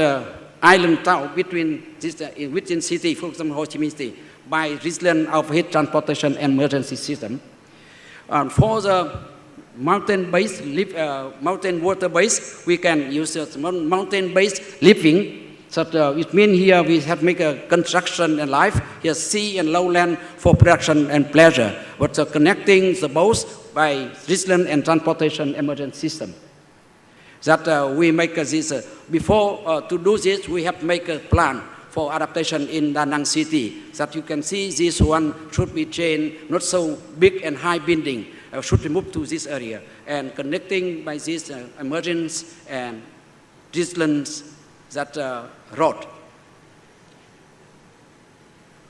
S6: island town between this, within city, for example, Ho Chi Minh City, by resilient overhead transportation and emergency system. For the mountain-based, mountain water-based, we can use mountain-based living. So it means here we have make a construction and life, here sea and lowland for production and pleasure, but connecting the both by resilient and transportation emergency system. That we make this, before to do this, we have to make a plan for adaptation in Da Nang city. That you can see this one should be changed, not so big and high building, should be moved to this area, and connecting by this emergence and resilient that road.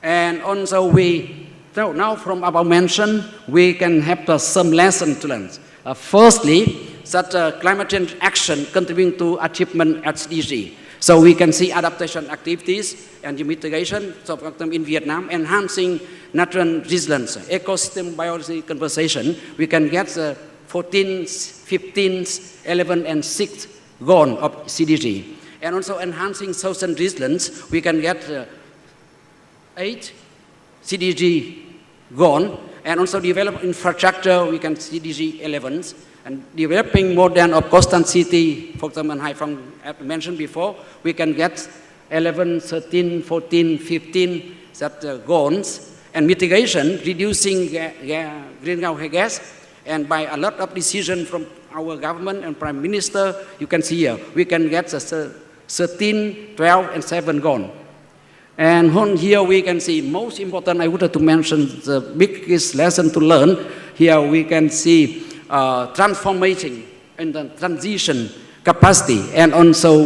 S6: And also we, so now from above mentioned, we can have some lessons to learn. Firstly, that climate change action contributing to achievement SDG. So we can see adaptation activities and mitigation, so for example in Vietnam, enhancing natural resilience, ecosystem biology conservation, we can get the 14th, 15th, 11th, and 6th goal of CDG. And also enhancing social resilience, we can get 8 CDG goal, and also develop infrastructure, we can CDG 11, and developing modern of coastal city, for example, Haiphong, as mentioned before, we can get 11, 13, 14, 15 that goals, and mitigation, reducing greenhouse gas, and by a lot of decision from our government and Prime Minister, you can see here, we can get 13, 12, and 7 goals. And here we can see, most important, I would like to mention the biggest lesson to learn. Here we can see transformation and the transition capacity, and also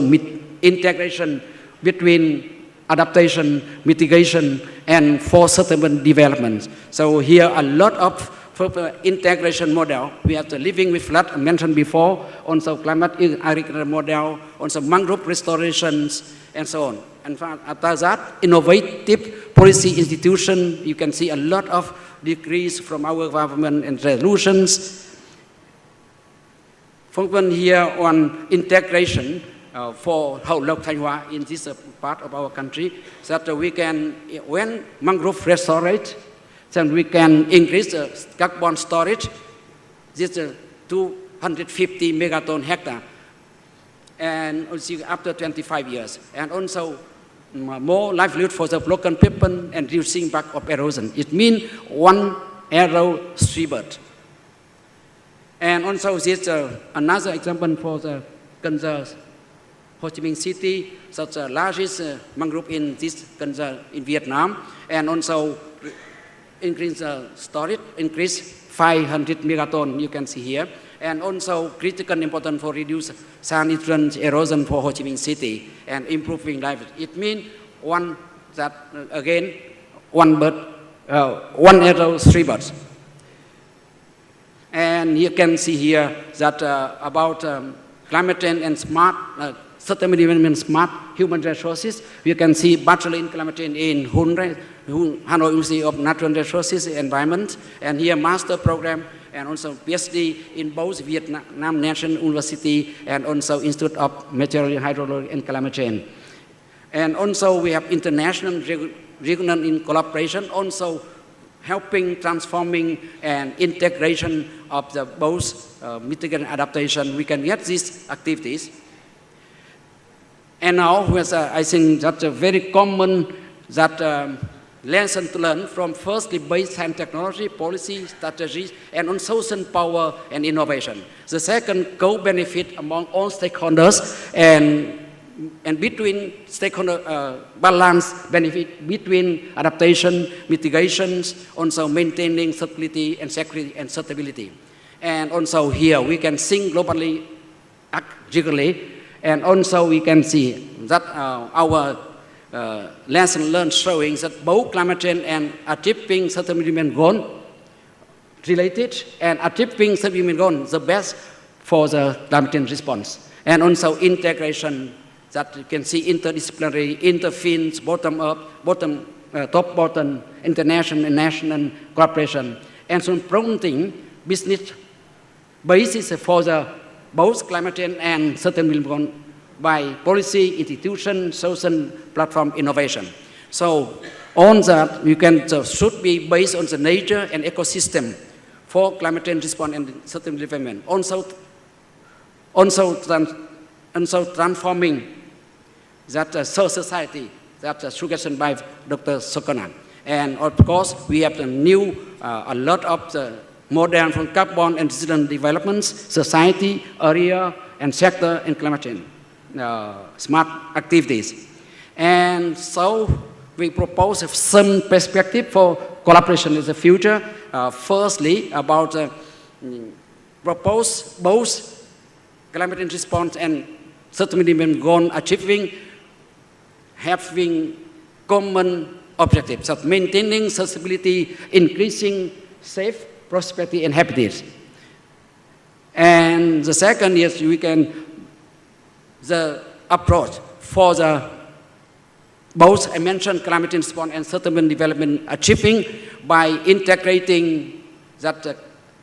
S6: integration between adaptation, mitigation, and for sustainable development. So here a lot of integration model. We have the living with flood, I mentioned before, also climate agriculture model, also mangrove restorations, and so on. And after that, innovative policy institution, you can see a lot of decrees from our government and resolutions. Focus here on integration for whole Lok Thanh Hoa in this part of our country, so that we can, when mangrove restorate, then we can increase the carbon storage, this 250 megaton hectare, and also after 25 years, and also more livelihood for the local people and reducing back of erosion. It means one arrow, 3 birds. And also this another example for the Kanza, Ho Chi Minh City, such the largest mangrove in this Kanza in Vietnam, and also increase storage, increase 500 megaton, you can see here, and also critical important for reduce sand erosion for Ho Chi Minh City and improving life. It means one that again one bird, one arrow, 3 birds. And you can see here that about climate change and smart, sustainable development, smart human resources. You can see Bachelor in Climate Change in Hanoi University of Natural Resources Environment, and here Master Program, and also PhD in both Vietnam National University and also Institute of Meteorology, Hydrology, and Climate Change. And also we have international regional in collaboration, also helping transforming and integration of the both mitigation and adaptation. We can get these activities. And now, I think that's a very common lesson to learn from firstly base and technology, policy, strategies, and on social power and innovation. The second, co-benefit among all stakeholders and between stakeholder balance benefit between adaptation, mitigations, also maintaining stability and security and stability. And also here we can think globally, act regionally, and also we can see that our lesson learned showing that both climate change and achieving sustainable development goal related, and achieving sustainable development goal, the best for the climate change response. And also integration that you can see interdisciplinary, interfields, top, bottom, international and national cooperation. And so promoting business basis for the both climate change and sustainability by policy, institution, social platform innovation. So on that, you can should be based on the nature and ecosystem for climate change response and sustainable development. Also transforming that society, that suggestion by Dr. Sokonan. And of course, we have the new, a lot of the modern from carbon and digital developments, society, area, and sector, and climate change, smart activities. And so we propose some perspective for collaboration in the future. Firstly, about propose both climate change response and sustainability goal achieving, having common objectives of maintaining sustainability, increasing safe prosperity and happiness. And the second is the approach for the both I mentioned climate change response and sustainable development achieving by integrating that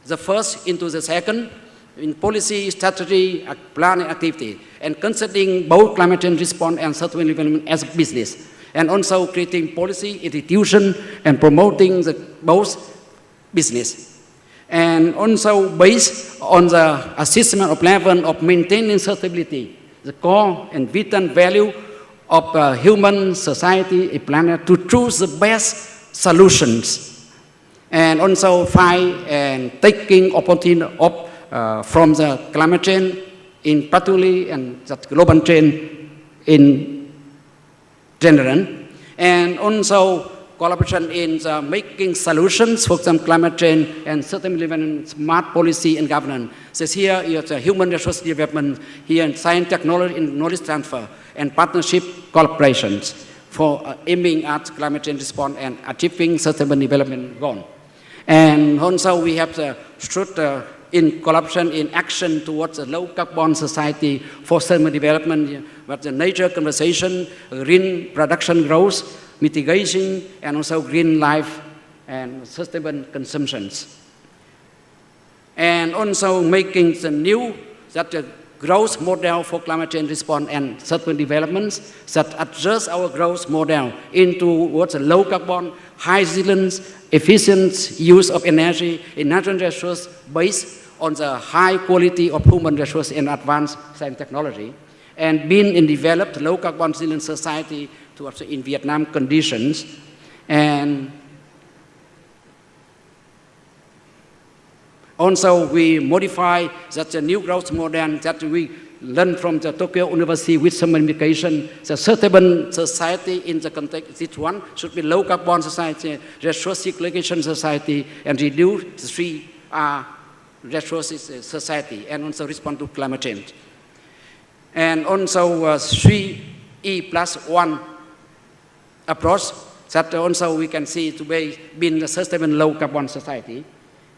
S6: the first into the second in policy, strategy, plan, and activity, and considering both climate change response and sustainable development as business, and also creating policy, institution, and promoting both business. And also based on the assessment of level of maintaining sustainability, the core and vital value of human society, a planet, to choose the best solutions. And also find and taking opportunity from the climate change in particularly and the global change in general. And also collaboration in the making solutions for some climate change and sustainable smart policy and governance. So here is human resource development, here in science, technology, and knowledge transfer, and partnership collaborations for aiming at climate change response and achieving sustainable development goal. And also we have the in collaboration in action towards a low carbon society for sustainable development, but the nature conservation, green production growth, mitigation, and also green life and sustainable consumptions. And also making the new growth model for climate change response and sustainable developments that adjust our growth model into what's a low carbon, high resilience, efficient use of energy in natural resources based on the high quality of human resources and advanced science technology, and being in developed low carbon resilient society towards in Vietnam conditions. And also we modify that the new growth model that we learned from the Tokyo University with some modification. The sustainable society in the context, this one should be low carbon society, resource circulation society, and reduce the 3R resources society, and also respond to climate change. And also 3E+1 approach that also we can see to be being the sustainable low carbon society.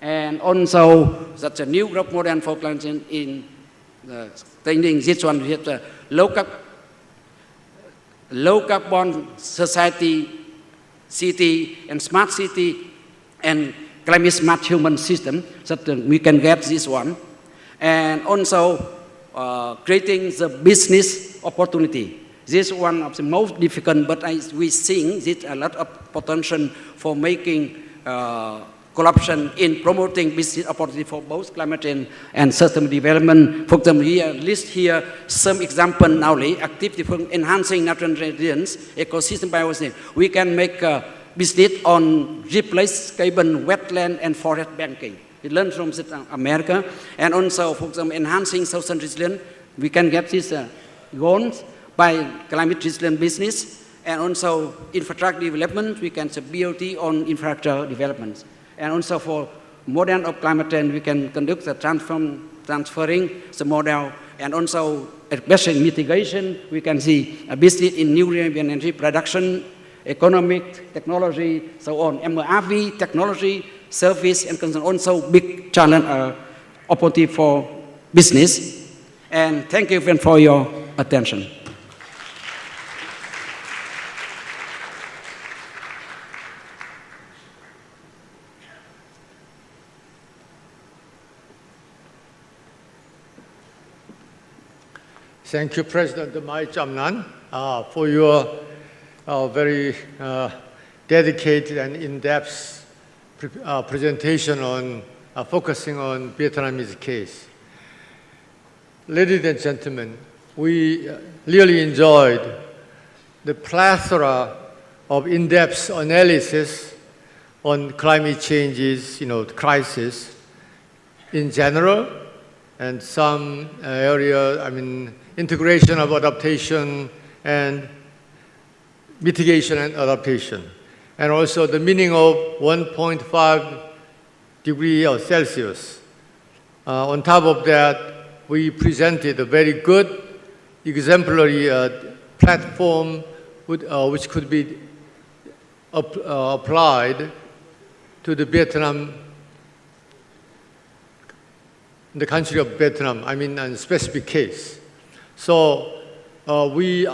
S6: And also that's a new growth model for climate change in thinking this one with the low carbon society, city, and smart city, and climate smart human system, that we can get this one. And also creating the business opportunity. This is one of the most difficult, but we think there's a lot of potential for making collaboration in promoting business opportunity for both climate change and sustainable development. For example, here, list here some example now, activity for enhancing natural resilience, ecosystem biodiversity. We can make business on replace carbon, wetland, and forest banking. We learn from America. And also, for example, enhancing social resilience, we can get these goals by climate resilient business. And also, infrastructure development, we can say BOT on infrastructure development. And also for model of climate change, we can conduct the transferring the model, and also especially mitigation, we can see a business in new renewable energy production, economic, technology, so on. MRV, technology, service, and concern, also big challenge, opportunity for business. And thank you for your attention.
S2: Thank you, President Mai Chamnan, for your very dedicated and in-depth presentation on focusing on Vietnamese case. Ladies and gentlemen, we really enjoyed the plethora of in-depth analysis on climate changes, crisis in general, and some area, integration of adaptation and mitigation and adaptation, and also the meaning of 1.5 degrees Celsius. On top of that, we presented a very good, exemplary platform which could be applied to the country of Vietnam, in a specific case. So we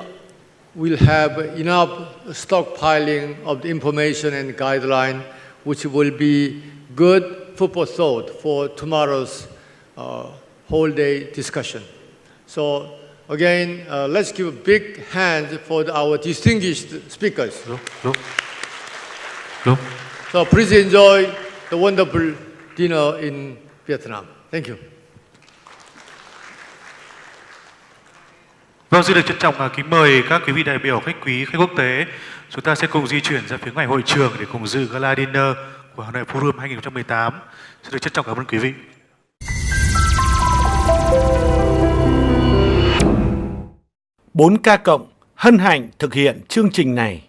S2: will have enough stockpiling of the information and guideline, which will be good food for thought for tomorrow's whole day discussion. So again, let's give a big hand for our distinguished speakers. So please enjoy the wonderful dinner in Vietnam. Thank you.
S7: Vâng, xin được trân trọng kính mời các quý vị đại biểu, khách quý, khách quốc tế. Chúng ta sẽ cùng di chuyển ra phía ngoài hội trường để cùng dự Gala Dinner của Hà Nội Forum 2018. Xin được trân trọng cảm ơn quý vị.
S8: 4K cộng hân hạnh thực hiện chương trình này.